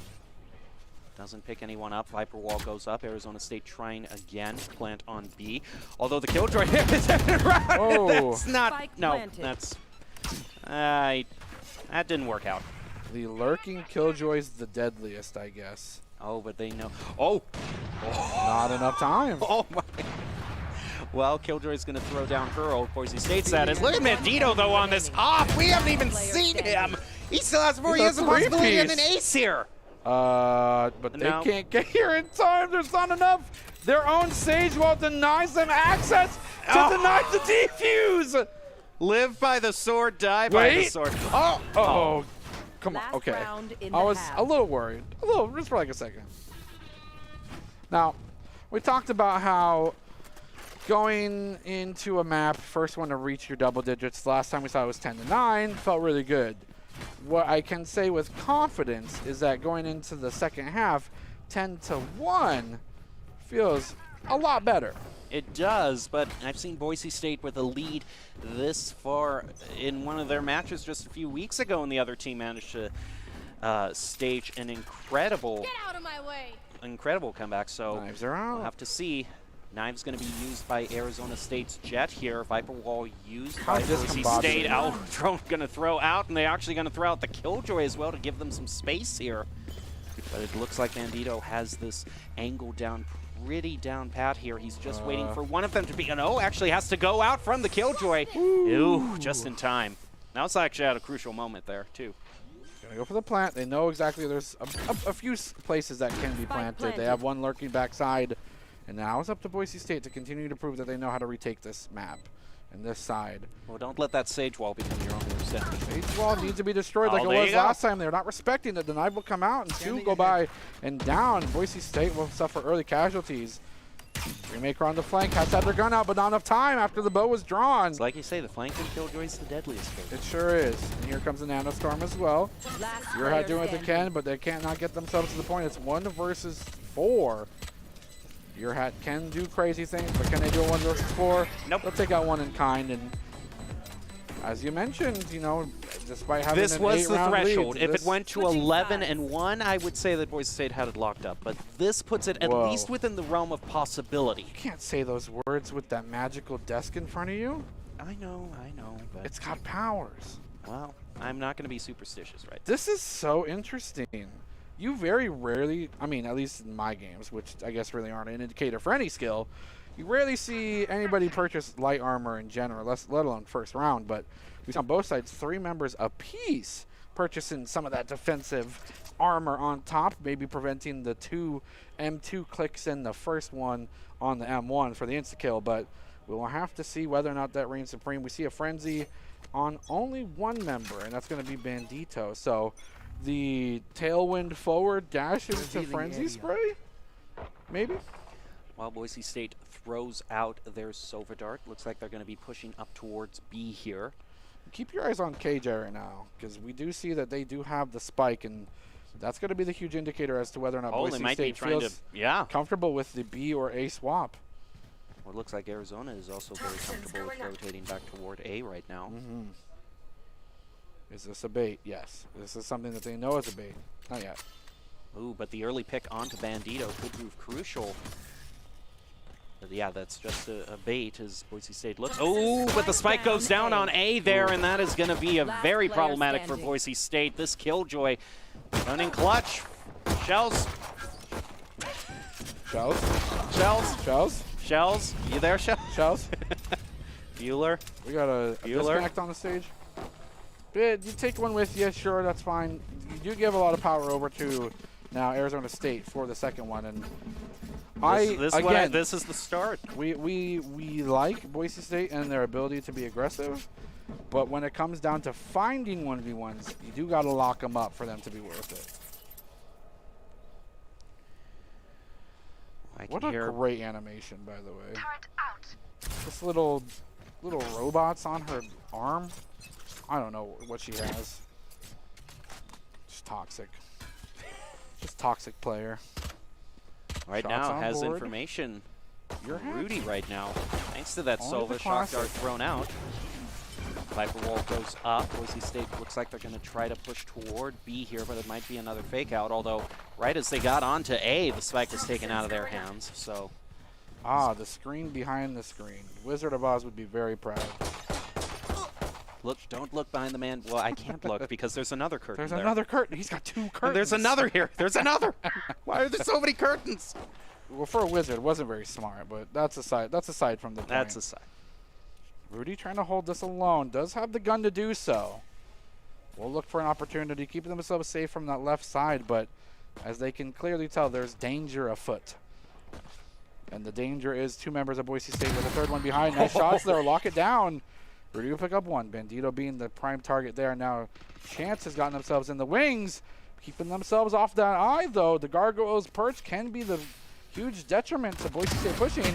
Doesn't pick anyone up. Viper Wall goes up. Arizona State trying again. Plant on B. Although the Killjoy hit the second round. Oh. That's not. Spike No, planted. that's. That didn't work out. The lurking Killjoy's the deadliest, I guess. Oh, but they know. Oh! Not enough time. Oh my. Well, Killjoy's going to throw down her old Boise State status. Look at Bandito, though, on this hop. We haven't even seen him. He still has more. He has the possibility of an ace here. But they No. can't get here in time. There's not enough. Their own Sage Wall denies them access to deny the defuse. Live by the sword, die by the Wait. sword. Oh. Come on. Last Okay. round in I the was half. a little worried. A little, just for like a second. Now, we talked about how going into a map, first one to reach your double digits, last time we saw it was 10-9, felt really good. What I can say with confidence is that going into the second half, 10-1 feels a lot better. It does, but I've seen Boise State with a lead this far in one of their matches just a few weeks ago, and the other team managed to stage an incredible Get out of my way. comeback. So Knives are out. we'll have to see. Knives going to be used by Arizona State's Jet here. Viper Wall used How by Boise discombobulated. State. Drone going to throw out, and they're actually going to throw out the Killjoy as well to give them some space here. But it looks like Bandito has this angle down pretty down pat here. He's just waiting for one of them to be, actually has to go out from the Killjoy. Ooh, just in time. Now it's actually at a crucial moment there, too. Gonna go for the plant. They know exactly there's a few places that can be planted. They have one lurking backside. And now it's up to Boise State to continue to prove that they know how to retake this map and this side. Well, don't let that Sage Wall become your own worst enemy. Sage Wall needs to be destroyed like it there was you go. last time. They're not respecting it. The knife will come out and two go by and down. Boise State will suffer early casualties. Remaker on the flank has had their gun out, but not enough time after the bow was drawn. It's like you say, the flanking Killjoy is the deadliest. It sure is. And here comes the Nanostorm as well. Last You're player doing what they standing. can, but they can't not get themselves to the point. It's 1 versus 4. Your hat can do crazy things, but can they do a 1 versus 4? Nope. They'll take out one in kind, and as you mentioned, despite having This an was the 8-round threshold. lead, If this- it went to Switching 11-1, I would say that Boise State had it locked up. But this puts it at Whoa. least within the realm of possibility. You can't say those words with that magical desk in front of you. I know, but It's got powers. well, I'm not going to be superstitious, right? This is so interesting. You very rarely, I mean, at least in my games, which I guess really aren't an indicator for any skill, you rarely see anybody purchase light armor in general, let alone first round. But we saw on both sides 3 members apiece purchasing some of that defensive armor on top, maybe preventing the 2 M2 clicks in the first one on the M1 for the insta-kill. But we'll have to see whether or not that reigns supreme. We see a frenzy on only 1 member, and that's going to be Bandito. So the tailwind forward dash into frenzy spray, maybe? While Boise State throws out their Sova Dart, looks like they're going to be pushing up towards B here. Keep your eyes on KJ right now, because we do see that they do have the spike, and that's going to be the huge indicator as to whether or not Oh, they Boise might be State trying to, feels comfortable with the B or A swap. Well, it looks like Arizona is also very comfortable with rotating back toward A right now. Is this a bait? Yes. This is something that they know is a bait. Not yet. Ooh, but the early pick onto Bandito could prove crucial. But yeah, that's just a bait as Boise State looks. Oh, but the spike goes down on A there, and that is going to be a very problematic for Boise State. This Killjoy running clutch. Shells. Shells? Shells. Shells? Shells. You there, Shells? Shells? Bueller. We got a Bueller. disconnect on the stage. Bid, you take one with you, sure, that's fine. You do give a lot of power over to now Arizona State for the second one, and this is the start. We like Boise State and their ability to be aggressive, but when it comes down to finding 1v1s, you do got to lock them up for them to be worth it. What a great animation, by the way. This little robots on her arm. I don't know what she has. Just toxic. Just toxic player. Right Shots now on has board. information. You're Rudy right now. Thanks to that Only the Sova shock classic. dart thrown out. Viper wall goes up. Boise State looks like they're going to try to push toward B here, but it might be another fake out. Although, right as they got onto A, the spike was taken out of their hands. So, the screen behind the screen. Wizard of Oz would be very proud. look, don't look behind the man. Well, I can't look because there's another curtain. There's there. another curtain. He's got 2 curtains. There's another here. There's another. Why are there so many curtains? Well, for a wizard, it wasn't very smart, but that's aside. That's aside from the point. That's aside. Rudy trying to hold this alone. Does have the gun to do so. We'll look for an opportunity, keeping themselves safe from that left side, but as they can clearly tell, there's danger afoot. And the danger is 2 members of Boise State with a 3rd one behind. Nice shots there. Lock it down. Rudy will pick up 1. Bandito being the prime target there. Now, Chance has gotten themselves in the wings, keeping themselves off that eye, though. The Gargoyles' perch can be the huge detriment to Boise State pushing.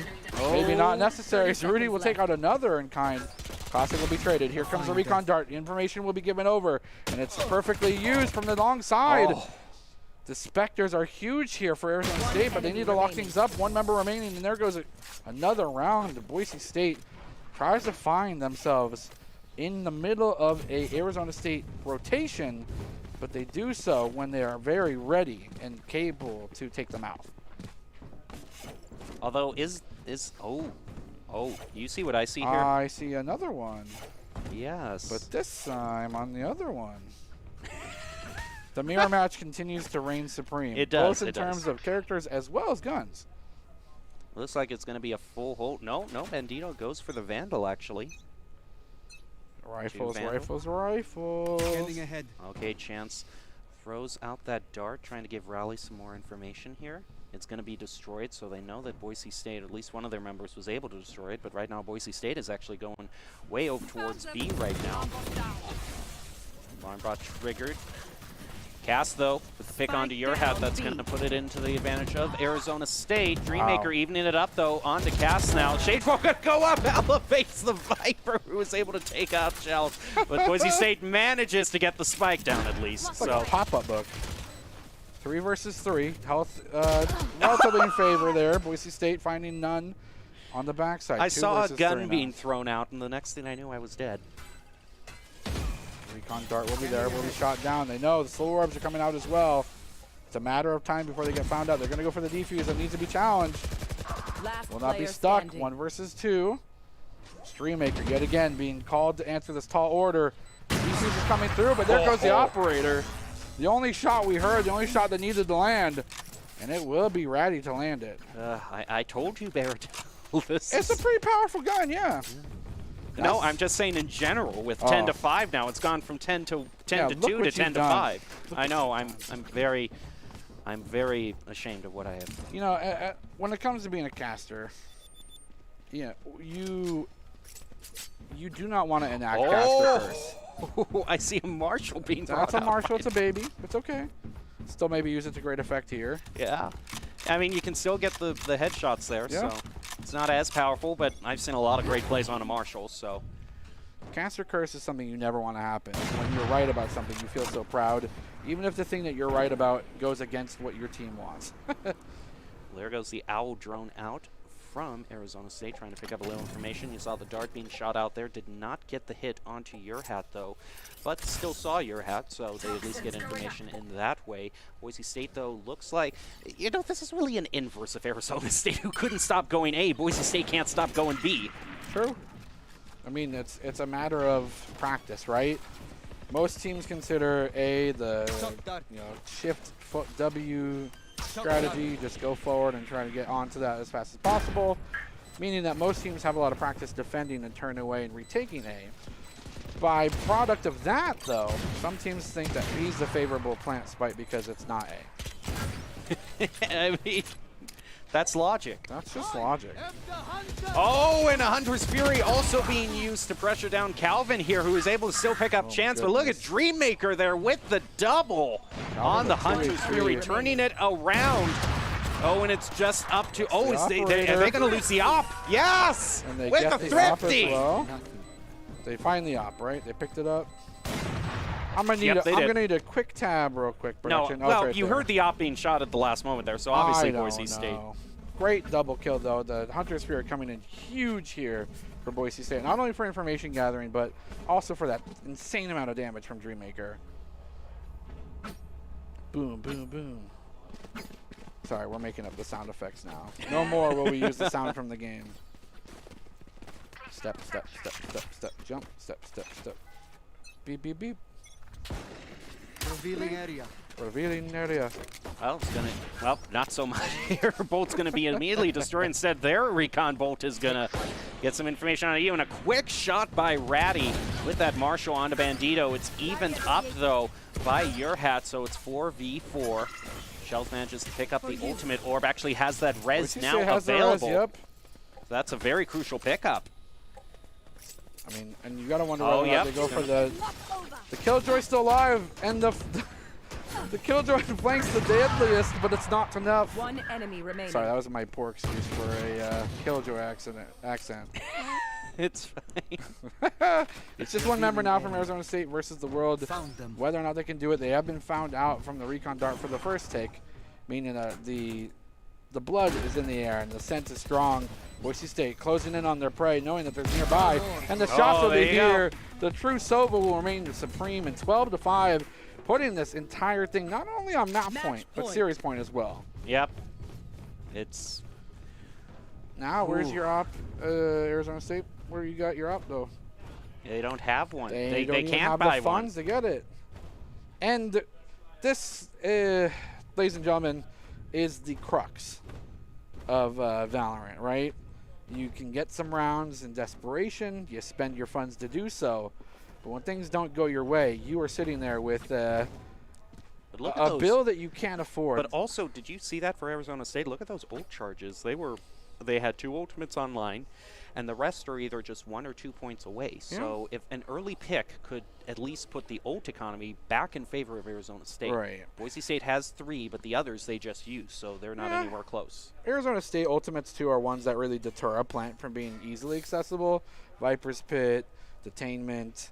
Maybe not necessary. So Rudy will take out another in kind. Classic will be traded. Here comes the recon dart. Information will be given over, and it's perfectly used from the long side. The Spectres are huge here for Arizona State, but they need to lock things up. 1 member remaining, and there goes another round. Boise State tries to find themselves in the middle of a Arizona State rotation, but they do so when they are very ready and capable to take them out. Although you see what I see here? I see another one. Yes. But this time on the other one. The mirror match continues to reign supreme. It does. Both in terms of characters as well as guns. Looks like it's going to be a full hold. No, Bandito goes for the Vandal, actually. Rifles, Vandal. rifles, rifles. Standing ahead. Okay, Chance throws out that dart, trying to give Raleigh some more information here. It's going to be destroyed, so they know that Boise State, at least one of their members, was able to destroy it. But right now, Boise State is actually going way over towards B right now. Barn bot triggered. Cast, though, with the pick onto your hat, that's going to put it into the advantage of Arizona State. Dreammaker evening it up, though, onto Cast now. Shadefall going to go up, elevates the Viper, who was able to take out Shells. But Boise State manages to get the spike down at least. It's like a pop-up book. 3 versus 3. Health relatively in favor there. Boise State finding none on the backside. I 2 saw a versus gun 3 being now. thrown out, and the next thing I knew, I was dead. Recon dart will be there, will be shot down. They know the slow orbs are coming out as well. It's a matter of time before they get found out. They're going to go for the defuse that needs to be challenged. Will not be stuck. Standing. 1 versus 2. Streammaker yet again being called to answer this tall order. Defuse is coming through, but there goes the operator. The only shot we heard, the only shot that needed to land, and it will be ready to land it. I told you, Barrett. It's a pretty powerful gun, yeah. No, I'm just saying in general. With 10 to 5 now, it's gone from 10 to 2 to 10 to 5. I know. I'm very ashamed of what I have. You know, when it comes to being a caster, you do not want to enact caster curse. I see a Marshall being That's brought a Marshall. out. It's a baby. It's okay. Still maybe use it to great effect here. Yeah. I mean, you can still get the headshots there, Yeah. so it's not as powerful, but I've seen a lot of great plays on a Marshall, so. Caster curse is something you never want to happen. When you're right about something, you feel so proud, even if the thing that you're right about goes against what your team wants. There goes the Owl drone out from Arizona State, trying to pick up a little information. You saw the dart being shot out there. Did not get the hit onto your hat, though, but still saw your hat, so they at least get information in that way. Boise State, though, looks like, you know, this is really an inverse of Arizona State, who couldn't stop going A. Boise State can't stop going B. True. I mean, it's a matter of practice, right? Most teams consider A the shift foot W strategy, just go forward and try to get onto that as fast as possible, meaning that most teams have a lot of practice defending and turning away and retaking A. By product of that, though, some teams think that B is the favorable plant spike because it's not A. I mean, that's logic. That's just logic. Oh, and a Hunter's Fury also being used to pressure down Calvin here, who is able to still pick up Chance. But look at Dreammaker there with the double on the Hunter's Fury, turning it around. Oh, and it's just up to, are they going to lose the op? Yes! And they with get the the op as thrifty! well. They find the op, right? They picked it up. I'm gonna need a quick tab real quick. No, Production. well, right you there. heard the op being shot at the last moment there, so obviously Boise State. Great double kill, though. The Hunter Spirit coming in huge here for Boise State. Not only for information gathering, but also for that insane amount of damage from Dreammaker. Boom, boom, boom. Sorry, we're making up the sound effects now. No more will we use the sound from the game. Step, step, step, step, step, jump, step, step, step. Beep, beep, beep. Revealing area. Revealing area. Well, it's gonna. Well, not so much here. Bolt's gonna be immediately destroyed. Instead, their recon bolt is gonna get some information on you. And a quick shot by Ratty with that Marshall onto Bandito. It's evened up though by your hat, so it's 4v4. Shells manages to pick up the ultimate orb. Actually has that res now available. Yep. So that's a very crucial pickup. I mean, and you gotta wonder whether they go for the Killjoy's still alive, and the Killjoy flanks the deadliest, but it's not enough. One enemy remaining. Sorry, that was my poor excuse for a Killjoy accent. It's fine. It's just one member now from Arizona State versus the world. Whether or not they can do it, they have been found out from the recon dart for the first take, meaning the blood is in the air and the scent is strong. Boise State closing in on their prey, knowing that they're nearby, and the shots will be here. The true Sova will remain supreme, and 12-5, putting this entire thing not only on map point, but series point as well. Yep. It's now. Where's your op, Arizona State? Where you got your op though? They don't have one. They don't even can't have buy the funds one to get it. And this, ladies and gentlemen, is the crux of Valorant, right? You can get some rounds in desperation. You spend your funds to do so. But when things don't go your way, you are sitting there with a bill that you can't afford. But also, did you see that for Arizona State? Look at those ult charges. They had 2 ultimates online, and the rest are either just 1 or 2 points away. Yeah. So if an early pick could at least put the ult economy back in favor of Arizona State. Right. Boise State has 3, but the others they just use, so they're not anywhere close. Arizona State ultimates too are ones that really deter a plant from being easily accessible. Viper's Pit, Detainment.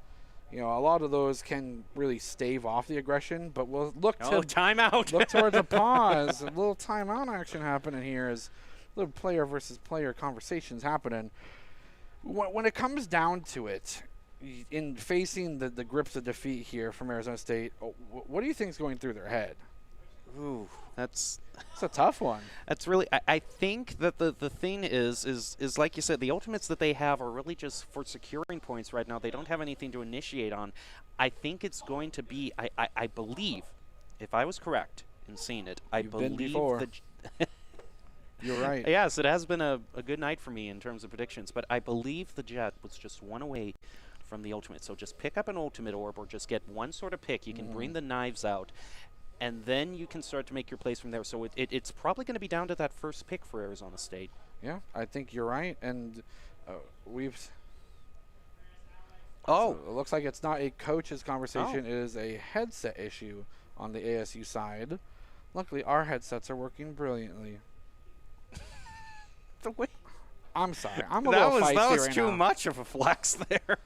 You know, a lot of those can really stave off the aggression, but we'll look to timeout. Look towards a pause. A little timeout action happening here is little player versus player conversations happening. When it comes down to it, in facing the grips of defeat here from Arizona State, what do you think is going through their head? Ooh, it's a tough one. That's really, I think that the thing is like you said, the ultimates that they have are really just for securing points right now. They don't have anything to initiate on. I think it's going to be, I believe, if I was correct in seeing it, I believe before. You're right. Yes, it has been a good night for me in terms of predictions, but I believe the Jet was just one away from the ultimate. So just pick up an ultimate orb or just get one sort of pick. You can bring the knives out, and then you can start to make your plays from there. So it's probably going to be down to that first pick for Arizona State. Yeah, I think you're right. And we've... Oh. So it looks like it's not a coach's conversation. It is a headset issue on the ASU side. Luckily, our headsets are working brilliantly. I'm sorry. I'm a little feisty right now. That was too much of a flex there.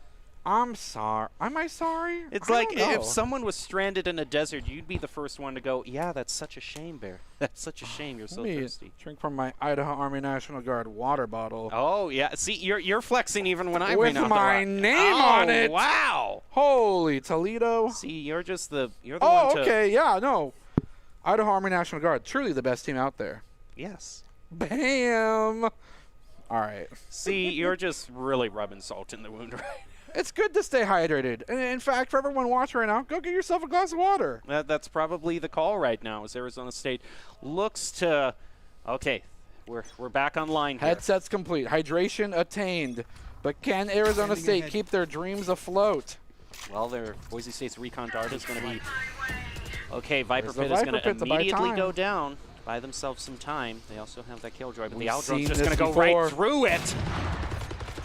I'm sorry. Am I sorry? It's like if someone was stranded in a desert, you'd be the first one to go, yeah, that's such a shame, Bear. That's such a shame. You're so thirsty. Drink from my Idaho Army National Guard water bottle. Oh, yeah. See, you're flexing even when I with my name on it. Wow. Holy Toledo. See, you're the one to... Oh, okay. Yeah, no. Idaho Army National Guard. Truly the best team out there. Yes. Bam. All right. See, you're just really rubbing salt in the wound right now. It's good to stay hydrated. And in fact, for everyone watching right now, go get yourself a glass of water. That's probably the call right now as Arizona State looks to... Okay, we're back online here. Headsets complete. Hydration attained. But can Arizona State keep their dreams afloat? Well, their Boise State's recon dart is going to be... Okay, Viper Pit is going to immediately go down. Buy themselves some time. They also have that Killjoy, but the Aldron's just going to go right through it.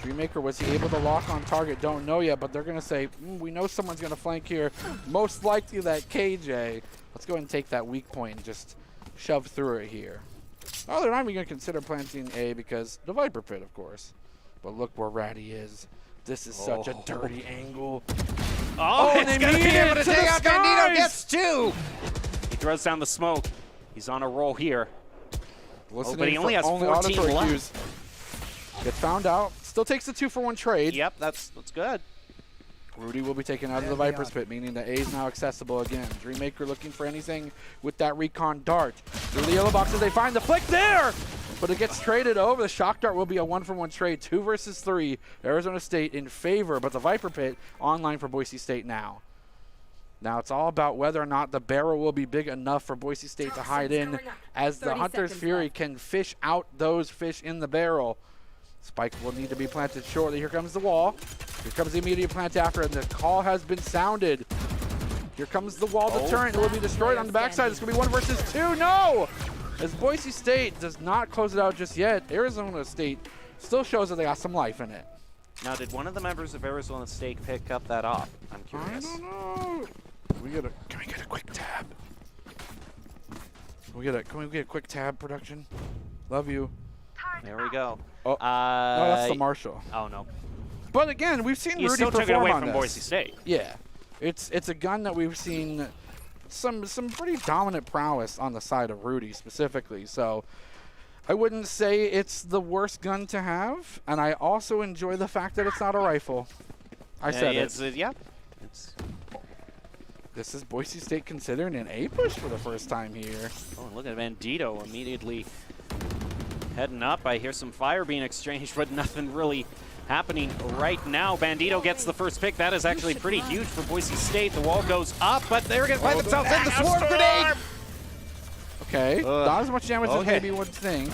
Dreammaker, was he able to lock on target? Don't know yet, but they're going to say, we know someone's going to flank here. Most likely that KJ. Let's go ahead and take that weak point and just shove through it here. Oh, they're not even going to consider planting A because the Viper Pit, of course. But look where Ratty is. This is such a dirty angle. Oh, it's going to be able to take out Bandito. Gets 2. He throws down the smoke. He's on a roll here. Listening but he only has 14 auditory left. cues. Gets found out. Still takes the 2-for-1 trade. Yep, that's good. Rudy will be taken out of the Viper's Pit, meaning that A is now accessible again. Dreammaker looking for anything with that recon dart. Through the yellow boxes, they find the flick there! But it gets traded over. The shock dart will be a 1-for-1 trade. 2 versus 3. Arizona State in favor, but the Viper Pit online for Boise State now. Now it's all about whether or not the barrel will be big enough for Boise State to hide in, as the Hunter's Fury can fish out those fish in the barrel. Spike will need to be planted shortly. Here comes the wall. Here comes the immediate plant after, and the call has been sounded. Here comes the wall deterrent. It will be destroyed on the backside. It's going to be 1 versus 2. No! As Boise State does not close it out just yet, Arizona State still shows that they got some life in it. Now, did one of the members of Arizona State pick up that op? I'm curious. I don't know. Can we get a quick tab? Can we get a quick tab, production? Love you. There we go. Oh, no, that's the Marshall. Oh, no. But again, we've seen You Rudy still perform took it away on from this. Boise State. Yeah, it's a gun that we've seen some pretty dominant prowess on the side of Rudy specifically. So I wouldn't say it's the worst gun to have, and I also enjoy the fact that it's not a rifle. I said it. Yeah. This is Boise State considering an A push for the first time here. Oh, look at Bandito immediately heading up. I hear some fire being exchanged, but nothing really happening right now. Bandito gets the first pick. That is actually pretty huge for Boise State. The wall goes up, but they're going to find themselves in the swarm grenade. Okay, not as much damage as maybe you would think.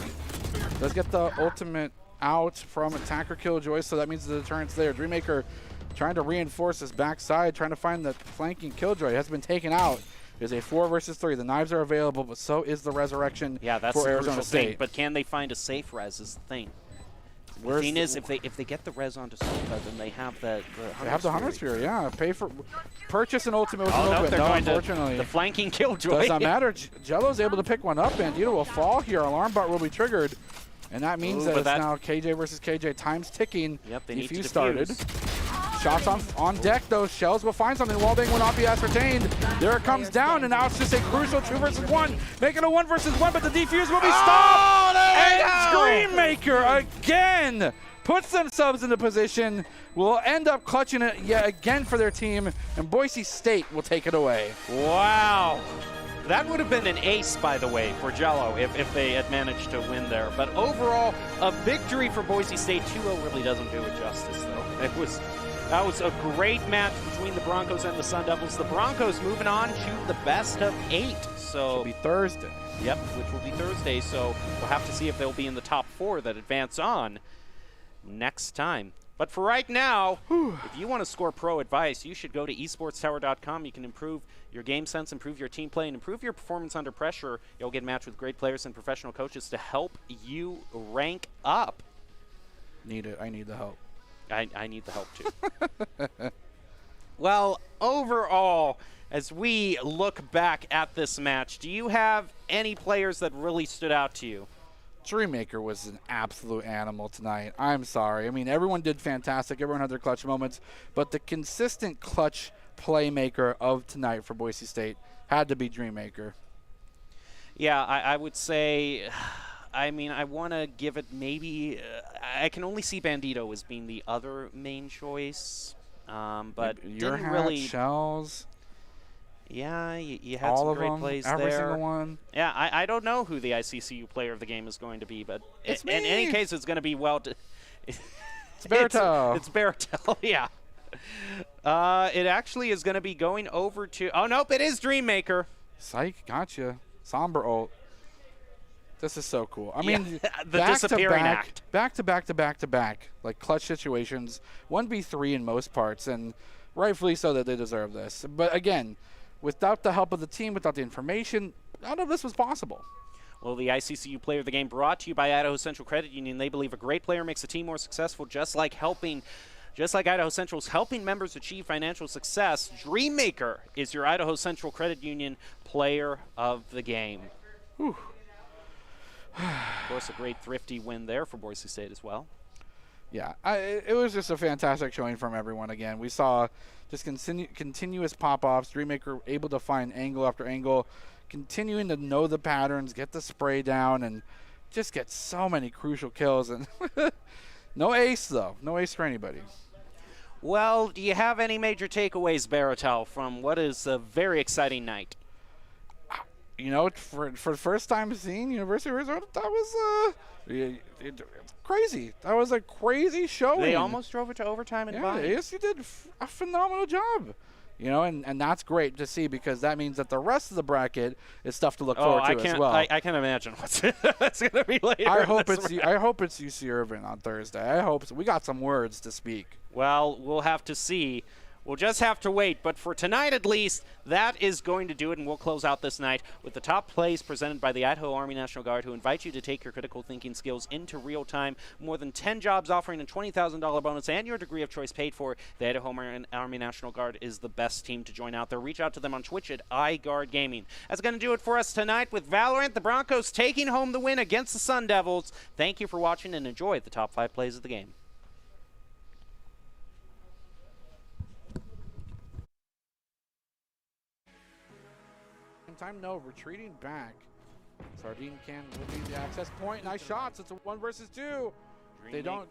Does get the ultimate out from attacker Killjoy, so that means the deterrent's there. Dreammaker trying to reinforce his backside, trying to find the flanking Killjoy. Has been taken out. Is a 4 versus 3. The knives are available, but so is the resurrection for Arizona State. Thing. But can they find a safe res is the thing. The thing is, if they get the res onto Sofa, then they have the Hunter's Fury, yeah. Purchase an ultimate with an no, ultimate. they're No, going unfortunately. to the flanking Killjoy. Does not matter. Jello's able to pick one up. Bandito will fall here. Alarm bot will be triggered. And that means that it's now KJ versus KJ. Time's ticking. Yep, they need to defuse defuse. started. Shots on deck, though. Shells will find something. Wallbang will not be ascertained. There it comes down, and now it's just a crucial 2 versus 1. Make it a 1 versus 1, but the defuse will be stopped. And Screammaker again puts themselves into position. Will end up clutching it yet again for their team, and Boise State will take it away. Wow. That would have been an ace, by the way, for Jello if they had managed to win there. But overall, a victory for Boise State. 2-0 really doesn't do it justice, though. That was a great match between the Broncos and the Sun Devils. The Broncos moving on to the best of 8. So it'll be Thursday. Yep, which will be Thursday. So we'll have to see if they'll be in the top 4 that advance on next time. But for right now, if you want to score pro advice, you should go to esportstower.com. You can improve your game sense, improve your team play, and improve your performance under pressure. You'll get matched with great players and professional coaches to help you rank up. Need it. I need the help. I need the help, too. Well, overall, as we look back at this match, do you have any players that really stood out to you? Dreammaker was an absolute animal tonight. I'm sorry. I mean, everyone did fantastic. Everyone had their clutch moments. But the consistent clutch playmaker of tonight for Boise State had to be Dreammaker. Yeah, I would say, I mean, I want to give it maybe, I can only see Bandito as being the other main choice. But your didn't really. Shells. Yeah, you had all some of great them, plays every there. single one. Yeah, I don't know who the ICCU player of the game is going to be, but in any case, it's going to be It's Baratel. It's Baratel, yeah. It actually is going to be going over to. Oh nope, it is Dreammaker. Psych, gotcha. Somber ult. This is so cool. I mean, the disappearing act. Back to back, like clutch situations. 1v3 in most parts, and rightfully so that they deserve this. But again, without the help of the team, without the information, none of this was possible. Well, the ICCU Player of the Game brought to you by Idaho Central Credit Union. They believe a great player makes a team more successful, just like Idaho Central's helping members achieve financial success. Dreammaker is your Idaho Central Credit Union Player of the Game. Whew. Of course, a great thrifty win there for Boise State as well. Yeah, it was just a fantastic showing from everyone again. We saw just continuous pop-offs, Dreammaker able to find angle after angle, continuing to know the patterns, get the spray down, and just gets so many crucial kills, and no ace though. No ace for anybody. Well, do you have any major takeaways, Baratel, from what is a very exciting night? You know, for the first time seeing University of Arizona, that was crazy. That was a crazy showing. They almost drove it to overtime and yeah, yes, you did a phenomenal job. You know, and that's great to see, because that means that the rest of the bracket is stuff to look forward to as well. I can't imagine what's going to be later. I hope it's UC Irvine on Thursday. I hope so. We got some words to speak. Well, we'll have to see. We'll just have to wait. But for tonight, at least, that is going to do it. And we'll close out this night with the top plays presented by the Idaho Army National Guard, who invite you to take your critical thinking skills into real time. More than 10 jobs offering a $20,000 bonus and your degree of choice paid for. The Idaho Army National Guard is the best team to join out there. Reach out to them on Twitch at iGuard Gaming. That's going to do it for us tonight with Valorant. The Broncos taking home the win against the Sun Devils. Thank you for watching, and enjoy the top 5 plays of the game. Time, no, retreating back. Sardine can will be the access point. Nice shots. It's a 1 versus 2. If they don't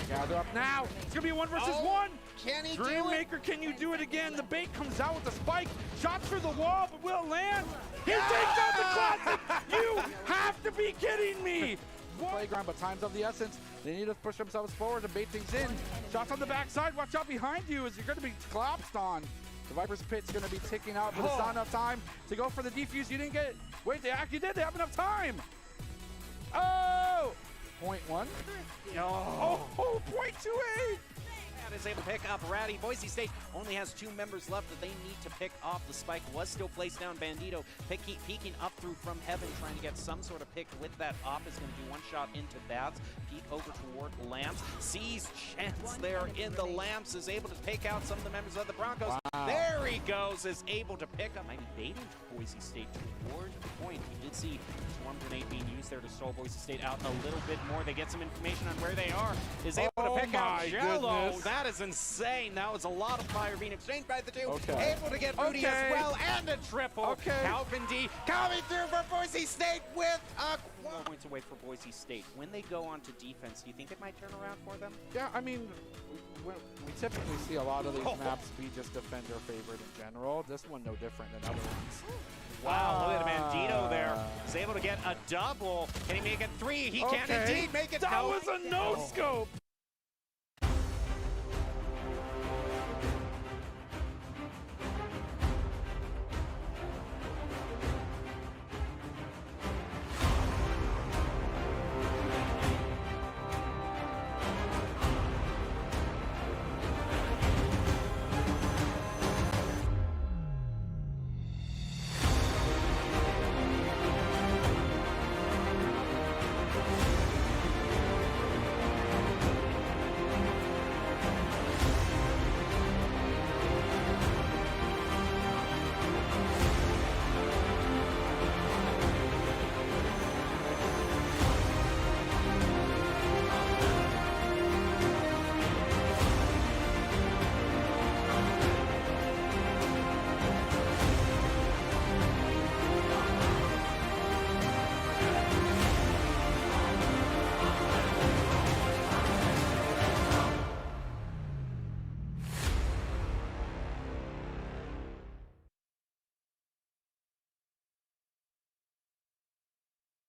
gather up now, it's gonna be a 1 versus 1. Can he Dreammaker, can you do it again? The bait comes out with the spike. Shots through the wall, but will it land? He takes out the classic. You have to be kidding me. Playground, but time's of the essence. They need to push themselves forward to bait things in. Shots on the backside. Watch out behind you as you're going to be collapsed on. The Viper's Pit's going to be ticking out, but it's not enough time to go for the defuse. You didn't get it. Wait, they actually did. They have enough time. Oh! 0.1. Oh, 0.28. Is able to pick up Ratty. Boise State only has 2 members left that they need to pick off. The spike was still placed down. Bandito peeking up through from heaven, trying to get some sort of pick with that op. Is going to do 1 shot into Bats. Peek over toward Lamps. Sees chance there in the Lamps. Is able to take out some of the members of the Broncos. Wow. There he goes. Is able to pick up. Might be baiting Boise State toward the point. We did see Swarm Grenade being used there to stall Boise State out a little bit more. They get some information on where they are. Is able to pick out Jello. That is insane. That was a lot of fire being exchanged by the 2. Okay. Able to get Rudy as well, and a triple. Okay. Calvin D coming through for Boise State with a 4 points away for Boise State. When they go on to defense, do you think it might turn around for them? Yeah, I mean, we typically see a lot of these maps be just defender favored in general. This one no different than other ones. Wow, look at Bandito there. He's able to get a double. Can he make it 3? He can indeed make it. That was a no-scope.